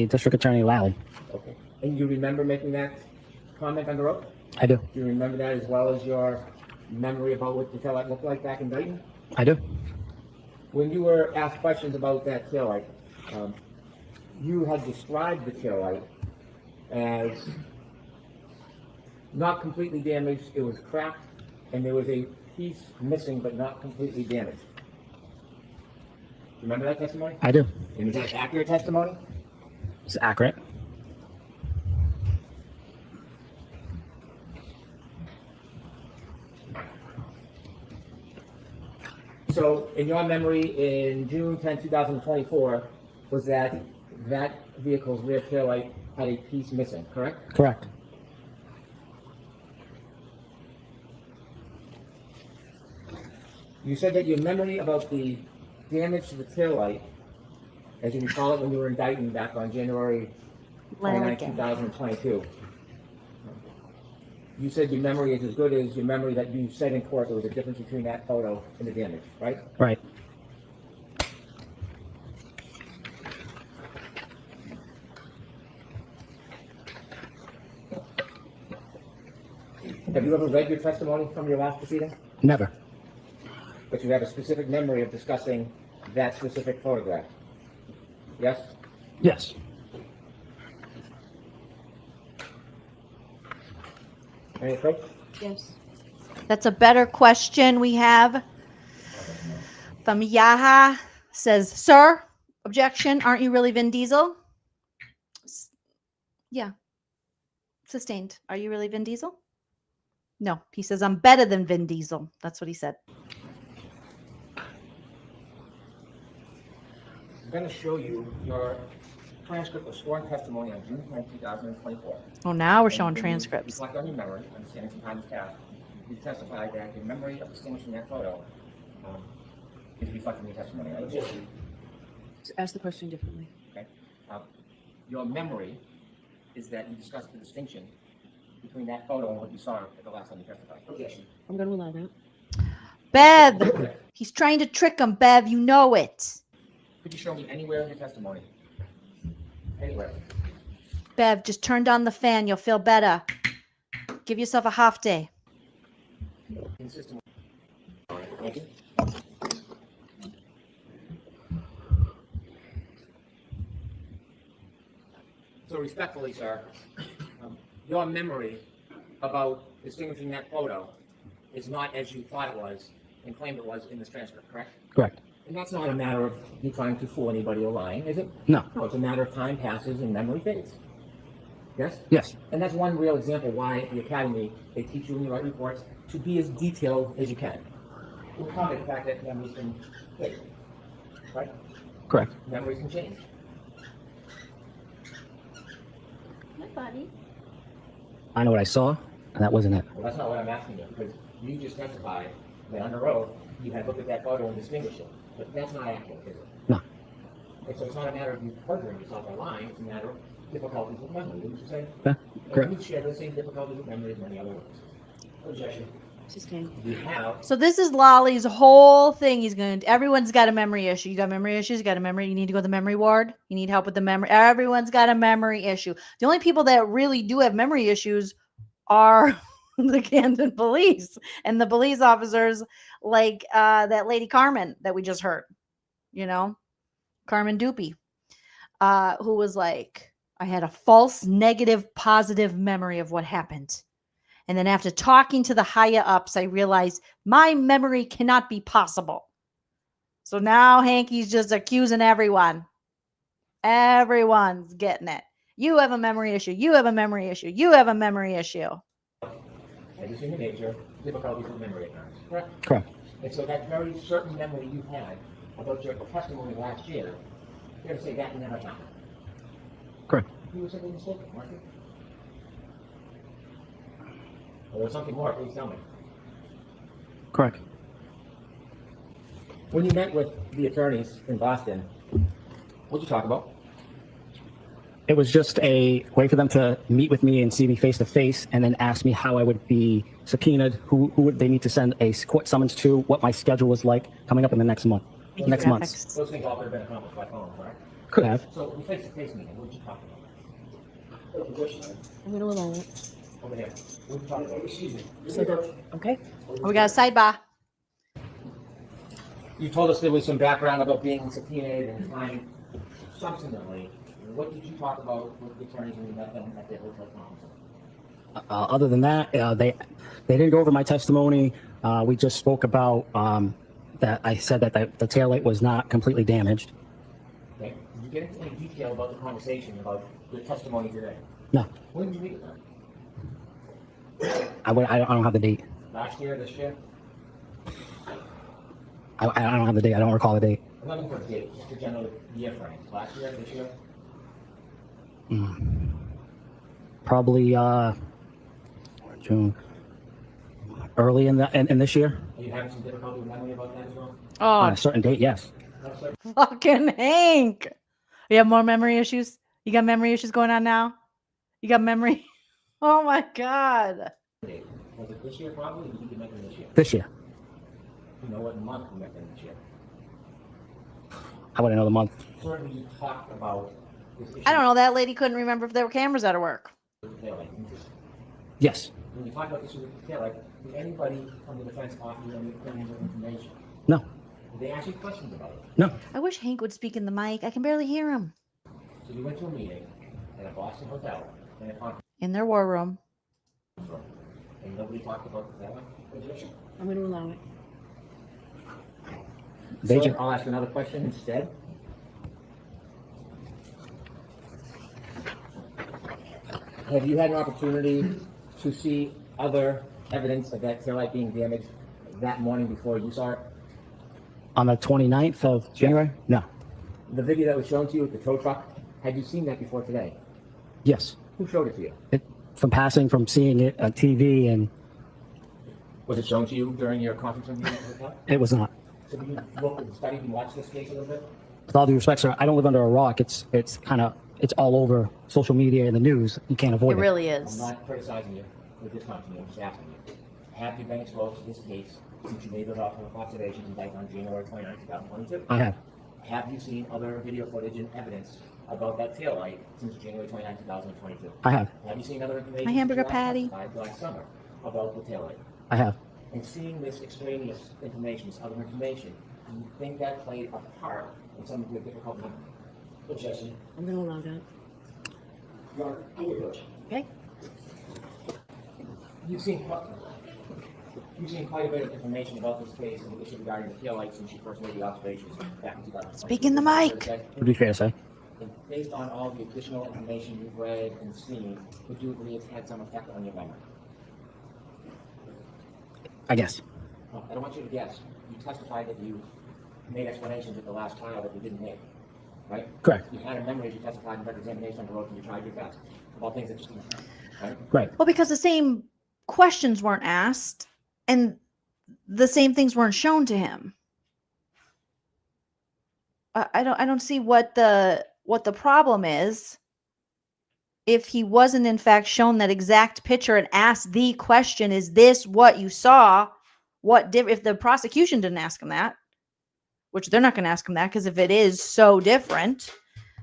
District Attorney Lally. Okay. And you remember making that comment under oath? I do. Do you remember that as well as your memory about what the taillight looked like back in Dayton? I do. When you were asked questions about that taillight, you had described the taillight as not completely damaged, it was cracked, and there was a piece missing but not completely damaged. Remember that testimony? I do. And is that accurate testimony? It's accurate. So, in your memory, in June 10, 2024, was that vehicle's rear taillight had a piece missing, correct? Correct. You said that your memory about the damage to the taillight, as you recall it when you were indicting back on January 29, 2022, you said your memory is as good as your memory that you said in court there was a difference between that photo and the damage, right? Right. Have you ever read your testimony from your last proceeding? Never. But you have a specific memory of discussing that specific photograph? Yes? Yes. Any folks? Yes. That's a better question we have from Yaha. Says, sir, objection, aren't you really Vin Diesel? Yeah. Sustained. Are you really Vin Diesel? No. He says, I'm better than Vin Diesel. That's what he said. I'm going to show you your transcript of sworn testimony on June 10, 2024. Oh, now we're showing transcripts. Reflect on your memory, understanding some time has passed. You testified that your memory of distinguishing that photo is reflecting your testimony. Right? Just ask the question differently. Okay. Your memory is that you discussed the distinction between that photo and what you saw at the last time you testified. Objection. I'm going to allow that. Bev, he's trying to trick him, Bev. You know it. Could you show me anywhere in your testimony? Anywhere. Bev, just turn down the fan. You'll feel better. Give yourself a half day. Consistent. All right, thank you. So respectfully, sir, your memory about distinguishing that photo is not as you thought it was and claimed it was in this transcript, correct? Correct. And that's not a matter of you trying to fool anybody or lying, is it? No. No, it's a matter of time passes and memory fades. Yes? Yes. And that's one real example why at the academy they teach you when you write reports to be as detailed as you can. We'll comment the fact that memories can fade, right? Correct. Memories can change. Hi, buddy. I know what I saw, and that wasn't it. Well, that's not what I'm asking you, because you just testified that under oath you had looked at that photo and distinguished it. But that's not accurate, is it? No. And so it's not a matter of you perjuring yourself or lying, it's a matter of difficulties with memory, wouldn't you say? Yeah, correct. And you share the same difficulties with memory as many other witnesses. Objection. Just kidding. You have. So this is Lolly's whole thing. Everyone's got a memory issue. You got memory issues, you got a memory, you need to go to the memory ward. You need help with the memory. Everyone's got a memory issue. The only people that really do have memory issues are the Camden police and the police officers like that lady Carmen that we just heard, Carmen Doopy, who was like, I had a false negative positive memory of what happened. And then after talking to the higher ups, I realized my memory cannot be possible. So now Hanky's just accusing everyone. Everyone's getting it. You have a memory issue. You have a memory issue. You have a memory issue. Have you seen the nature difficulties with memory at times? Correct. Correct. And so that very certain memory you had about your testimony last year, you're going to say that never happened. Correct. You were simply mistaken, weren't you? Or there's something more, please tell me. Correct. When you met with the attorneys in Boston, what did you talk about? It was just a way for them to meet with me and see me face to face, and then ask me how I would be subpoenaed, who would they need to send a court summons to, what my schedule was like coming up in the next month. Next month. Those things all could have been accomplished by phone, correct? Could have. So the face-to-face meeting, what did you talk about? I'm going to allow it. Over there. What did you talk about? Excuse me. Okay. We got a sidebar. You told us there was some background about being subpoenaed and time substantively. What did you talk about with the attorneys when you met them at the hotel conference? Other than that, they didn't go over my testimony. We just spoke about that I said that the taillight was not completely damaged. Okay. Did you get into any detail about the conversation, about your testimony today? No. When did you meet with them? I don't have the date. Last year, this year? I don't have the date. I don't recall the date. I'm not looking for a date, just a general year frame. Last year, this year? Probably June. Early in this year. Are you having some difficulty with memory about that as well? On Oh, a certain date, yes. fucking Hank. You have more memory issues? You got memory issues going on now? You got memory? Oh my God. Was it this year probably, or did you met them this year? This year. You know what month you met them this year? I wouldn't know the month. Certainly you talked about this issue. I don't know. That lady couldn't remember if there were cameras at her work. with the taillight. Yes. When you talk about this issue with the taillight, did anybody from the defense offer you any opinions or information? No. Did they ask you questions about it? No. I wish Hank would speak in the mic. I can barely hear him. So you went to a meeting at a Boston hotel in a conference In their war room. room, and nobody talked about the taillight position? I'm going to allow it. So I'll ask another question instead. Have you had an opportunity to see other evidence of that taillight being damaged that morning before you saw it? On the 29th of January? No. The video that was shown to you with the tow truck, had you seen that before today? Yes. Who showed it to you? From seeing it on TV, and Was it shown to you during your conference room meeting at the hotel? it was not. So did you look and study and watch this case a little bit? With all due respect, sir, I don't live under a rock. It's all over social media and the news. You can't avoid it. It really I'm is. not criticizing you with this company, I'm just asking you. Have you been exposed to this case since you made those observations indicted on January 29, 2022? I have. Have you seen other video footage and evidence about that taillight since January 29, 2022? I have. Have you seen other information? My hamburger since you last patty. testified last summer about the taillight? I have. And seeing this extraneous information, this other information, do you think that played a part in some of your difficult memory? Objection. I'm going to allow that. Your Honor, Okay. You've seen quite a bit of information about this case and the issue regarding the taillight since you first made the observations back in 2020. Speak in the mic. Would be fair to say. And based on all the additional information you've read and seen, would you agree it's had some effect on your memory? I guess. Well, I don't want you to guess. You testified that you made explanations at the last trial that you didn't make, right? Correct. You had a memory as you testified in examination under oath and you tried your best about things that just didn't happen, right? Right. Well, because the same questions weren't asked and the same things weren't shown to him. I don't see what the problem is. if he wasn't in fact shown that exact picture and asked the question, is this what you saw? If the prosecution didn't ask him that, which they're not going to ask him that, because if it is so different,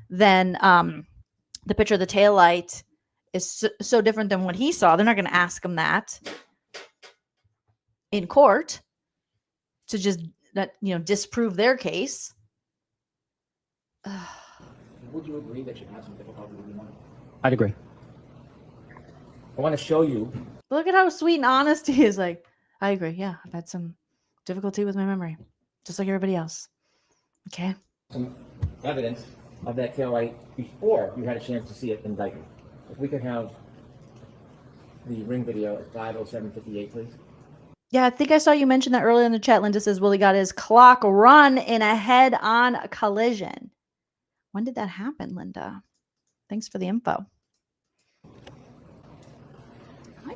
then the picture of the taillight is so different than what he saw, they're not going to ask him that in court to just disprove their case. Would you agree that you have some difficulty with your memory? I'd agree. I want to show you. Look at how sweet and honest he is. Like, I agree. Yeah, I've had some difficulty with my memory, just like everybody else. Okay. Some evidence of that taillight before you had a chance to see it indicted. If we could have the ring video at 5:07:58, please. Yeah, I think I saw you mention that earlier in the chat. Linda says Willie got his clock run in a head-on collision. When did that happen, Linda? Thanks for the info.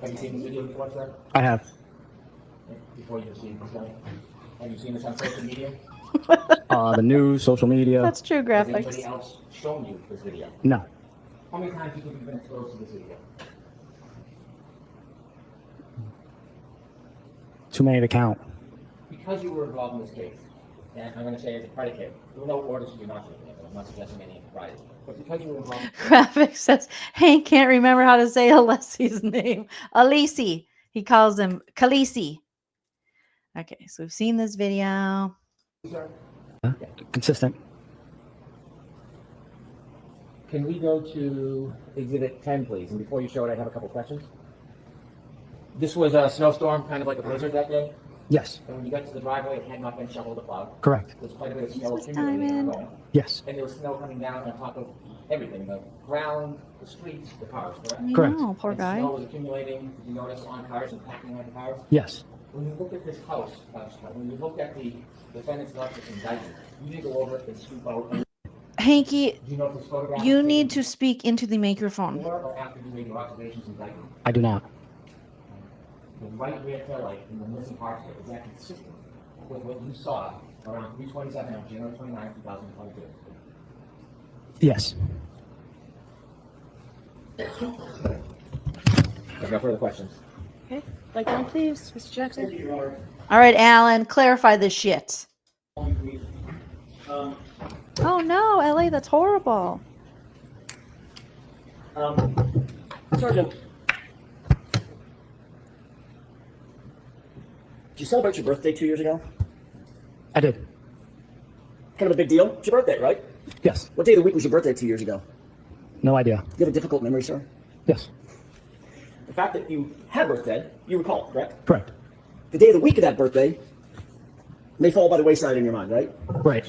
Have you seen this video before, sir? I have. Before you've seen this guy? Have you seen this on social media? The news, social media. That's true Has graphics. anybody else shown you this video? No. How many times do you think you've been exposed to this video? Too many to count. Because you were involved in this case, and I'm going to say as a predicate, there were no orders to do nothing. I'm not suggesting any impropriety. But because you were involved. Graphics says Hank can't remember how to say Alessi's name. Alisi. He calls him Khaleesi. Okay, so we've seen this video. Consistent. Can we go to Exhibit 10, please? And before you show it, I have a couple questions. This was a snowstorm, kind of like a blizzard that day? Yes. And when you got to the driveway, it had not been shoveled or plowed? Correct. There was quite a bit of snow accumulating on the road. Yes. And there was snow coming down on top of everything, the ground, the streets, the cars, correct? Correct. Oh, poor And guy. snow was accumulating, did you notice, on cars and packing on the cars? Yes. When you looked at this house, when you looked at the defendant's Lexus indictment, you didn't go over it and scoop out. Hanky, Do you know if this photograph you was need taken to speak into the microphone. before or after you made your observations indictment? I do not. The right rear tail light in the missing parts of it, is that consistent with what you saw around 3:27 on January 29, 2022? Yes. I have no further questions. Okay, like that, please, Mr. Jackson. All right, Alan, clarify this shit. Oh no, LA, that's horrible. Sergeant, did you celebrate your birthday 2 years ago? I did. Kind of a big deal. It's your birthday, right? Yes. What day of the week was your birthday 2 years ago? No idea. You have a difficult memory, sir? Yes. The fact that you had a birthday, you recall, correct? Correct. The day of the week of that birthday may fall by the wayside in your mind, right? Right.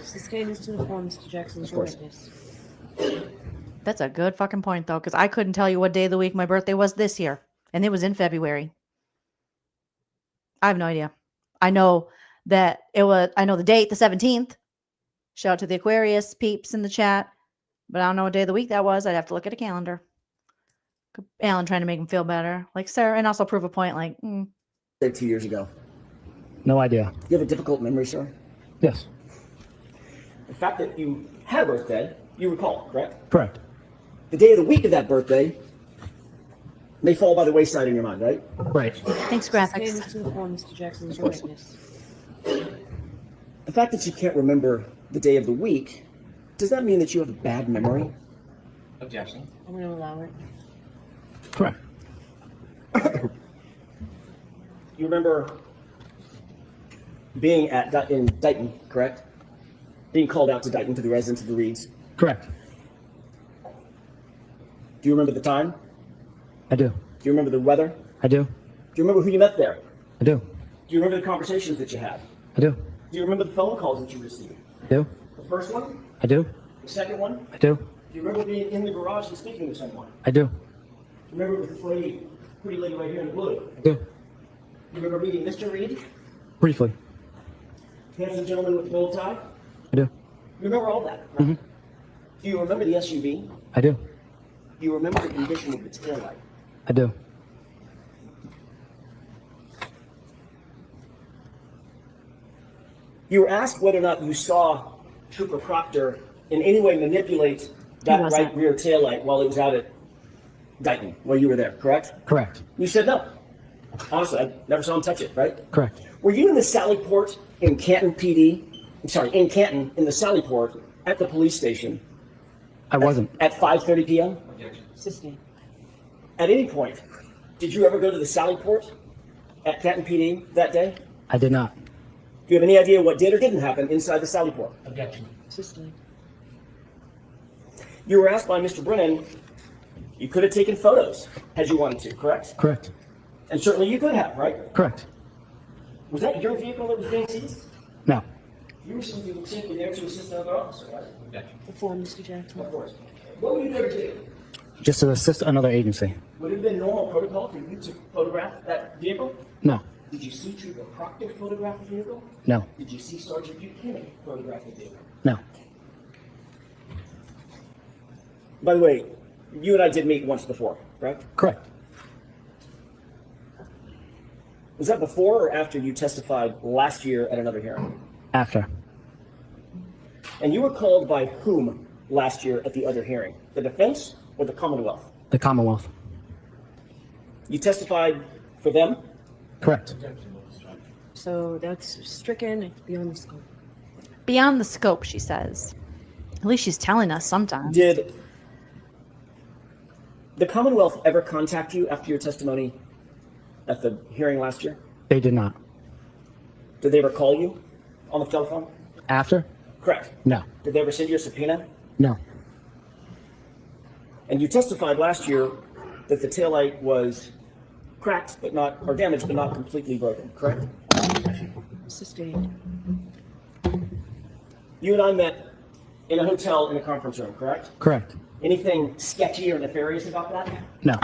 Sustain this to the form, Mr. Jackson. Of course. Witness. That's a good fucking point, though, because I couldn't tell you what day of the week my birthday was this year, and it was in February. I have no idea. I know that it was. I know the date, the 17th. Shout out to the Aquarius peeps in the chat, but I don't know what day of the week that was. I'd have to look at a calendar. Alan trying to make him feel better, like Sarah, and also prove a point. Like 2 years ago. No idea. You have a difficult memory, sir? Yes. The fact that you had a birthday, you recall, correct? Correct. The day of the week of that birthday may fall by the wayside in your mind, right? Right. Thanks, Sustain graphics. this to the form, Mr. Jackson. course. Witness. The fact that you can't remember the day of the week, does that mean that you have a bad memory? Objection. I'm going to allow it. Correct. You remember being in Dighton, correct? Being called out to Dighton to the residence of the Reeds. Correct. Do you remember the time? I do. Do you remember the weather? I do. Do you remember who you met there? I do. Do you remember the conversations that you had? I do. Do you remember the phone calls that you received? I do. The first one? I do. The second one? I do. Do you remember being in the garage and speaking to someone? I do. Do you remember this lady, pretty lady right here in blue? I do. Do you remember meeting Mr. Reed? Briefly. Handsome gentleman with the bow tie? I do. You remember all that, right? Mm-hmm. Do you remember the SUV? I do. Do you remember the condition of the taillight? I do. You were asked whether or not you saw Trooper Proctor in any way manipulate that wasn't. right rear taillight while it was out at Dayton while you were there, correct? Correct. You said no. Honestly, I never saw him touch it, right? Correct. Were you in the Sally Port in Canton PD? I'm sorry, in Canton, in the Sally Port at the police station I wasn't. at 5:30 p.m.? Sustained. At any point, did you ever go to the Sally Port at Canton PD that day? I did not. Do you have any idea what did or didn't happen inside the Sally Port? Objection. Sustained. You were asked by Mr. Brennan, you could have taken photos had you wanted to, correct? Correct. And certainly you could have, right? Correct. Was that your vehicle that was being seized? No. You were simply there to assist another officer, right? Objection. Before Mr. Jackson. Of course. What would you there to do? Just to assist another agency. Would it have been normal protocol for you to photograph that vehicle? No. Did you see Trooper Proctor photograph the vehicle? No. Did you see Sergeant Buchanan photograph the vehicle? No. By the way, you and I did meet once before, right? Correct. Was that before or after you testified last year at another hearing? After. And you were called by whom last year at the other hearing? The defense or the Commonwealth? The Commonwealth. You testified for them? Correct. So that's stricken. It's beyond the scope. Beyond the scope, she says. At least she's telling us sometimes. Did the Commonwealth ever contact you after your testimony at the hearing last year? They did not. Did they ever call you on the telephone? After? Correct. No. Did they ever send you a subpoena? No. And you testified last year that the taillight was cracked but not, or damaged but not completely broken, correct? Sustained. You and I met in a hotel in a conference room, correct? Correct. Anything sketchy or nefarious about that? No.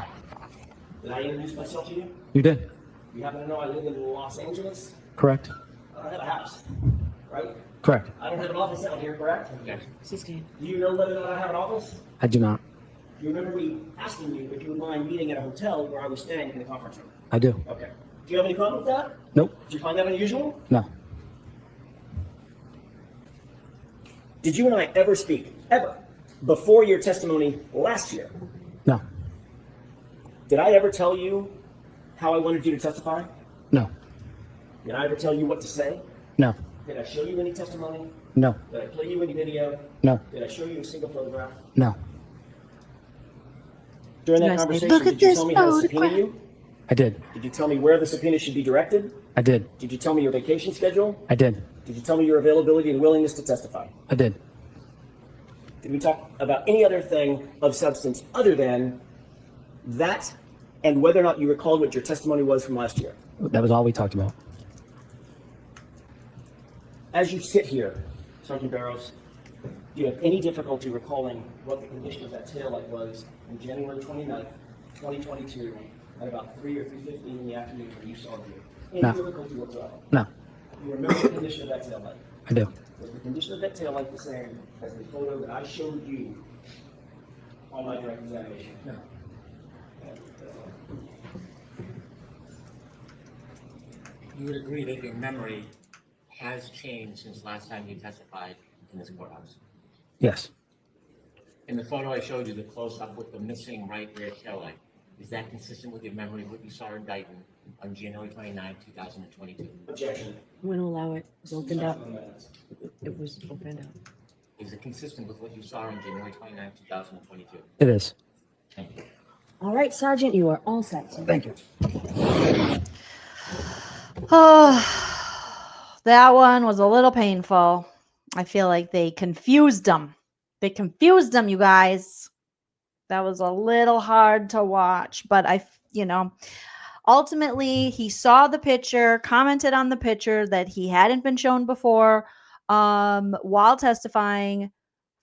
Did I introduce myself to you? You did. You happen to know I live in Los Angeles? Correct. I don't have a house, right? Correct. I don't have an office out here, correct? Sustained. Do you know whether or not I have an office? I do not. Do you remember me asking you if you would mind meeting at a hotel where I was staying in the conference room? I do. Okay. Do you have any problem with that? Nope. Did you find that unusual? No. Did you and I ever speak, ever, before your testimony last year? No. Did I ever tell you how I wanted you to testify? No. Did I ever tell you what to say? No. Did I show you any testimony? No. Did I play you any video? No. Did I show you a single photograph? No. During that Nice. conversation, Look did at you this tell me how to subpoena photograph. you? I did. Did you tell me where the subpoena should be directed? I did. Did you tell me your vacation schedule? I did. Did you tell me your availability and willingness to testify? I did. Did we talk about any other thing of substance other than that and whether or not you recalled what your testimony was from last year? That was all we talked about. As you sit here, Sergeant Baros, do you have any difficulty recalling what the condition of that taillight was on January 29th, 2022, at about 3 or 3:15 in the afternoon when you saw it? Any No. difficulty whatsoever? No. You remember the condition of that taillight? I do. Was the condition of that taillight the same as the photo that I showed you on my direct examination? No. You would agree that your memory has changed since last time you testified in this courthouse. Yes. In the photo I showed you, the close-up with the missing right rear taillight, is that consistent with your memory of what you saw in Dayton on January 29, 2022? Objection. I'm going to allow it. It was opened up. It was opened up. Is it consistent with what you saw on January 29, 2022? It is. Thank you. All right, Sergeant, you are all set. Sir. Thank you. Oh, that one was a little painful. I feel like they confused them. They confused them, you guys. That was a little hard to watch, but ultimately he saw the picture, commented on the picture that he hadn't been shown before while testifying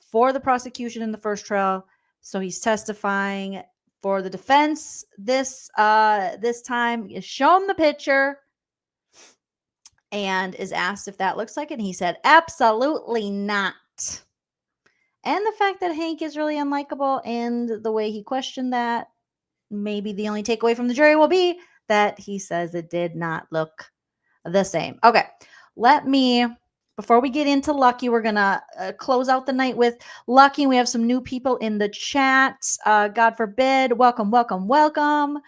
for the prosecution in the first trial. So he's testifying for the defense this time, is shown the picture and is asked if that looks like it. And he said, absolutely not. And the fact that Hank is really unlikable and the way he questioned that, maybe the only takeaway from the jury will be that he says it did not look the same. Okay, before we get into Lucky, we're going to close out the night with Lucky. We have some new people in the chat. God forbid. Welcome, welcome, welcome.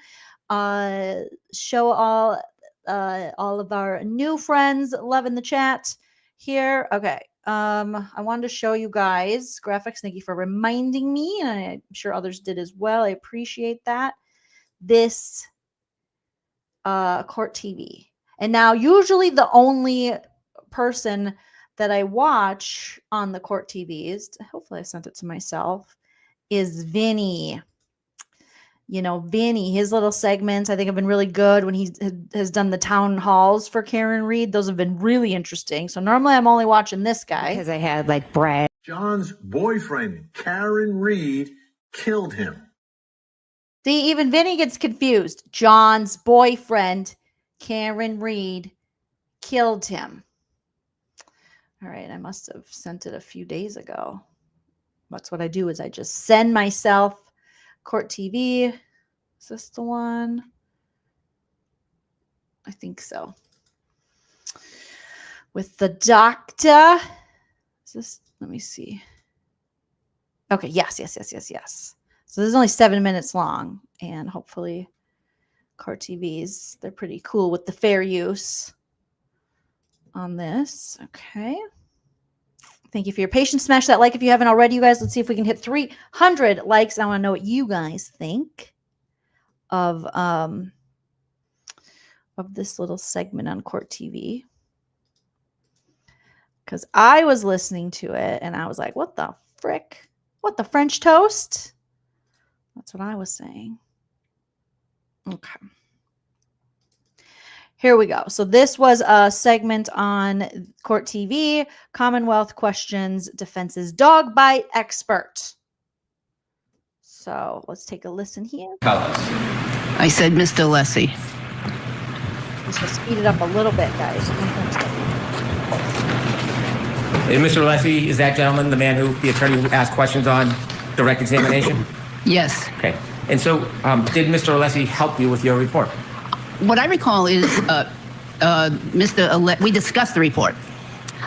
Show all of our new friends love in the chat here. Okay. I wanted to show you guys graphics. Thank you for reminding me, and I'm sure others did as well. I appreciate that. This court TV. And now usually the only person that I watch on the court TVs, hopefully I sent it to myself, is Vinny. You know, Vinny, his little segments I think have been really good when he has done the town halls for Karen Read. Those have been really interesting. So normally I'm only watching this guy. Because I had like Brad. John's boyfriend, Karen Read, killed him. See, even Vinny gets confused. John's boyfriend, Karen Read, killed him. All right, I must have sent it a few days ago. That's what I do is I just send myself Court TV. Is this the one? I think so. With the doctor. Is this? Let me see. Okay, yes. So this is only 7 minutes long, and hopefully Court TVs, they're pretty cool with the fair use on this. Okay. Thank you for your patience. Smash that like if you haven't already, you guys. Let's see if we can hit 300 likes. I want to know what you guys think of this little segment on Court TV. Because I was listening to it and I was like, what the frick? What, the French toast? That's what I was saying. Okay. Here we go. So this was a segment on Court TV, Commonwealth Questions Defense's Dog Bite Expert. So let's take a listen here. I said, Mr. Lessie. Let's just speed it up a little bit, guys. Mr. Lessie, is that gentleman the man the attorney who asked questions on direct examination? Yes. Okay. And so did Mr. Lessie help you with your report? What I recall is, we discussed the report,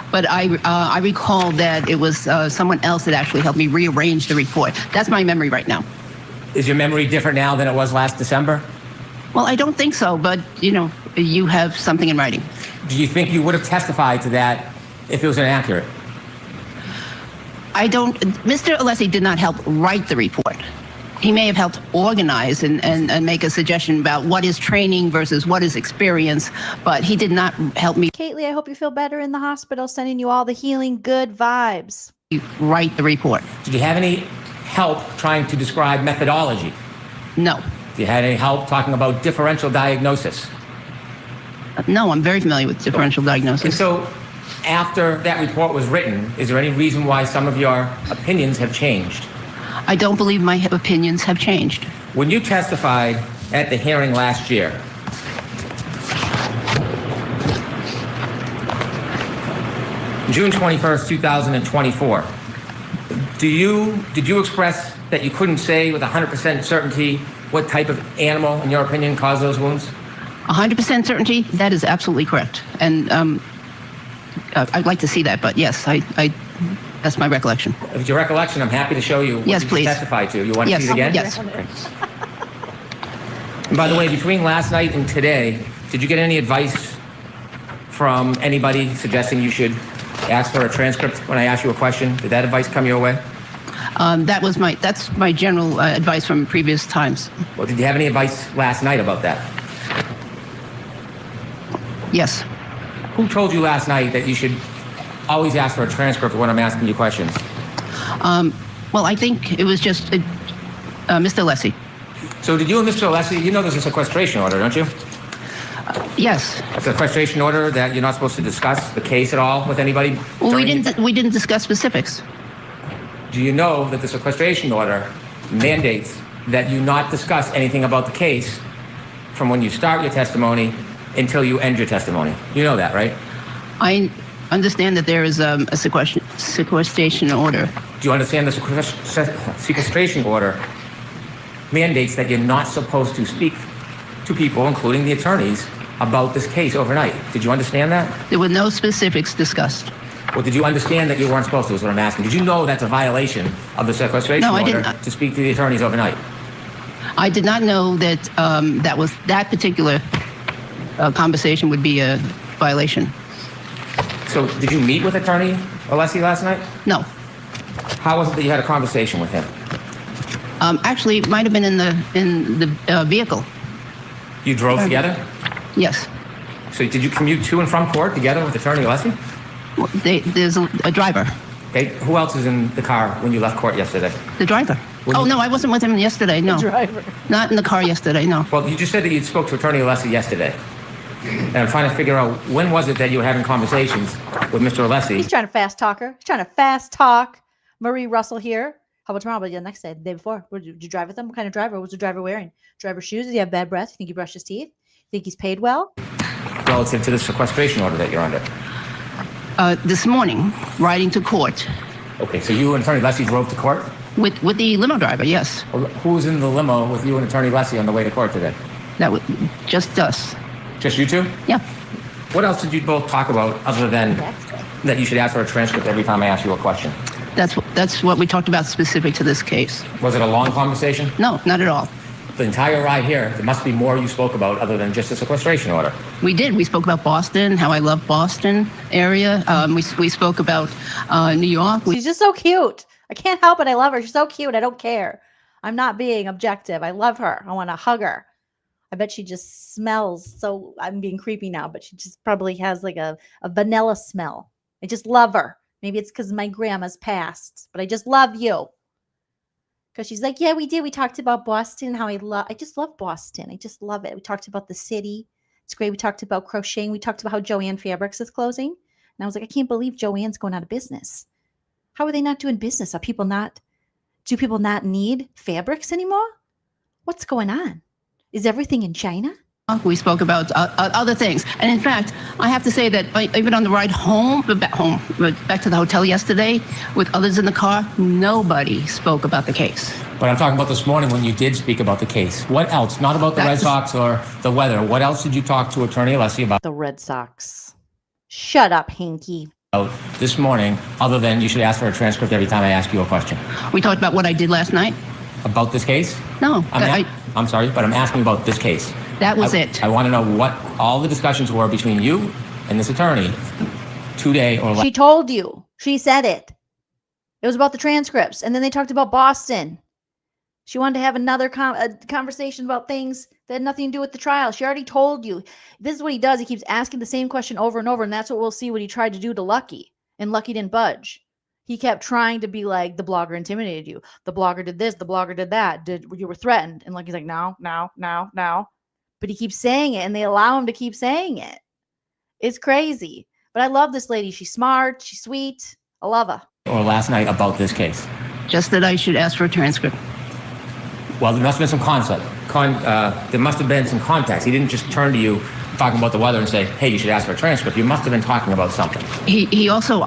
but I recall that it was someone else that actually helped me rearrange the report. That's my memory right now. Is your memory different now than it was last December? Well, I don't think so, but, you know, you have something in writing. Do you think you would have testified to that if it was inaccurate? Mr. Alessi did not help write the report. He may have helped organize and make a suggestion about what is training versus what is experience, but he did not help me. Kaylee, I hope you feel better in the hospital, sending you all the healing good vibes. Write the report. Did you have any help trying to describe methodology? No. Did you have any help talking about differential diagnosis? No, I'm very familiar with differential diagnosis. And so after that report was written, is there any reason why some of your opinions have changed? I don't believe my opinions have changed. When you testified at the hearing last year, June 21st, 2024, did you express that you couldn't say with 100% certainty what type of animal, in your opinion, caused those wounds? 100% certainty? That is absolutely correct. And I'd like to see that, but yes, that's my recollection. If it's your recollection, I'm happy to show you what you testified to. You want to see it again? Yes. Okay. And by the way, between last night and today, did you get any advice from anybody suggesting you should ask for a transcript when I ask you a question? Did that advice come your way? That's my general advice from previous times. Well, did you have any advice last night about that? Yes. Who told you last night that you should always ask for a transcript when I'm asking you questions? Well, I think it was just Mr. Lessie. So did you and Mr. Lessie, you know there's a sequestration order, don't you? Yes. A sequestration order that you're not supposed to discuss the case at all with anybody? Well, we didn't discuss specifics. Do you know that the sequestration order mandates that you not discuss anything about the case from when you start your testimony until you end your testimony? You know that, right? I understand that there is a sequestration order. Do you understand the sequestration order mandates that you're not supposed to speak to people, including the attorneys, about this case overnight? Did you understand that? There were no specifics discussed. Well, did you understand that you weren't supposed to, is what I'm asking. Did you know that's a violation of the sequestration No, I order didn't. to speak to the attorneys overnight? I did not know that that particular conversation would be a violation. So did you meet with Attorney Alessi last night? No. How was it that you had a conversation with him? Actually, it might have been in the vehicle. You drove together? Yes. So did you commute to and from court together with Attorney Alessi? Well, there's a driver. Okay, who else is in the car when you left court yesterday? The driver. Oh, no, I wasn't with him yesterday, no. The driver. Not in the car yesterday, no. Well, you just said that you spoke to Attorney Alessi yesterday. And I'm trying to figure out, when was it that you were having conversations with Mr. Alessi? He's trying to fast talk her. He's trying to fast talk. Marie Russell here. How about tomorrow? But the next day, the day before. Did you drive with him? What kind of driver? What was the driver wearing? Driver shoes? Does he have bad breath? You think he brushed his teeth? Think he's paid well? Relative to the sequestration order that you're under. This morning, riding to court. Okay, so you and Attorney Alessi drove to court? With the limo driver, yes. Who was in the limo with you and Attorney Alessi on the way to court today? That was just us. Just you two? Yeah. What else did you both talk about other than that you should ask for a transcript every time I ask you a question? That's what we talked about specific to this case. Was it a long conversation? No, not at all. The entire ride here, there must be more you spoke about other than just the sequestration order. We did. We spoke about Boston, how I love Boston area. We spoke about New York. She's just so cute. I can't help it. I love her. She's so cute. I don't care. I'm not being objective. I love her. I want to hug her. I bet she just smells so, I'm being creepy now, but she just probably has like a vanilla smell. I just love her. Maybe it's because my grandma's passed, but I just love you. Because she's like, yeah, we did. We talked about Boston, how I just love Boston. I just love it. We talked about the city. It's great. We talked about crocheting. We talked about how Joanne Fabrics is closing. And I was like, I can't believe Joanne's going out of business. How are they not doing business? Do people not need fabrics anymore? What's going on? Is everything in China? We spoke about other things. And in fact, I have to say that even on the ride home, back to the hotel yesterday, with others in the car, nobody spoke about the case. But I'm talking about this morning when you did speak about the case. What else? Not about the Red Sox or the weather. What else did you talk to Attorney Alessi about? The Red Sox. Shut up, Hinky. This morning, other than you should ask for a transcript every time I ask you a question. We talked about what I did last night. About this case? No. I'm sorry, but I'm asking about this case. That was it. I want to know what all the discussions were between you and this attorney today or last. She told you. She said it. It was about the transcripts. And then they talked about Boston. She wanted to have another conversation about things that had nothing to do with the trial. She already told you. This is what he does. He keeps asking the same question over and over. And that's what we'll see what he tried to do to Lucky. And Lucky didn't budge. He kept trying to be like, the blogger intimidated you. The blogger did this. The blogger did that. You were threatened. And Lucky's like, no. But he keeps saying it, and they allow him to keep saying it. It's crazy. But I love this lady. She's smart. She's sweet. I love her. Or last night about this case. Just that I should ask for a transcript. Well, there must have been some concept. There must have been some context. He didn't just turn to you talking about the weather and say, hey, you should ask for a transcript. You must have been talking about something. He also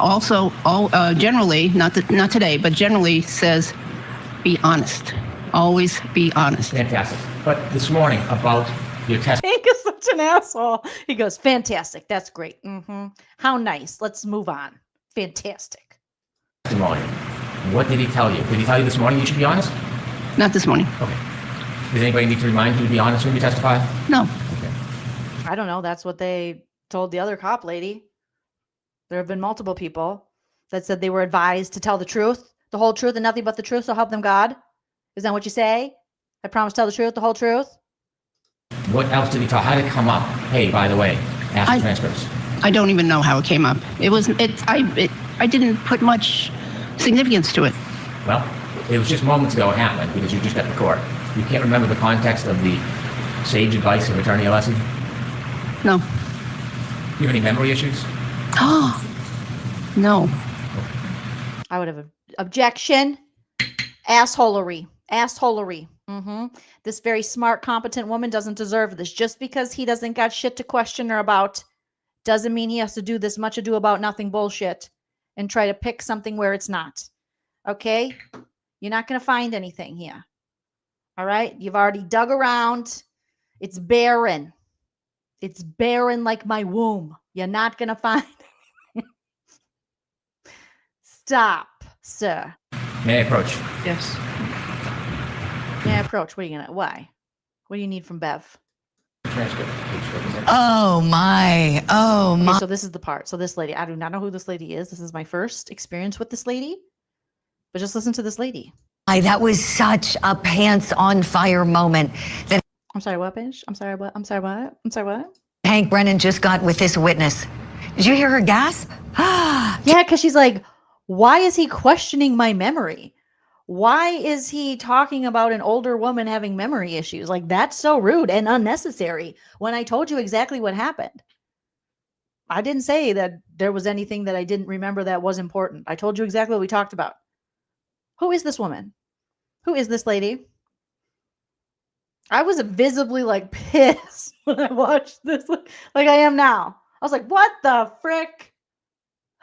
generally, not today, but generally says, be honest. Always be honest. Fantastic. But this morning about your testimony. Hank is such an asshole. He goes, fantastic. That's great. How nice. Let's move on. Fantastic. What did he tell you? Did he tell you this morning you should be honest? Not this morning. Okay. Does anybody need to remind you to be honest when you testify? No. Okay. I don't know. That's what they told the other cop lady. There have been multiple people that said they were advised to tell the truth, the whole truth, and nothing but the truth, so help them God. Is that what you say? I promise to tell the truth, the whole truth? What else did he tell? How did it come up? Hey, by the way, ask for transcripts. I don't even know how it came up. I didn't put much significance to it. Well, it was just moments ago it happened because you just got to court. You can't remember the context of the sage advice of Attorney Alessi? No. You have any memory issues? Oh, no. I would have objection. Assholery. This very smart, competent woman doesn't deserve this. Just because he doesn't got shit to question her about doesn't mean he has to do this much ado about nothing bullshit and try to pick something where it's not. Okay? You're not going to find anything here. All right? You've already dug around. It's barren. It's barren like my womb. You're not going to find Stop, sir. May I approach? Yes. May I approach? What are you gonna? Why? What do you need from Bev? Transcript. Oh my. Oh Okay, my. so this is the part. So this lady, I do not know who this lady is. This is my first experience with this lady. But just listen to this lady. That was such a pants on fire moment that I'm sorry, what, bitch? I'm sorry, what? I'm sorry, what? I'm sorry, what? Hank Brennan just got with this witness. Did you hear her gasp? Yeah, because she's like, why is he questioning my memory? Why is he talking about an older woman having memory issues? Like, that's so rude and unnecessary when I told you exactly what happened. I didn't say that there was anything that I didn't remember that was important. I told you exactly what we talked about. Who is this woman? Who is this lady? I was visibly like pissed when I watched this, like I am now. I was like, what the frick?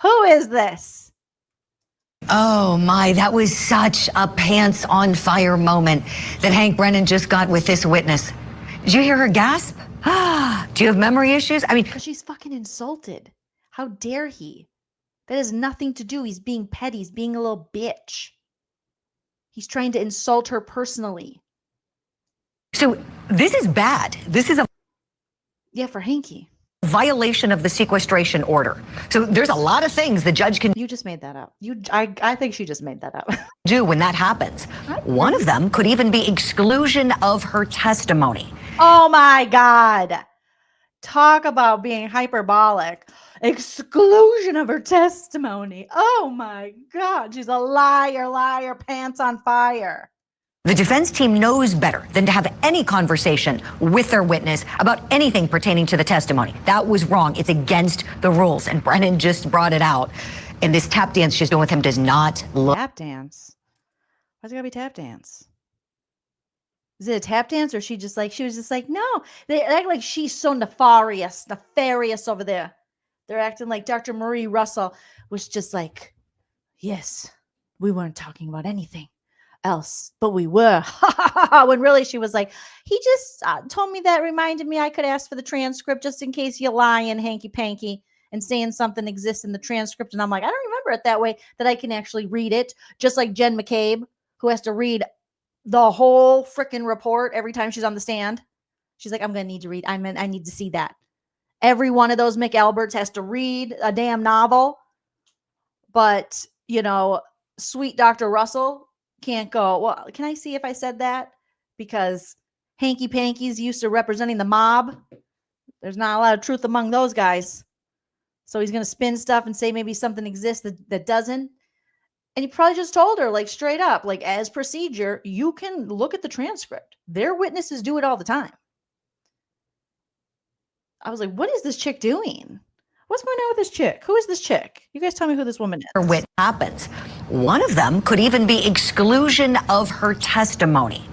Who is this? Oh my, that was such a pants on fire moment that Hank Brennan just got with this witness. Did you hear her gasp? Do you have memory issues? I mean, because she's fucking insulted. How dare he? That has nothing to do. He's being petty. He's being a little bitch. He's trying to insult her personally. so this is bad. This is a Yeah, for Hanky. violation of the sequestration order. So there's a lot of things the judge can You just made that up. I think she just made that up. do when that happens. One of them could even be exclusion of her testimony. Oh my God. Talk about being hyperbolic. Exclusion of her testimony. Oh my God. She's a liar, pants on fire. The defense team knows better than to have any conversation with their witness about anything pertaining to the testimony. That was wrong. It's against the rules. And Brennan just brought it out. And this tap dance she's doing with him does not look. Tap dance? Why's it gotta be tap dance? Is it a tap dance or she was just like, no. They act like she's so nefarious over there. They're acting like Dr. Marie Russell was just like, yes, we weren't talking about anything else, but we were. When really she was like, he just told me that, reminded me I could ask for the transcript just in case you're lying, hanky panky, and saying something exists in the transcript. And I'm like, I don't remember it that way, that I can actually read it. Just like Jen McCabe, who has to read the whole freaking report every time she's on the stand. She's like, I'm going to need to read. I need to see that. Every one of those McAlberts has to read a damn novel. But, sweet Dr. Russell can't go, well, can I see if I said that? Because hanky panky's used to representing the mob. There's not a lot of truth among those guys. So he's going to spin stuff and say maybe something exists that doesn't. And he probably just told her, like, straight up, like, as procedure, you can look at the transcript. Their witnesses do it all the time. I was like, what is this chick doing? What's going on with this chick? Who is this chick? You guys tell me who this woman is. What happens? One of them could even be exclusion of her testimony.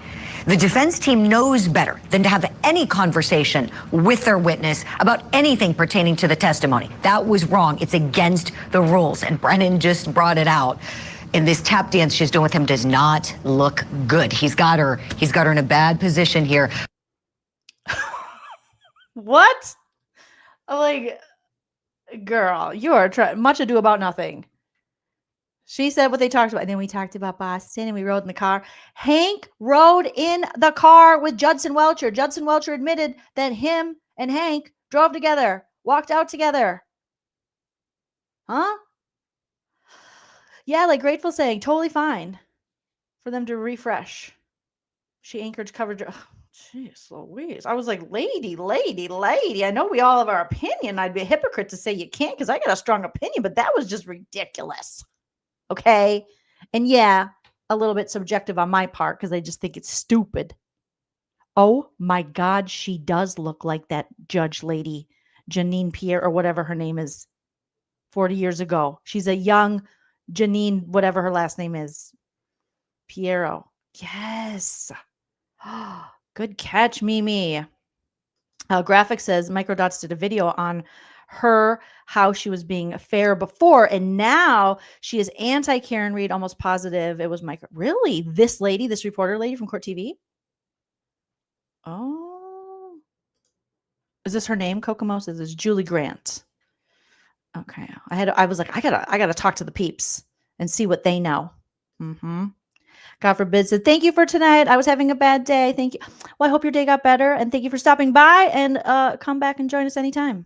The defense team knows better than to have any conversation with their witness about anything pertaining to the testimony. That was wrong. It's against the rules. And Brennan just brought it out. And this tap dance she's doing with him does not look good. He's got her in a bad position here. What? I'm like, girl, you are much ado about nothing. She said what they talked about. And then we talked about Boston and we rode in the car. Hank rode in the car with Judson Welcher. Judson Welcher admitted that him and Hank drove together, walked out together. Huh? Yeah, like Grateful saying, totally fine for them to refresh. She anchored coverage. Jeez Louise. I was like, lady. I know we all have our opinion. I'd be a hypocrite to say you can't because I got a strong opinion, but that was just ridiculous. Okay. And yeah, a little bit subjective on my part because I just think it's stupid. Oh my God, she does look like that judge lady, Janine Pierre, or whatever her name is, 40 years ago. She's a young Janine, whatever her last name is. Piero. Yes. Good catch, Mimi. Graphic says Microdots did a video on her, how she was being fair before, and now she is anti Karen Read, almost positive it was Micro. Really? This lady, this reporter lady from Court TV? Oh. Is this her name? Kokomo says it's Julie Grant. Okay. I was like, I gotta talk to the peeps. and see what they know. God forbid. So thank you for tonight. I was having a bad day. Thank you. Well, I hope your day got better, and thank you for stopping by, and come back and join us anytime.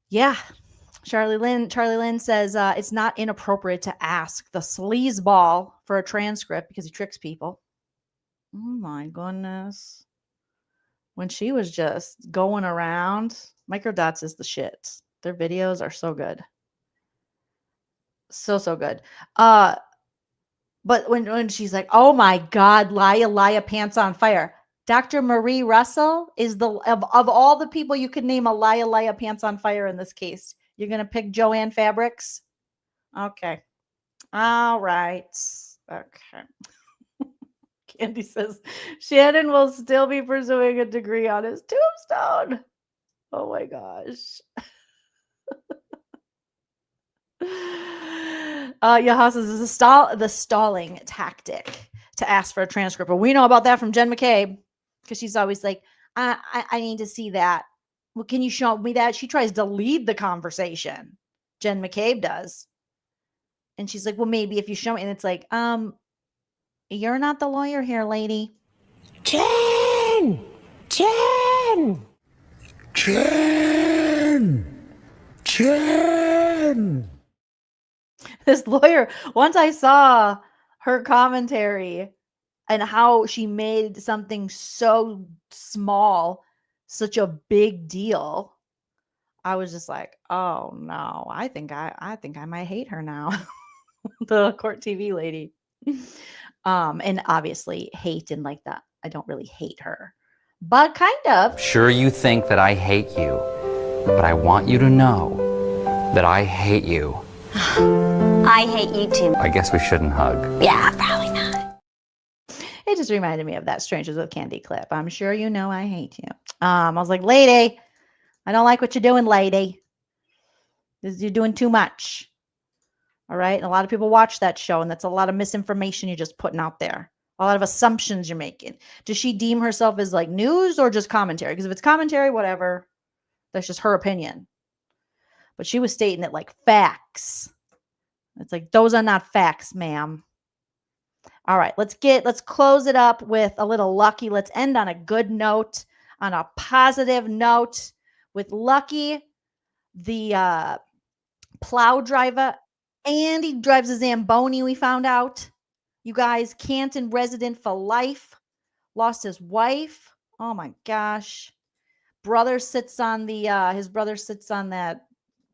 Yeah. Charlie Lynn says it's not inappropriate to ask the sleazeball for a transcript because he tricks people. Oh my goodness. When she was just going around, Microdots is the shit. Their videos are so good. So good. But when she's like, oh my God, Laya, pants on fire. Dr. Marie Russell is of all the people you could name a Laya, pants on fire in this case. You're going to pick Joanne Fabrics? Okay. All right. Okay. Candy says, Shannon will still be pursuing a degree on his tombstone. Oh my gosh. Yaha says this is the stalling tactic to ask for a transcript. But we know about that from Jen McCabe because she's always like, I need to see that. Well, can you show me that? She tries to lead the conversation. Jen McCabe does. And she's like, well, maybe if you show me. And it's like, you're not the lawyer here, lady. Jen! This lawyer, once I saw her commentary and how she made something so small such a big deal, I was just like, oh no, I think I might hate her now. The court TV lady. And obviously hate in like that. I don't really hate her, but kind of. Sure, you think that I hate you, but I want you to know that I hate you. I hate you too. I guess we shouldn't hug. Yeah, probably not. It just reminded me of that Strangers with Candy clip. I'm sure you know I hate you. I was like, lady, I don't like what you're doing, lady. You're doing too much. All right. And a lot of people watch that show, and that's a lot of misinformation you're just putting out there. A lot of assumptions you're making. Does she deem herself as like news or just commentary? Because if it's commentary, whatever, that's just her opinion. But she was stating it like facts. It's like, those are not facts, ma'am. All right, let's close it up with a little Lucky. Let's end on a good note, on a positive note with Lucky, the plow driver, and he drives a Zamboni, we found out. You guys, Canton resident for life, lost his wife. Oh my gosh. Brother sits on his brother sits on that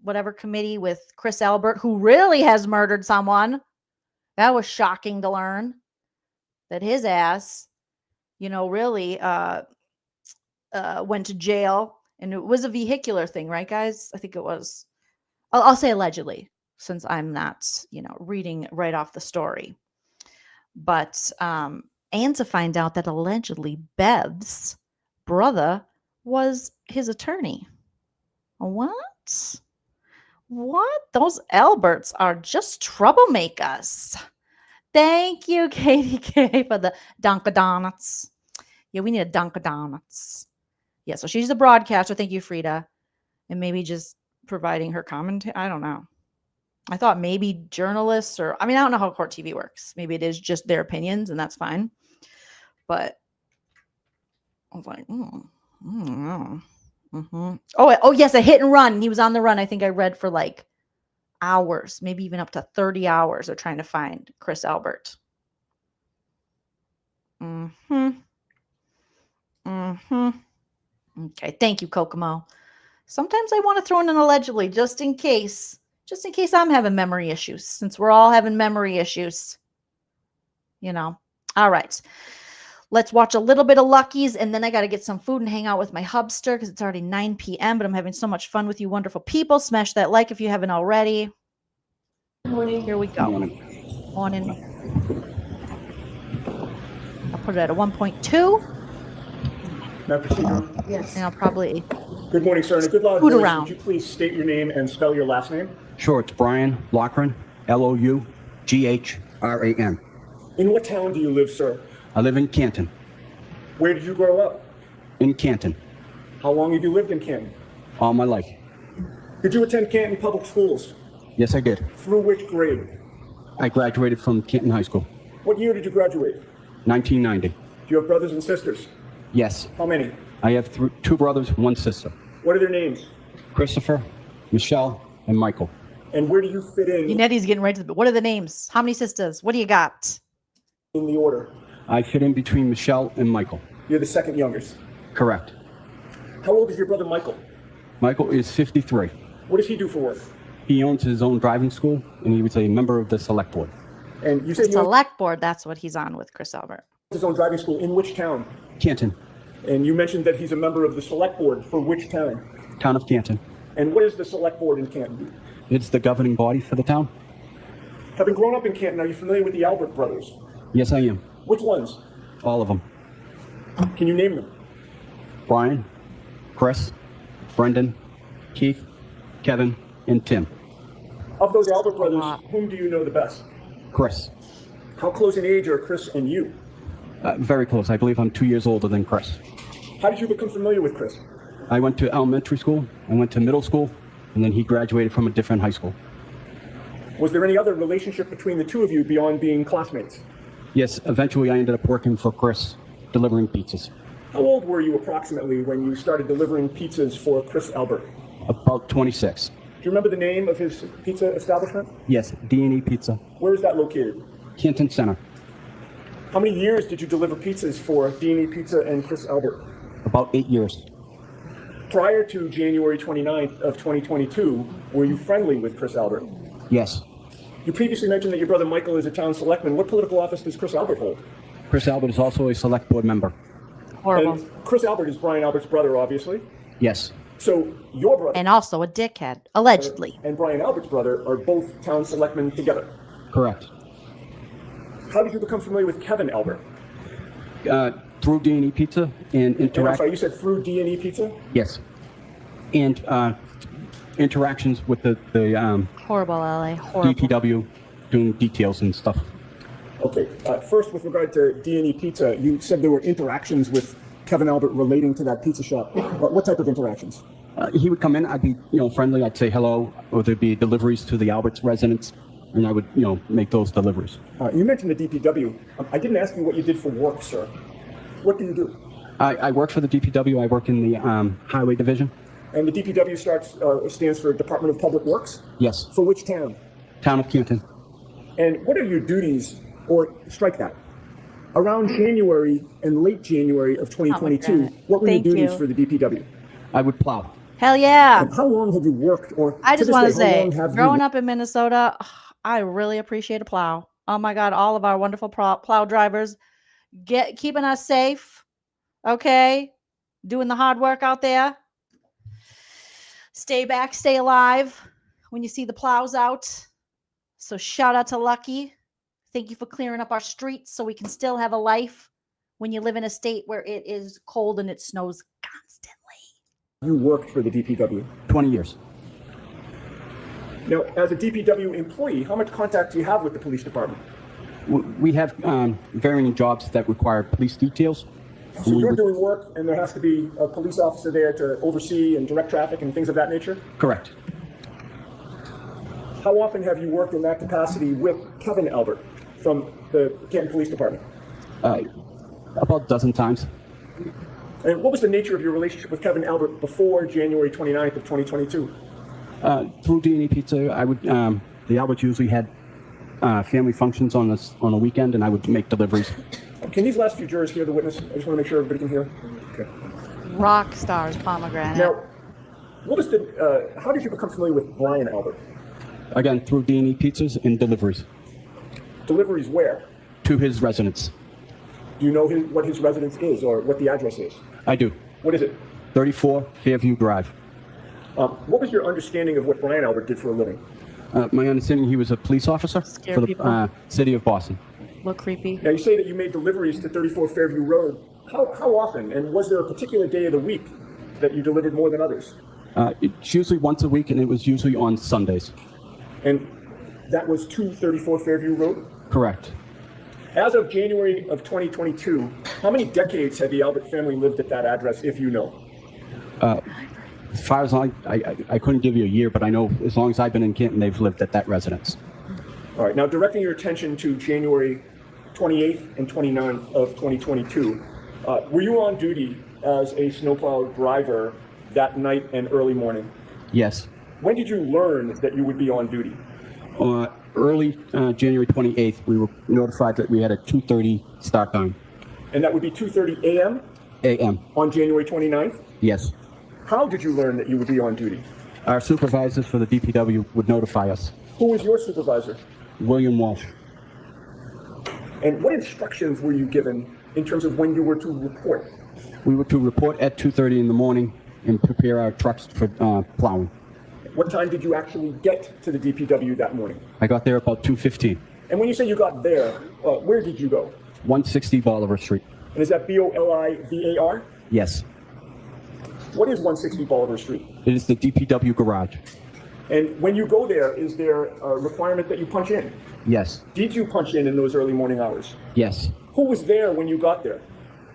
whatever committee with Chris Albert, who really has murdered someone. That was shocking to learn that his ass, really went to jail. And it was a vehicular thing, right, guys? I think it was. I'll say allegedly, since I'm not, reading right off the story. But, and to find out that allegedly Bev's brother was his attorney. What? Those Alberts are just troublemakers. Thank you, Katie K, for the Dunkadonuts. Yeah, we need a Dunkadonuts. Yeah, so she's the broadcaster. Thank you, Frida. And maybe just providing her commentary. I don't know. I thought maybe journalists I don't know how court TV works. Maybe it is just their opinions, and that's fine. But I was like, I don't know. Oh, yes, a hit and run. He was on the run. I think I read for like hours, maybe even up to 30 hours of trying to find Chris Albert. Okay, thank you, Kokomo. Sometimes I want to throw in an allegedly just in case I'm having memory issues, since we're all having memory issues. All right. Let's watch a little bit of Lucky's, and then I got to get some food and hang out with my hubster because it's already 9 p.m., but I'm having so much fun with you wonderful people. Smash that like if you haven't already. Morning. Here we go. Morning. I'll put it at a 1.2. May I proceed, Your Honor? Yes. And I'll probably Good morning, sir. And a good loud food voice, around. would you please state your name and spell your last name? Sure, it's Brian Loughran, Loughran. In what town do you live, sir? I live in Canton. Where did you grow up? In Canton. How long have you lived in Canton? All my life. Did you attend Canton Public Schools? Yes, I did. Through which grade? I graduated from Canton High School, What year did you graduate? 1990. Do you have brothers and sisters? Yes. How many? I have two brothers, one sister. What are their names? Christopher, Michelle, and Michael. And where do you fit in Unetti's getting right to the. What are the names? How many sisters? What do you got? in the order? I fit in between Michelle and Michael. You're the second youngest. Correct. How old is your brother Michael? Michael is 53. What does he do for work? He owns his own driving school, and he was a member of the select board. And you said he owns Select board. That's what he's on with Chris Albert. his own driving school in which town? Canton. And you mentioned that he's a member of the select board for which town? Town of Canton. And what is the select board in Canton? It's the governing body for the town. Having grown up in Canton, are you familiar with the Albert brothers? Yes, I am. Which ones? All of them. Can you name them? Brian, Chris, Brendan, Keith, Kevin, and Tim. Of those Albert brothers, whom do you know the best? Chris. How close in age are Chris and you? Very close. I believe I'm 2 years older than Chris. How did you become familiar with Chris? I went to elementary school, I went to middle school, and then he graduated from a different high school. Was there any other relationship between the two of you beyond being classmates? Yes, eventually I ended up working for Chris, delivering pizzas. How old were you approximately when you started delivering pizzas for Chris Albert? About 26. Do you remember the name of his pizza establishment? Yes, D&E Pizza, Where is that located? Canton Center. How many years did you deliver pizzas for D&E Pizza and Chris Albert? About 8 years. Prior to January 29th of 2022, were you friendly with Chris Albert? Yes. You previously mentioned that your brother Michael is a town selectman. What political office does Chris Albert hold? Chris Albert is also a select board member. Horrible. And Chris Albert is Brian Albert's brother, obviously. Yes. So your brother And also a dickhead, allegedly. and Brian Albert's brother are both town selectmen together. Correct. How did you become familiar with Kevin Albert? Through D&E Pizza and I'm interact. sorry, you said through D&E Pizza? Yes. And interactions with the Horrible, LA. Horrible. DPW, doing details and stuff. Okay. First, with regard to D&E Pizza, you said there were interactions with Kevin Albert relating to that pizza shop. What type of interactions? He would come in, I'd be, friendly, I'd say hello, or there'd be deliveries to the Alberts residents, and I would, make those deliveries. You mentioned the DPW. I didn't ask you what you did for work, sir. What do you do? I work for the DPW, I work in the highway division. And the DPW stands for Department of Public Works? Yes. For which town? Town of Canton. And what are your duties, or strike that, around January and late January of 2022, what were Thank your duties you. for the DPW? I would plow. Hell yeah. And how long have you worked, or I just this want day, to how say, long have growing you up in Minnesota, I really appreciate a plow. Oh my God, all of our wonderful plow drivers keeping us safe. Okay, doing the hard work out there. Stay back, stay alive when you see the plows out. So shout out to Lucky. Thank you for clearing up our streets so we can still have a life when you live in a state where it is cold and it snows constantly. You worked for the DPW? 20 years. Now, as a DPW employee, how much contact do you have with the police department? We have varying jobs that require police details. So you're doing work, and there has to be a police officer there to oversee and direct traffic and things of that nature? Correct. How often have you worked in that capacity with Kevin Albert from the Canton Police Department? About a dozen times. And what was the nature of your relationship with Kevin Albert before January 29th of 2022? Through D&E Pizza, I would, the Alberts usually had family functions on a weekend, and I would make deliveries. Can these last few jurors hear the witness? I just want to make sure everybody can hear. Okay. Rock stars, pomegranate. Now, what was the? How did you become familiar with Brian Albert? Again, through D&E Pizzas and deliveries. Deliveries where? To his residence. Do you know what his residence is, or what the address is? I do. What is it? 34 Fairview Drive. What was your understanding of what Brian Albert did for a living? My understanding, he was a police officer Scare for the people. city of Boston. Look creepy. Now, you say that you made deliveries to 34 Fairview Road. How often, and was there a particular day of the week that you delivered more than others? It's usually once a week, and it was usually on Sundays. And that was to 34 Fairview Road? Correct. As of January of 2022, how many decades had the Albert family lived at that address, if you know? As far as I couldn't give you a year, but I know as long as I've been in Canton, they've lived at that residence. All right, now directing your attention to January 28th and 29th of 2022, were you on duty as a snowplow driver that night and early morning? Yes. When did you learn that you would be on duty? Early January 28th, we were notified that we had a 2:30 start time. And that would be 2:30 a.m.? A.m. On January 29th? Yes. How did you learn that you would be on duty? Our supervisors for the DPW would notify us. Who was your supervisor? William Walsh. And what instructions were you given in terms of when you were to report? We were to report at 2:30 in the morning and prepare our trucks for plowing. What time did you actually get to the DPW that morning? I got there about 2:15. And when you say you got there, where did you go? 160 Bolivar Street. And is that Bolivar? Yes. What is 160 Bolivar Street? It is the DPW garage. And when you go there, is there a requirement that you punch in? Yes. Did you punch in those early morning hours? Yes. Who was there when you got there?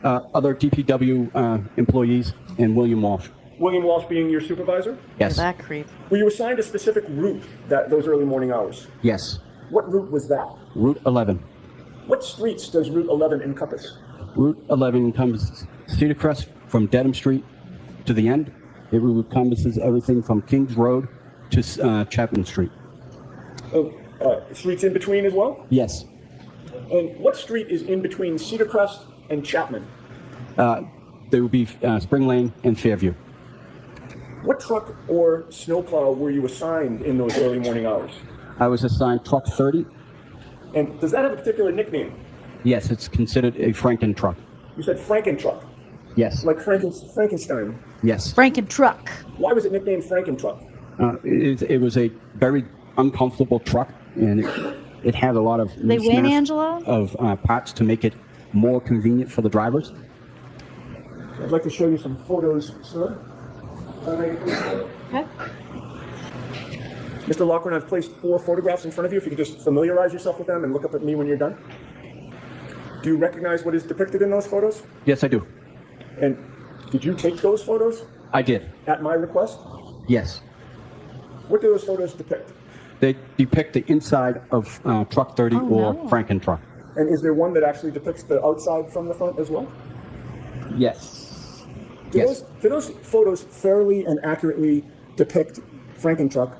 Other DPW employees and William Walsh. William Walsh being your supervisor? Yes. That creep. Were you assigned a specific route those early morning hours? Yes. What route was that? Route 11. What streets does Route 11 encompass? Route 11 encompasses Cedar Crest from Dedham Street to the end. It encompasses everything from Kings Road to Chapman Street. Streets in between as well? Yes. And what street is in between Cedar Crest and Chapman? There would be Spring Lane and Fairview. What truck or snowplow were you assigned in those early morning hours? I was assigned truck 30. And does that have a particular nickname? Yes, it's considered a Franken truck. You said Franken truck. Yes. Like Frankenstein. Yes. Franken truck. Why was it nicknamed Franken truck? It was a very uncomfortable truck, and it had a lot of They win, Angela? of parts to make it more convenient for the drivers. I'd like to show you some photos, sir. Okay. Mr. Loughran, I've placed 4 photographs in front of you. If you could just familiarize yourself with them and look up at me when you're done. Do you recognize what is depicted in those photos? Yes, I do. And did you take those photos? I did. At my request? Yes. What do those photos depict? They depict the inside of truck 30 or Franken truck. And is there one that actually depicts the outside from the front as well? Yes. Do those photos fairly and accurately depict Franken truck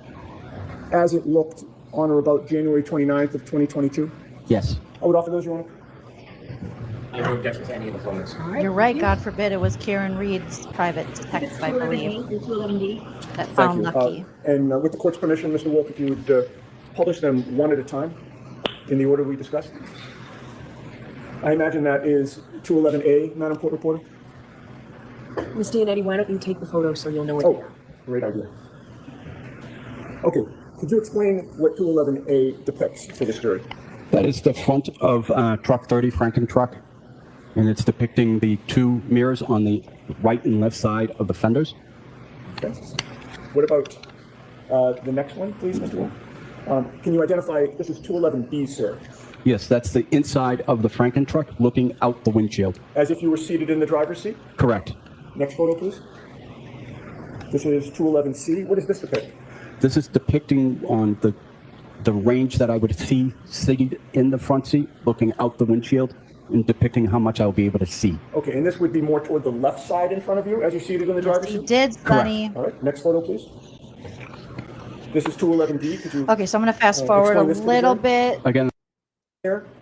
as it looked on or about January 29th of 2022? Yes. I would offer those, Your Honor. I don't object to any of the photos. You're right. God forbid it was Karen Read's private text, I believe, that found Lucky. And with the court's permission, Mr. Wolf, if you would publish them one at a time in the order we discussed. I imagine that is 211A, Madam Court Reporter. Ms. Dianetti, why don't you take the photo so you'll know what they are? Great idea. Okay, could you explain what 211A depicts for this jury? That is the front of truck 30, Franken truck, and it's depicting the 2 mirrors on the right and left side of the fenders. Okay. What about the next one, please, Mr. Wolf? Can you identify, this is 211B, sir. Yes, that's the inside of the Franken truck looking out the windshield. As if you were seated in the driver's seat? Correct. Next photo, please. This is 211C. What does this depict? This is depicting on the range that I would see seated in the front seat, looking out the windshield, and depicting how much I'll be able to see. Okay, and this would be more toward the left side in front of you as you're seated in the driver's seat? He did, Sonny. All right, next photo, please. This is 211D. Could you? Okay, so I'm going to fast forward a little bit. Again.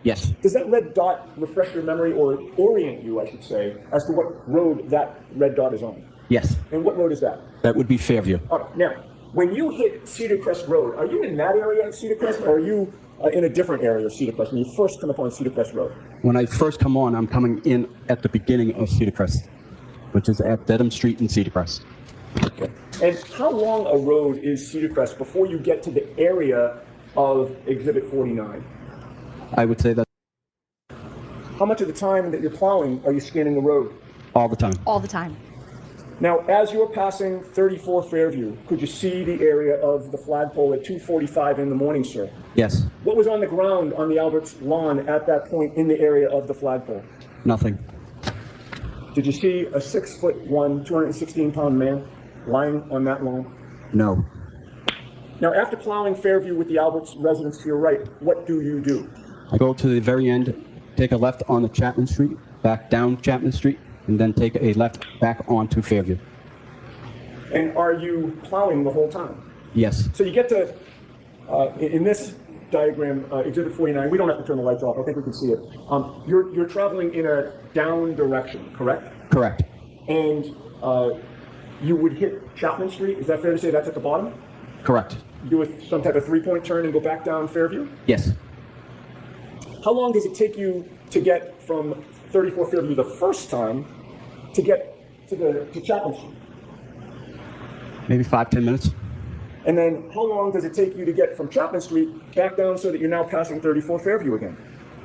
Yes. Does that red dot refresh your memory or orient you, I should say, as to what road that red dot is on? Yes. And what road is that? That would be Fairview. All right, now, when you hit Cedar Crest Road, are you in that area of Cedar Crest, or are you in a different area of Cedar Crest when you first come upon Cedar Crest Road? When I first come on, I'm coming in at the beginning of Cedar Crest, which is at Dedham Street in Cedar Crest. Okay. And how long a road is Cedar Crest before you get to the area of Exhibit 49? I would say that. How much of the time that you're plowing are you scanning the road? All the time. All the time. Now, as you were passing 34 Fairview, could you see the area of the flagpole at 2:45 in the morning, sir? Yes. What was on the ground on the Alberts lawn at that point in the area of the flagpole? Nothing. Did you see a 6'1", 216-pound man? lying on that lawn? No. Now, after plowing Fairview with the Alberts residence to your right, what do you do? I go to the very end, take a left on the Chapman Street, back down Chapman Street, and then take a left back onto Fairview. And are you plowing the whole time? Yes. So you get to, in this diagram, Exhibit 49, we don't have to turn the lights off, I think we can see it. You're traveling in a down direction, correct? Correct. And you would hit Chapman Street, is that fair to say that's at the bottom? Correct. Do some type of three-point turn and go back down Fairview? Yes. How long does it take you to get from 34 Fairview the first time to get to Chapman Street? Maybe 5-10 minutes. And then how long does it take you to get from Chapman Street back down so that you're now passing 34 Fairview again?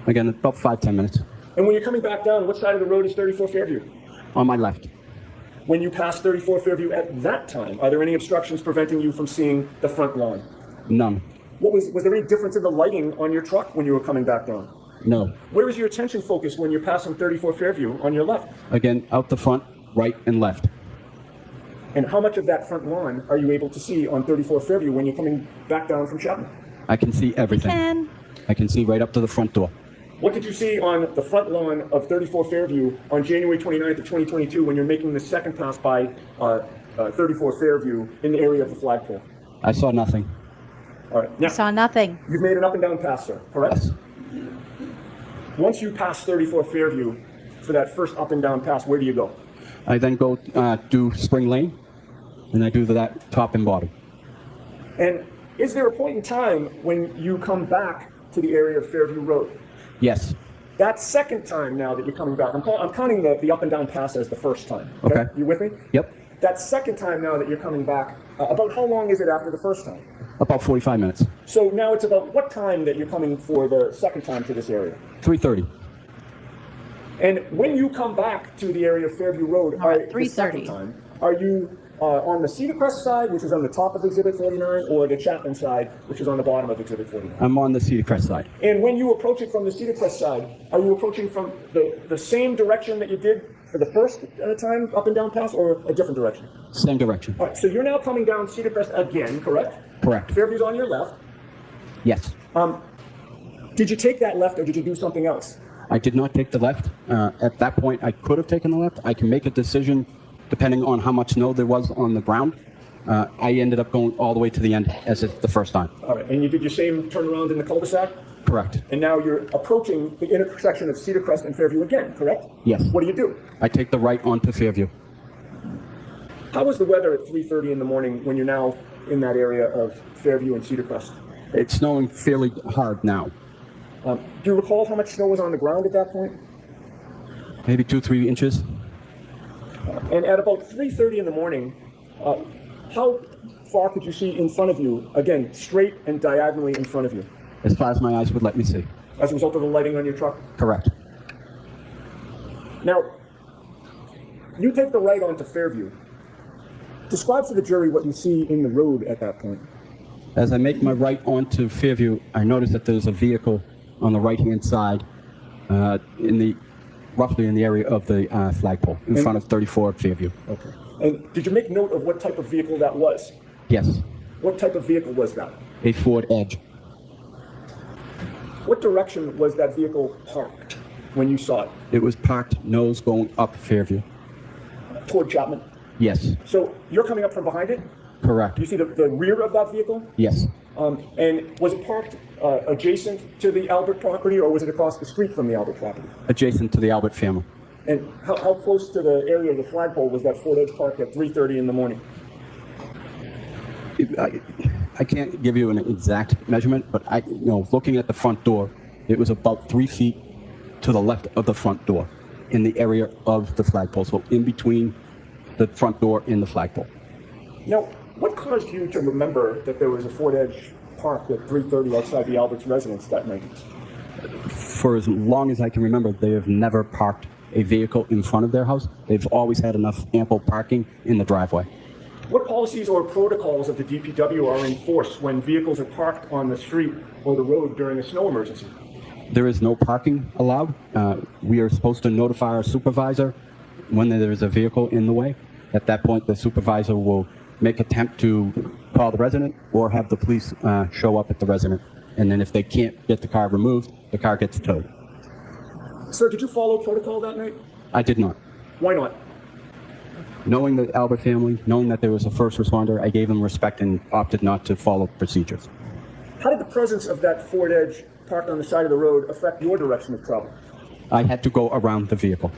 Again, about 5-10 minutes. And when you're coming back down, what side of the road is 34 Fairview? On my left. When you pass 34 Fairview at that time, are there any obstructions preventing you from seeing the front lawn? None. Was there any difference in the lighting on your truck when you were coming back down? No. Where is your attention focus when you're passing 34 Fairview on your left? Again, out the front, right and left. And how much of that front lawn are you able to see on 34 Fairview when you're coming back down from Chapman? I can see everything. I can see right up to the front door. What did you see on the front lawn of 34 Fairview on January 29th of 2022 when you're making the second pass by 34 Fairview in the area of the flagpole? I saw nothing. All right. Now, Saw nothing. you've made an up and down pass, sir, correct? Yes. Once you pass 34 Fairview for that first up and down pass, where do you go? I then go do Spring Lane, and I do that top and bottom. And is there a point in time when you come back to the area of Fairview Road? Yes. That second time now that you're coming back, I'm counting the up and down pass as the first time. Okay. You with me? Yep. That second time now that you're coming back, about how long is it after the first time? About 45 minutes. So now it's about what time that you're coming for the second time to this area? 3:30. And when you come back to the area of Fairview Road, the second time, are you on the Cedar Crest side, which is on the top of Exhibit 49, or the Chapman side, which is on the bottom of Exhibit 49? I'm on the Cedar Crest side. And when you approach it from the Cedar Crest side, are you approaching from the same direction that you did for the first time up and down pass, or a different direction? Same direction. All right, so you're now coming down Cedar Crest again, correct? Correct. Fairview's on your left. Yes. Did you take that left, or did you do something else? I did not take the left. At that point, I could have taken the left. I can make a decision depending on how much snow there was on the ground. I ended up going all the way to the end as if the first time. All right, and you did your same turnaround in the cul-de-sac? Correct. And now you're approaching the intersection of Cedar Crest and Fairview again, correct? Yes. What do? I take the right onto Fairview. How was the weather at 3:30 in the morning when you're now in that area of Fairview and Cedar Crest? It's snowing fairly hard now. Do you recall how much snow was on the ground at that point? Maybe 2-3 inches. And at about 3:30 in the morning, how far could you see in front of you, again, straight and diagonally in front of you? As far as my eyes would let me see. As a result of the lighting on your truck? Correct. Now, you take the right onto Fairview. Describe for the jury what you see in the road at that point. As I make my right onto Fairview, I notice that there's a vehicle on the right-hand side roughly in the area of the flagpole in front of 34 Fairview. Okay. And did you make note of what type of vehicle that was? Yes. What type of vehicle was that? A Ford Edge. What direction was that vehicle parked when you saw it? It was parked nose going up Fairview. Toward Chapman? Yes. So you're coming up from behind it? Correct. Do you see the rear of that vehicle? Yes. And was it parked adjacent to the Albert property, or was it across the street from the Albert property? Adjacent to the Albert family. And how close to the area of the flagpole was that Ford Edge parked at 3:30 in the morning? I can't give you an exact measurement, but looking at the front door, it was about 3 feet to the left of the front door in the area of the flagpole, so in between the front door and the flagpole. Now, what caused you to remember that there was a Ford Edge parked at 3:30 outside the Albert's residence that night? For as long as I can remember, they have never parked a vehicle in front of their house. They've always had enough ample parking in the driveway. What policies or protocols of the DPW are in force when vehicles are parked on the street or the road during a snow emergency? There is no parking allowed. We are supposed to notify our supervisor when there is a vehicle in the way. At that point, the supervisor will make attempt to call the resident or have the police show up at the resident. And then if they can't get the car removed, the car gets towed. Sir, did you follow protocol that night? I did not. Why not? Knowing the Albert family, knowing that there was a first responder, I gave them respect and opted not to follow procedures. How did the presence of that Ford Edge parked on the side of the road affect your direction of travel? I had to go around the vehicle.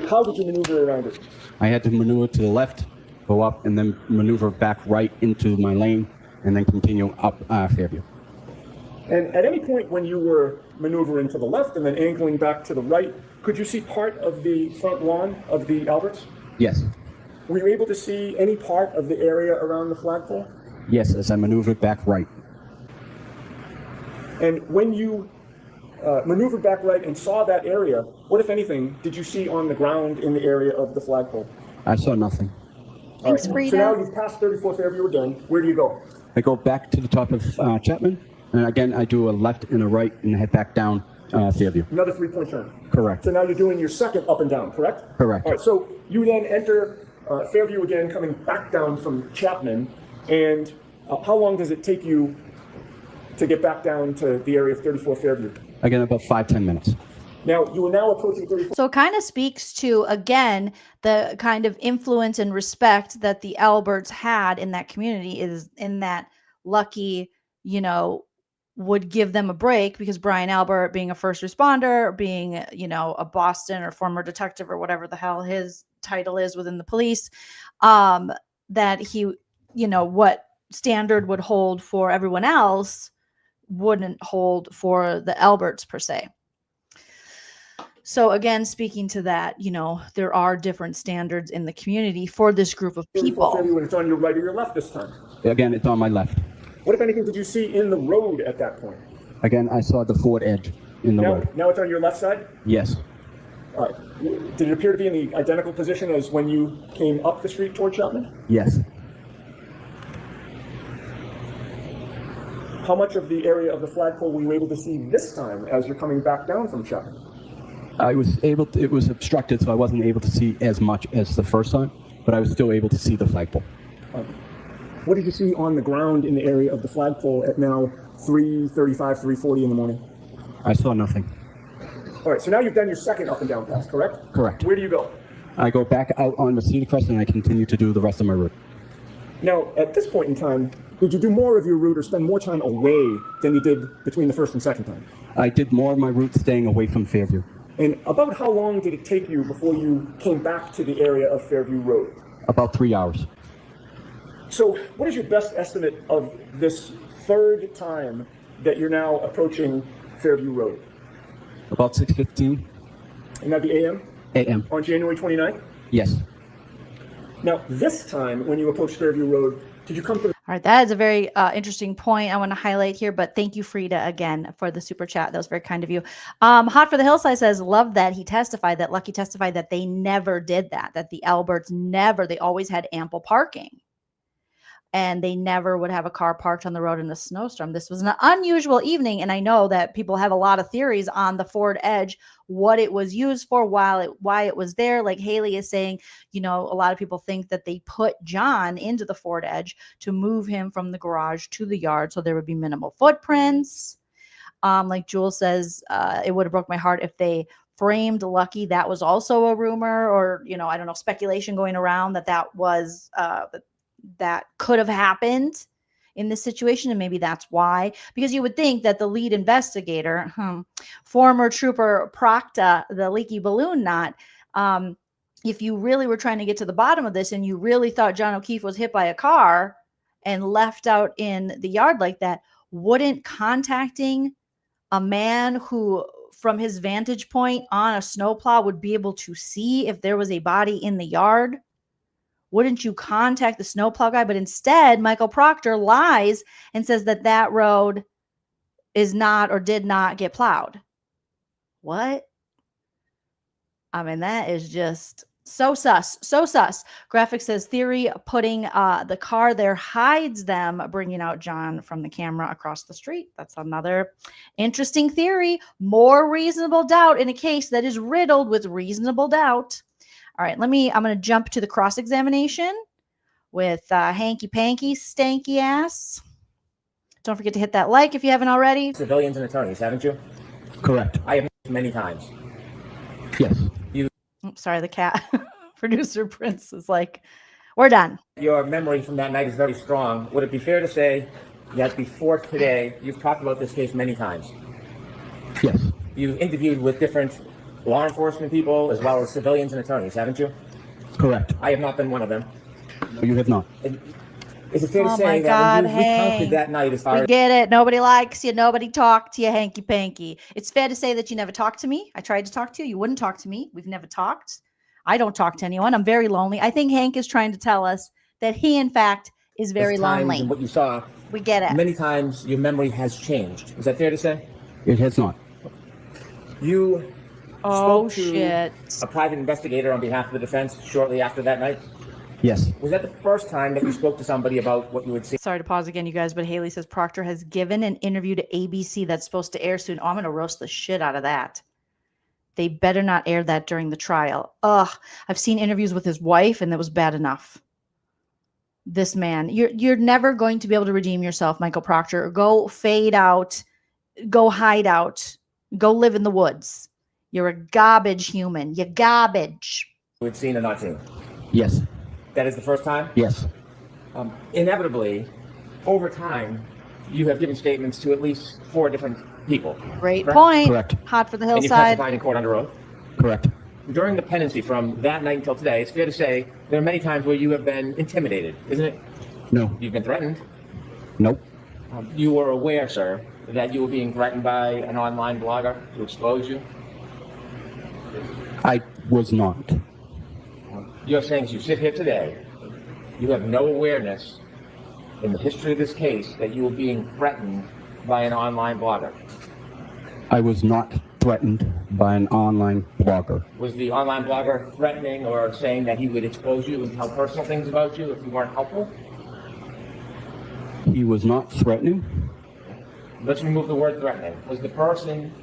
How did you maneuver around it? I had to maneuver to the left, go up, and then maneuver back right into my lane, and then continue up Fairview. And at any point when you were maneuvering to the left and then angling back to the right, could you see part of the front lawn of the Alberts? Yes. Were you able to see any part of the area around the flagpole? Yes, as I maneuvered back right. And when you maneuvered back right and saw that area, what, if anything, did you see on the ground in the area of the flagpole? I saw nothing. Thanks, All right. Frida. So now you've passed 34 Fairview again. Where do you go? I go back to the top of Chapman, and again, I do a left and a right and head back down Fairview. Another 3-point turn. Correct. So now you're doing your second up and down, correct? Correct. All right, so you then enter Fairview again, coming back down from Chapman, and how long does it take you to get back down to the area of 34 Fairview? Again, about 5-10 minutes. Now, you are now approaching 34. So it kind of speaks to, again, the kind of influence and respect that the Alberts had in that community, is in that Lucky, you know, would give them a break because Brian Albert, being a first responder, being, you know, a Boston or former detective or whatever the hell his title is within the police, that he, you know, what standard would hold for everyone else wouldn't hold for the Alberts per se. So again, speaking to that, you know, there are different standards in the community for this group of people. Fairview, and it's on your right or your left this time. Again, it's on my left. What, if anything, did you see in the road at that point? Again, I saw the Ford Edge in the road. Now it's on your left side? Yes. All right. Did it appear to be in the identical position as when you came up the street toward Chapman? Yes. How much of the area of the flagpole were you able to see this time as you're coming back down from Chapman? I was able to, it was obstructed, so I wasn't able to see as much as the first time, but I was still able to see the flagpole. What did you see on the ground in the area of the flagpole at now 3:35, 3:40 in the morning? I saw nothing. All right, so now you've done your second up and down pass, correct? Correct. Where do you go? I go back out on the Cedar Crest and I continue to do the rest of my route. Now, at this point in time, did you do more of your route or spend more time away than you did between the first and second time? I did more of my route staying away from Fairview. And about how long did it take you before you came back to the area of Fairview Road? About 3 hours. So what is your best estimate of this third time that you're now approaching Fairview Road? About 6:15. And that'd be a.m.? A.m. On January 29th? Yes. Now, this time when you approached Fairview Road, did you come from... All right, that is a very interesting point I want to highlight here, but thank you, Frida, again, for the super chat. That was very kind of you. Hot for the Hillside says, love that he testified, that Lucky testified that they never did that the Alberts never, they always had ample parking. And they never would have a car parked on the road in a snowstorm. This was an unusual evening, and I know that people have a lot of theories on the Ford Edge, what it was used for, why it was there. Like Haley is saying, you know, a lot of people think that they put John into the Ford Edge to move him from the garage to the yard so there would be minimal footprints. Like Jules says, it would have broke my heart if they framed Lucky. That was also a rumor, or, you know, I don't know, speculation going around that was that could have happened in this situation. And maybe that's why, because you would think that the lead investigator, former trooper Procta, the leaky balloon knot, if you really were trying to get to the bottom of this and you really thought John O'Keefe was hit by a car and left out in the yard like that, wouldn't contacting a man who from his vantage point on a snowplow would be able to see if there was a body in the yard? Wouldn't you contact the snowplow guy? But instead, Michael Proctor lies and says that that road is not or did not get plowed. What? I mean, that is just so sus. So sus. Graphics says theory putting the car there hides them bringing out John from the camera across the street. That's another interesting theory. More reasonable doubt in a case that is riddled with reasonable doubt. All right, I'm going to jump to the cross-examination with Hanky Panky, stanky ass. Don't forget to hit that like if you haven't already. Civilians and attorneys, haven't you? Correct. I have many times. Yes. Sorry, the cat. Producer Prince is like, we're done. Your memory from that night is very strong. Would it be fair to say that before today, you've talked about this case many times? Yes. You've interviewed with different law enforcement people as well as civilians and attorneys, haven't you? Correct. I have not been one of them. No, you have not. Is it fair to Oh say my that God, when you recounted that night as far We as get it. Nobody likes you. Nobody talked to you, Hanky Panky. It's fair to say that you never talked to me. I tried to talk to you. You wouldn't talk to me. We've never talked. I don't talk to anyone. I'm very lonely. I think Hank is trying to tell us that he, in fact, is very times lonely. and what you saw, We get it. many times your memory has changed. Is that fair to say? It has not. You Oh, spoke to shit. a private investigator on behalf of the defense shortly after that night? Yes. Was that the first time that you spoke to somebody about what you had seen? Sorry to pause again, you guys, but Haley says Proctor has given an interview to ABC that's supposed to air soon. Oh, I'm going to roast the shit out of that. They better not air that during the trial. Ugh. I've seen interviews with his wife, and that was bad enough. This man, you're never going to be able to redeem yourself, Michael Proctor. Go fade out. Go hide out. Go live in the woods. You're a garbage human. You're garbage. You had seen or not seen? Yes. That is the first time? Yes. Inevitably, over time, you have given statements to at least 4 different people. Great correct? point. Correct. Hot for the And you hillside. testified in court under oath? Correct. During the pendency from that night until today, it's fair to say there are many times where you have been intimidated, isn't it? No. You've been threatened. Nope. You were aware, sir, that you were being threatened by an online blogger to expose you? I was not. You're saying as you sit here today, you have no awareness in the history of this case that you were being threatened by an online blogger. I was not threatened by an online blogger. Was the online blogger threatening or saying that he would expose you and tell personal things about you if you weren't helpful? He was not threatening. Let's remove the word threatening. Was the person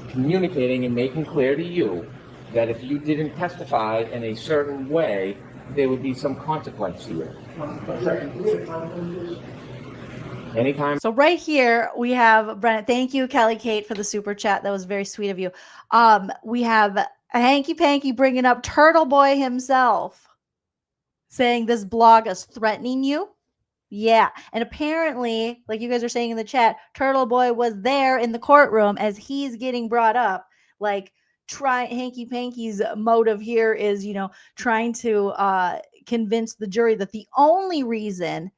communicating and making clear to you that if you didn't testify in a certain way, there would be some consequence to you? Anytime. So right here we have Brennan. Thank you, Kelly Kate, for the super chat. That was very sweet of you. We have a Hanky Panky bringing up Turtle Boy himself, saying this blog is threatening you. Yeah, and apparently, like you guys are saying in the chat, Turtle Boy was there in the courtroom as he's getting brought up. Like, Hanky Panky's motive here is, trying to convince the jury that the only reason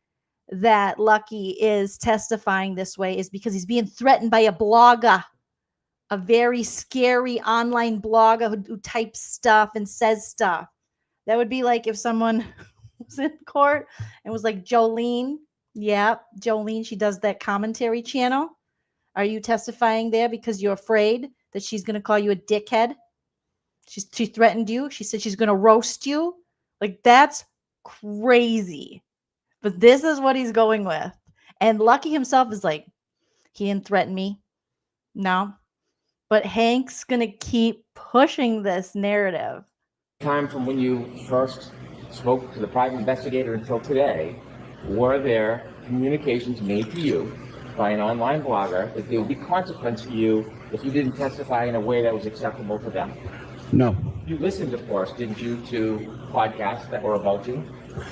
that Lucky is testifying this way is because he's being threatened by a blogger, a very scary online blogger who types stuff and says stuff. That would be like if someone was in court and was like, Joleen, yeah, Joleen, she does that commentary channel. Are you testifying there because you're afraid that she's going to call you a dickhead? She threatened you. She said she's going to roast you. Like, that's crazy. But this is what he's going with. And Lucky himself is like, he didn't threaten me. No. But Hank's going to keep pushing this narrative. Time from when you first spoke to the private investigator until today, were there communications made to you by an online blogger that there would be consequence for you if you didn't testify in a way that was acceptable to them? No. You listened, of course, didn't you, to podcasts that were about you?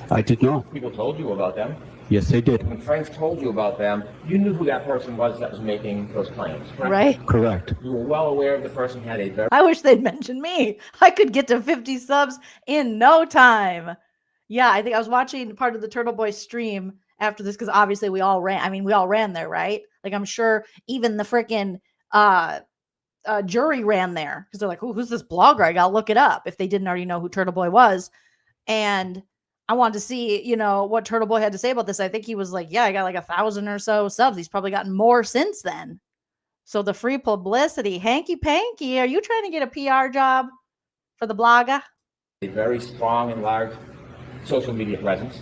I did not. People told you about them. Yes, they did. When friends told you about them, you knew who that person was that was making those claims, correct? Right? Correct. You were well aware the person had a very... I wish they'd mention me. I could get to 50 subs in no time. Yeah, I think I was watching part of the Turtle Boy stream after this because obviously we all ran there, right? Like, I'm sure even the freaking jury ran there because they're like, who's this blogger? I gotta look it up if they didn't already know who Turtle Boy was. And I wanted to see, what Turtle Boy had to say about this. I think he was like, yeah, I got like 1,000 or so subs. He's probably gotten more since then. So the free publicity. Hanky Panky, are you trying to get a PR job for the blogger? A very strong and large social media presence.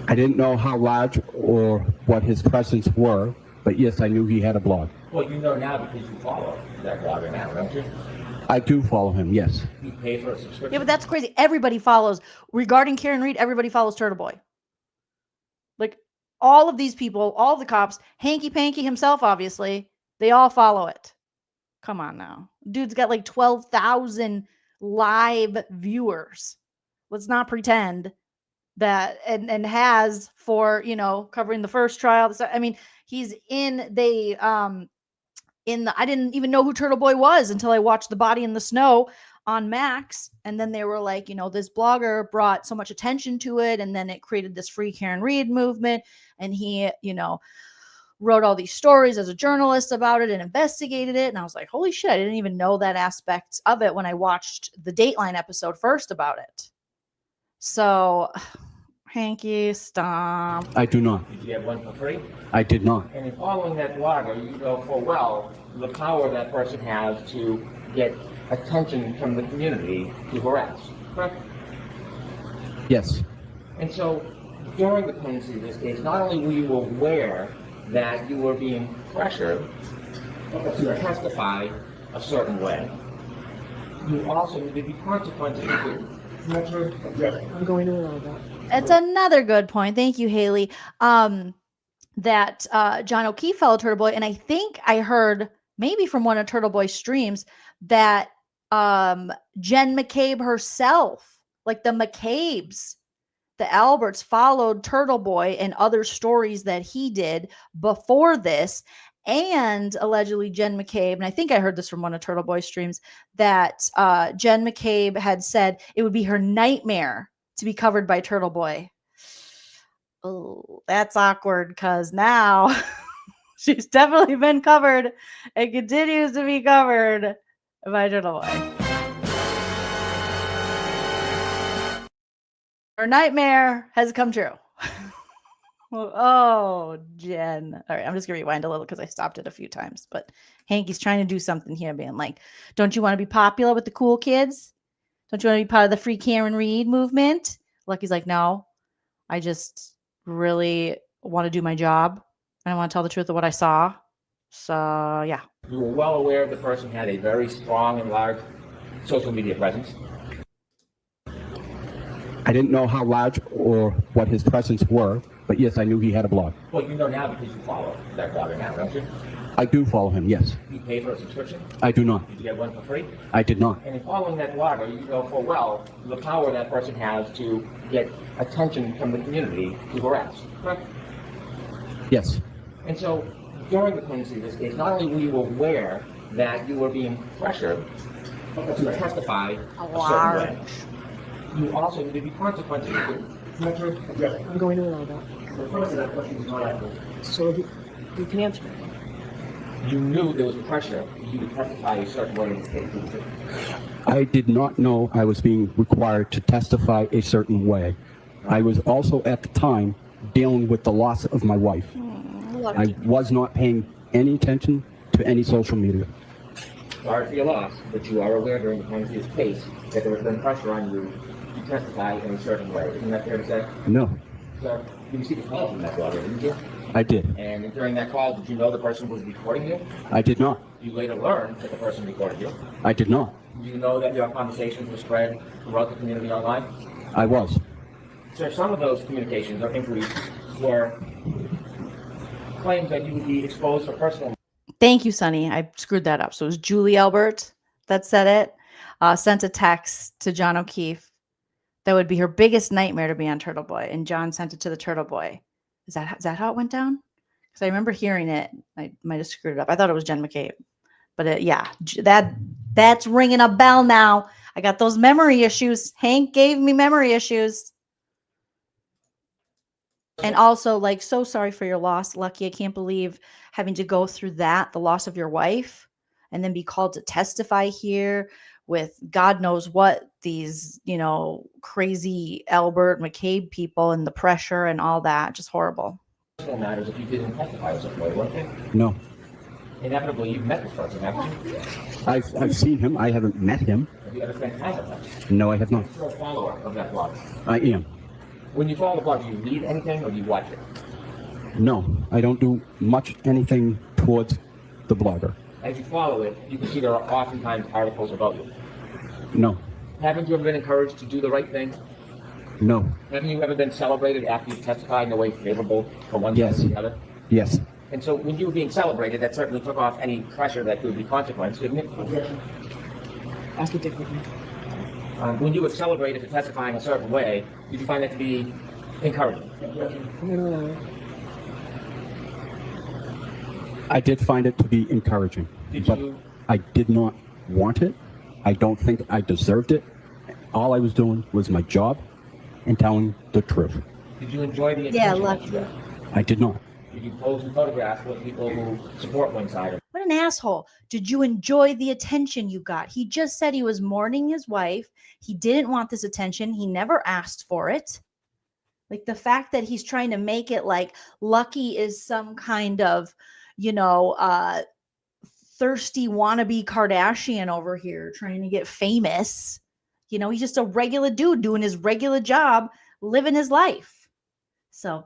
I didn't know how large or what his presence were, but yes, I knew he had a blog. Well, you know now because you follow that blogger now, don't you? I do follow him, yes. You pay for a subscription? Yeah, but that's crazy. Everybody follows. Regarding Karen Read, everybody follows Turtle Boy. Like, all of these people, all the cops, Hanky Panky himself, obviously, they all follow it. Come on now. Dude's got like 12,000 live viewers. Let's not pretend that, and has for, you know, covering the first trial. I mean, he's in I didn't even know who Turtle Boy was until I watched The Body in the Snow on Max. And then they were like, you know, this blogger brought so much attention to it. And then it created this Free Karen Read movement. And he, you know, wrote all these stories as a journalist about it and investigated it. And I was like, holy shit, I didn't even know that aspect of it when I watched the Dateline episode first about it. So, Hanky, stop. I do not. Did you get one for free? I did not. And in following that blogger, you know full well the power that person has to get attention from the community to harass, correct? Yes. And so, during the pendency of this case, not only were you aware that you were being pressured to testify a certain way, you also knew there'd be consequences to it. I'm going to allow that. It's another good point. Thank you, Haley. That John O'Keefe followed Turtle Boy. And I think I heard maybe from one of Turtle Boy's streams that Jen McCabe herself, like the McCabes, the Alberts, followed Turtle Boy and other stories that he did before this. And allegedly Jen McCabe, and I think I heard this from one of Turtle Boy's streams, that Jen McCabe had said it would be her nightmare to be covered by Turtle Boy. Oh, that's awkward because now she's definitely been covered and continues to be covered by Turtle Boy. Her nightmare has come true. Oh, Jen. All right, I'm just going to rewind a little because I stopped it a few times. But Hanky's trying to do something here, being like, don't you want to be popular with the cool kids? Don't you want to be part of the Free Karen Read movement? Lucky's like, no, I just really want to do my job. I want to tell the truth of what I saw. So, yeah. You were well aware the person had a very strong and large social media presence. I didn't know how large or what his presence were, but yes, I knew he had a blog. Well, you know now because you follow that blogger now, don't you? I do follow him, yes. You pay for a subscription? I do not. Did you get one for free? I did not. And in following that blogger, you know full well the power that person has to get attention from the community to harass, correct? Yes. And so, during the pendency of this case, not only were you aware that you were being pressured to testify a certain way, you also knew there'd be consequences to it. I'm going to allow that. The first of that question was not accurate. So you can answer it. You knew there was pressure for you to testify a certain way in this case. I did not know I was being required to testify a certain way. I was also at the time dealing with the loss of my wife. I was not paying any attention to any social media. Sorry for your loss, but you are aware during the pendency of this case that there was been pressure on you to testify in a certain way. Isn't that fair to say? No, So, you received a call from that blogger, didn't you? I did. And during that call, did you know the person was recording you? I did not. You later learned that the person recorded you. I did not. Do you know that your conversations were spread throughout the community online? I was. So some of those communications or inquiries were claims that you would be exposed for personal. Thank you, Sonny. I screwed that up. So it was Julie Albert that said it. Sent a text to John O'Keefe. That would be her biggest nightmare to be on Turtle Boy. And John sent it to the Turtle Boy. Is that how it went down? Because I remember hearing it. I might have screwed it up. I thought it was Jen McCabe. But yeah, that's ringing a bell now. I got those memory issues. Hank gave me memory issues. And also, like, so sorry for your loss, Lucky. I can't believe having to go through that, the loss of your wife, and then be called to testify here with God knows what, these, you know, crazy Albert McCabe people and the pressure and all that. Just horrible. Personal matters if you didn't testify a certain way, wouldn't it? No. Inevitably, you've met this person, haven't you? I've seen him. I haven't met him. Have you ever spent time with him? No, I have not. You're a follower of that blog. I am. When you follow the blog, do you read anything or do you watch it? No, I don't do much anything towards the blogger. as you follow it, you can see there are oftentimes articles about you. No. Haven't you ever been encouraged to do the right thing? No. Haven't you ever been celebrated after you've testified in a way favorable for one side or the other? Yes. And so when you were being celebrated, that certainly took off any pressure that could be consequence, didn't it? Ask it differently. When you were celebrated for testifying a certain way, did you find that to be encouraging? I did find it to be encouraging, but I did not want it. I don't think I deserved it. All I was doing was my job and telling the truth. Did you enjoy the attention that you got? I did not. Did you pose and photograph with people who support one side? What an asshole. Did you enjoy the attention you got? He just said he was mourning his wife. He didn't want this attention. He never asked for it. Like the fact that he's trying to make it like Lucky is some kind of, thirsty wannabe Kardashian over here trying to get famous. He's just a regular dude doing his regular job, living his life. So,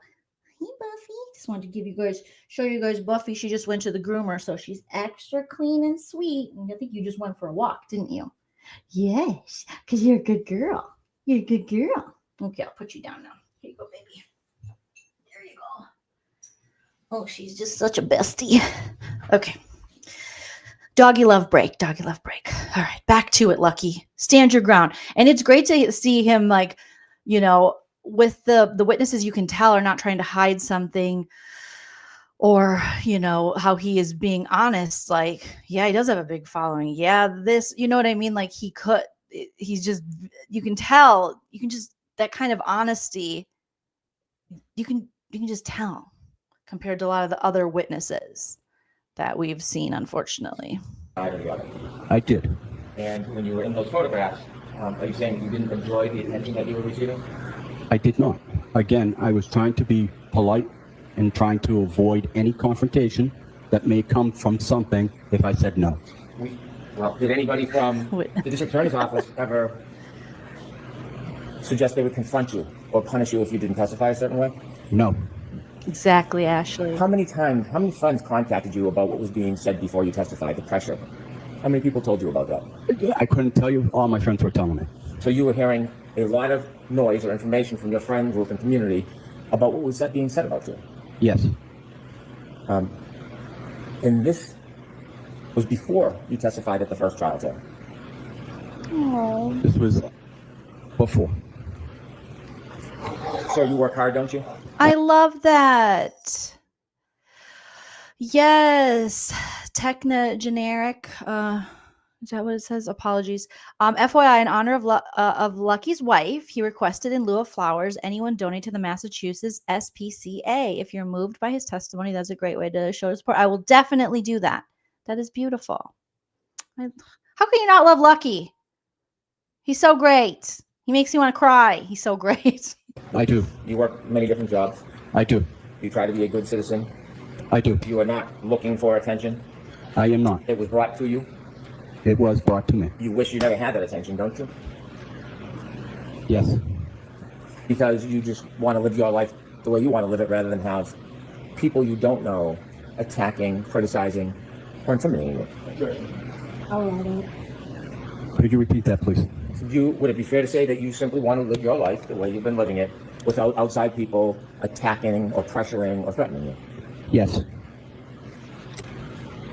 hey, Buffy. Just wanted to show you guys Buffy. She just went to the groomer, so she's extra clean and sweet. And I think you just went for a walk, didn't you? Yes, because you're a good girl. You're a good girl. Okay, I'll put you down now. Here you go, baby. There you go. Oh, she's just such a bestie. Okay. Doggy love break. Doggy love break. All right, back to it, Lucky. Stand your ground. And it's great to see him with the witnesses, you can tell are not trying to hide something or, how he is being honest. Like, yeah, he does have a big following. Yeah, you know what I mean? Like he's just, you can tell, that kind of honesty, you can just tell compared to a lot of the other witnesses that we've seen, unfortunately. I did. And when you were in those photographs, are you saying you didn't enjoy the attention that you were receiving? I did not. Again, I was trying to be polite and trying to avoid any confrontation that may come from something if I said no. Did anybody from the district attorney's office ever suggest they would confront you or punish you if you didn't testify a certain way? No. Exactly, Ashley. How many friends contacted you about what was being said before you testified, the pressure? How many people told you about that? I couldn't tell you. All my friends were telling me. So you were hearing a lot of noise or information from your friend group and community about what was being said about you? Yes. And this was before you testified at the first trial, Tim? Oh. This was before. So you work hard, don't you? I love that. Yes. Techna generic. Is that what it says? Apologies. FYI, in honor of Lucky's wife, he requested in lieu of flowers, anyone donate to the Massachusetts SPCA. If you're moved by his testimony, that's a great way to show support. I will definitely do that. That is beautiful. How can you not love Lucky? He's so great. He makes me want to cry. He's so great. I do. You work many different jobs. I do. You try to be a good citizen. I do. You are not looking for attention. I am not. It was brought to you. It was brought to me. You wish you never had that attention, don't you? Yes. Because you just want to live your life the way you want to live it rather than have people you don't know attacking, criticizing, or intimidating you. Could you repeat that, please? Would it be fair to say that you simply want to live your life the way you've been living it without outside people attacking or pressuring or threatening you? Yes.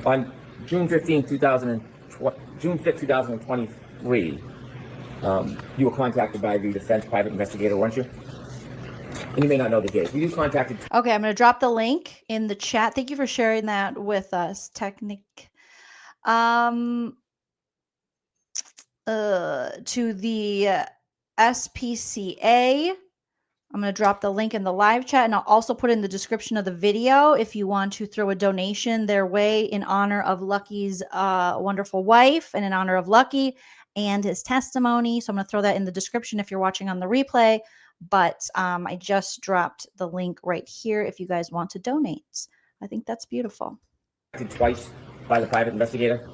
On June 5th, 2023, you were contacted by the defense private investigator, weren't you? And you may not know the date. You contacted... Okay, I'm going to drop the link in the chat. Thank you for sharing that with us, Technic. To the SPCA. I'm going to drop the link in the live chat, and I'll also put in the description of the video if you want to throw a donation their way in honor of Lucky's wonderful wife and in honor of Lucky and his testimony. So I'm going to throw that in the description if you're watching on the replay. But I just dropped the link right here if you guys want to donate. I think that's beautiful. Twice by the private investigator?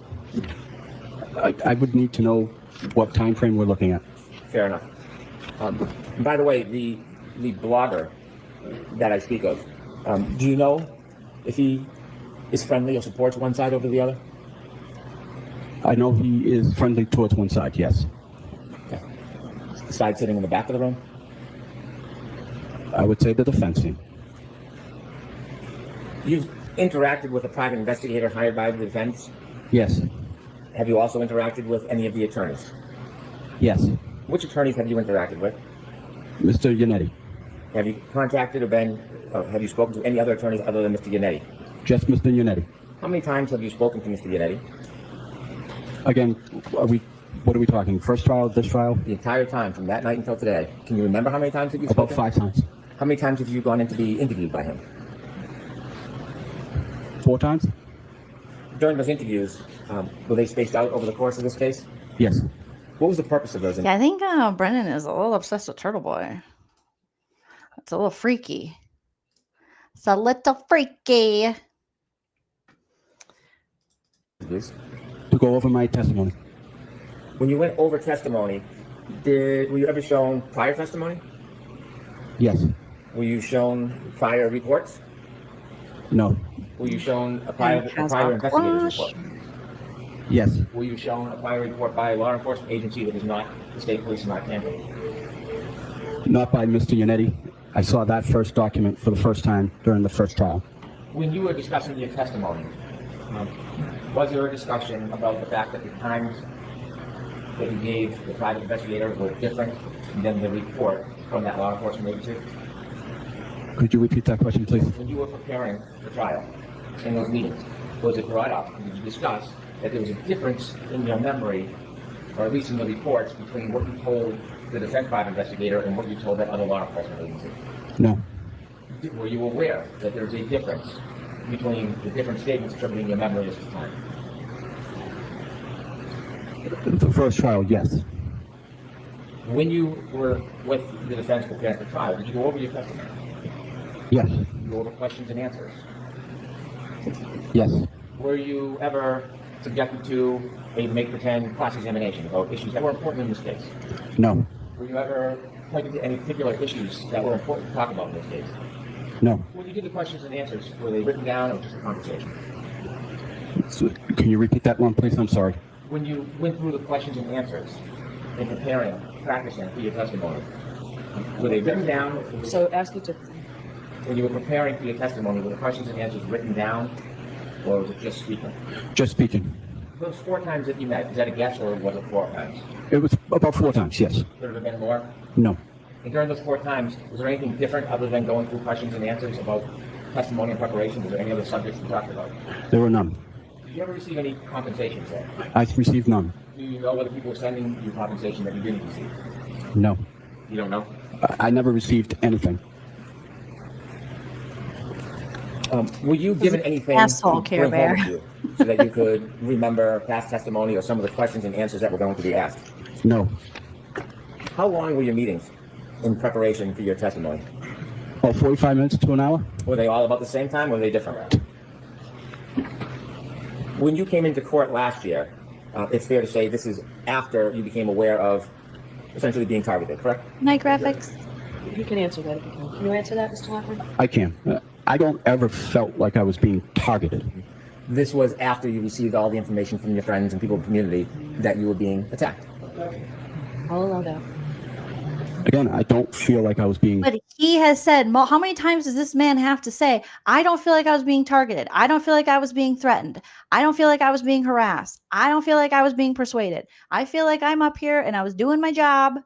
I would need to know what time frame we're looking at. Fair enough. By the way, the blogger that I speak of, do you know if he is friendly or supports one side over the other? I know he is friendly towards one side, yes. Okay. The side sitting in the back of the room? I would say the defense team. You've interacted with a private investigator hired by the defense? Yes. Have you also interacted with any of the attorneys? Yes. Which attorneys have you interacted with? Mr. Yannetti. Have you contacted or have you spoken to any other attorneys other than Mr. Yannetti? Just Mr. Yannetti. How many times have you spoken to Mr. Yannetti? Again, what are we talking? First trial, this trial? The entire time, from that night until today. Can you remember how many times have you About spoken? 5 times. How many times have you gone in to be interviewed by him? 4 times? During those interviews, were they spaced out over the course of this case? Yes. What was the purpose of those Yeah, interviews? I think Brennan is a little obsessed with Turtle Boy. It's a little freaky. It's a little freaky. To go over my testimony. When you went over testimony, were you ever shown prior testimony? Yes. Were you shown prior reports? No. Were you shown a prior investigator's report? Yes. Were you shown a prior report by a law enforcement agency that is not the state police in Canada? Not by Mr. Yannetti. I saw that first document for the first time during the first trial. When you were discussing your testimony, was there a discussion about the fact that the times that you gave the private investigator were different than the report from that law enforcement agency? Could you repeat that question, please? When you were preparing the trial in those meetings, was it brought up, did you discuss that there was a difference in your memory, or at least in the reports, between what you told the defense private investigator and what you told that other law enforcement agency? No. Were you aware that there's a difference between the different statements attributing your memory at the time? The first trial, yes. When you were with the defense preparing for trial, did you go over your testimony? Yes. Did you go over questions and answers? Yes. Were you ever subjected to a make-pretend cross-examination about issues that were important in this case? No. Were you ever pointed to any particular issues that were important to talk about in this case? No. When you did the questions and answers, were they written down or just a conversation? So, can you repeat that one, please? I'm sorry. When you went through the questions and answers in preparing, practicing for your testimony, were they written down? So ask it to. When you were preparing for your testimony, were the questions and answers written down, or was it just speaking? Just speaking. Those 4 times that you met, is that a guess, or was it 4 times? It was about 4 times, yes. Could it have been more? No. And during those 4 times, was there anything different other than going through questions and answers about testimony and preparation? Was there any other subjects you talked about? There were none. Did you ever receive any compensation for it? I received none. Do you know whether people were sending you compensation that you didn't receive? No. You don't know? I never received anything. Were you given anything asshole, to Care bring home Bear. with you so that you could remember past testimony or some of the questions and answers that were going to be asked? No. How long were your meetings in preparation for your testimony? About 45 minutes to an hour. Were they all about the same time, or were they different? When you came into court last year, it's fair to say this is after you became aware of essentially being targeted, correct? Night graphics. You can answer that if you can. Can you answer that, Mr. Hoffman? I can. I don't ever felt like I was being targeted. This was after you received all the information from your friends and people in the community that you were being attacked. I'll allow that. Again, I don't feel like I was being... But he has said, how many times does this man have to say, I don't feel like I was being targeted. I don't feel like I was being threatened. I don't feel like I was being harassed. I don't feel like I was being persuaded. I feel like I'm up here and I was doing my job.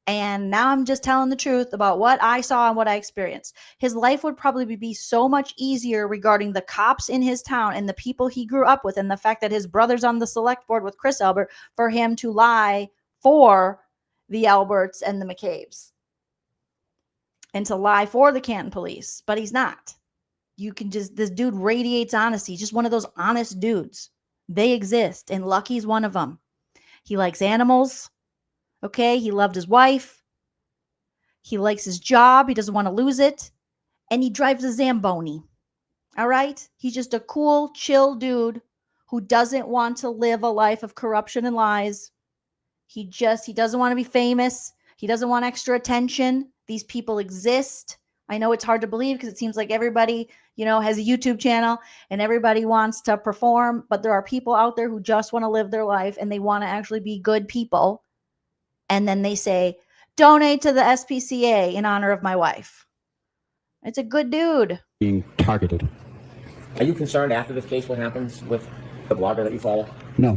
And now I'm just telling the truth about what I saw and what I experienced. His life would probably be so much easier regarding the cops in his town and the people he grew up with and the fact that his brother's on the select board with Chris Albert for him to lie for the Alberts and the McCabe's and to lie for the Canton police, but he's not. You can just, this dude radiates honesty. He's just one of those honest dudes. They exist, and Lucky's one of them. He likes animals. Okay, he loved his wife. He likes his job. He doesn't want to lose it. And he drives a Zamboni. All right? He's just a cool, chill dude who doesn't want to live a life of corruption and lies. He doesn't want to be famous. He doesn't want extra attention. These people exist. I know it's hard to believe because it seems like everybody has a YouTube channel and everybody wants to perform, but there are people out there who just want to live their life and they want to actually be good people. And then they say, donate to the SPCA in honor of my wife. It's a good dude. Being targeted. Are you concerned after this case what happens with the blogger that you follow? No.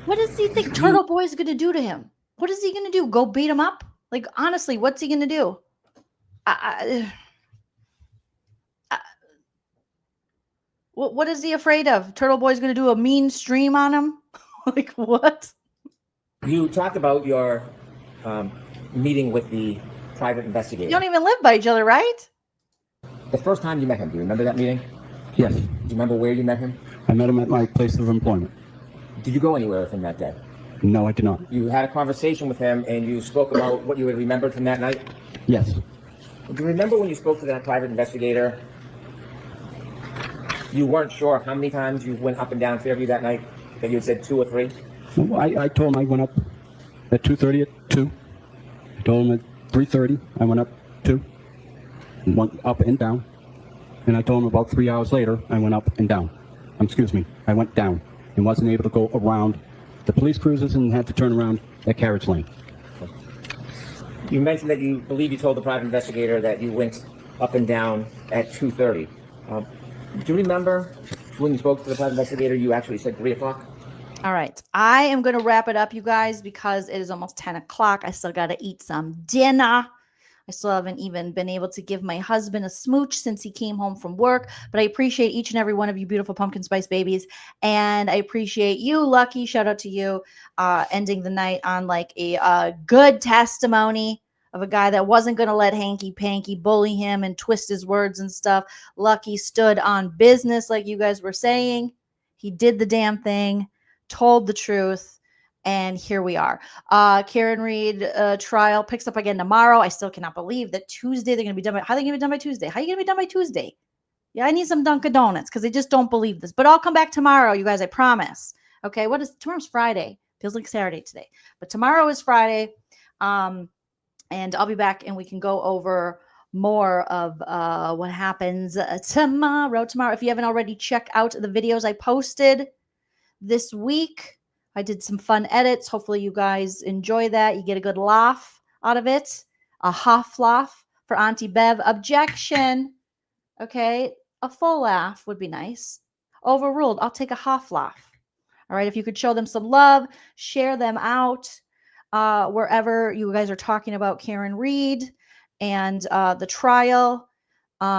What does he think Turtle Boy is going to do to him? What is he going to do? Go beat him up? Like, honestly, what's he going to do? What is he afraid of? Turtle Boy's going to do a mean stream on him? Like, what? You talked about your meeting with the private investigator. You don't even live by each other, right? The first time you met him, do you remember that meeting? Yes. Do you remember where you met him? I met him at my place of employment. Did you go anywhere with him that day? No, I did not. You had a conversation with him and you spoke about what you had remembered from that night? Yes. Do you remember when you spoke to that private investigator, you weren't sure how many times you went up and down Fairview that night? That you had said 2 or 3? Well, I told him I went up at 2:30 at 2. I told him at 3:30 I went up 2. And went up and down. And I told him about 3 hours later I went up and down. I went down and wasn't able to go around the police cruisers and had to turn around at Carriage Lane. You mentioned that you believe you told the private investigator that you went up and down at 2:30. Do you remember when you spoke to the private investigator, you actually said 3 o'clock? All right. I am going to wrap it up, you guys, because it is almost 10 o'clock. I still got to eat some dinner. I still haven't even been able to give my husband a smooch since he came home from work. But I appreciate each and every one of you beautiful pumpkin spice babies. And I appreciate you, Lucky. Shout out to you, ending the night on like a good testimony of a guy that wasn't going to let Hanky Panky bully him and twist his words and stuff. Lucky stood on business like you guys were saying. He did the damn thing, told the truth. And here we are. Karen Read trial picks up again tomorrow. I still cannot believe that Tuesday they're going to be done by. How are they going to be done by Tuesday? How are you going to be done by Tuesday? Yeah, I need some Dunkin' Donuts because they just don't believe this. But I'll come back tomorrow, you guys. I promise. Okay, tomorrow's Friday. Feels like Saturday today, but tomorrow is Friday. And I'll be back, and we can go over more of what happens tomorrow. If you haven't already, check out the videos I posted this week. I did some fun edits. Hopefully you guys enjoy that. You get a good laugh out of it. A half laugh for Auntie Bev. Objection. Okay. A full laugh would be nice. Overruled. I'll take a half laugh. All right. If you could show them some love, share them out wherever you guys are talking about Karen Read and the trial.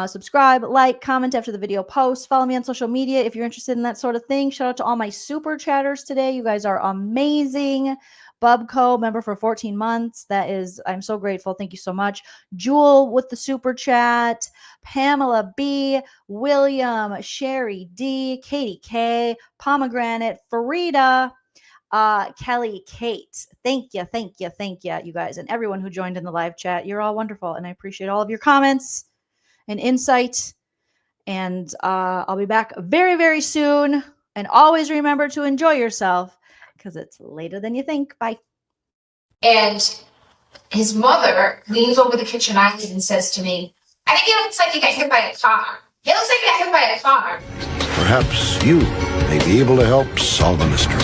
Subscribe, like, comment after the video post. Follow me on social media if you're interested in that sort of thing. Shout out to all my super chatters today. You guys are amazing. Bubco, member for 14 months. I'm so grateful. Thank you so much. Jewel with the super chat. Pamela B. William, Sherry D. Katie K. Pomegranate, Farida, Kelly, Kate. Thank you, you guys, and everyone who joined in the live chat. You're all wonderful, and I appreciate all of your comments and insight. And I'll be back very, very soon. And always remember to enjoy yourself because it's later than you think. Bye. And his mother leans over the kitchen island and says to me, I think it looks like he got hit by a car. It looks like he got hit by a car. Perhaps you may be able to help solve a mystery.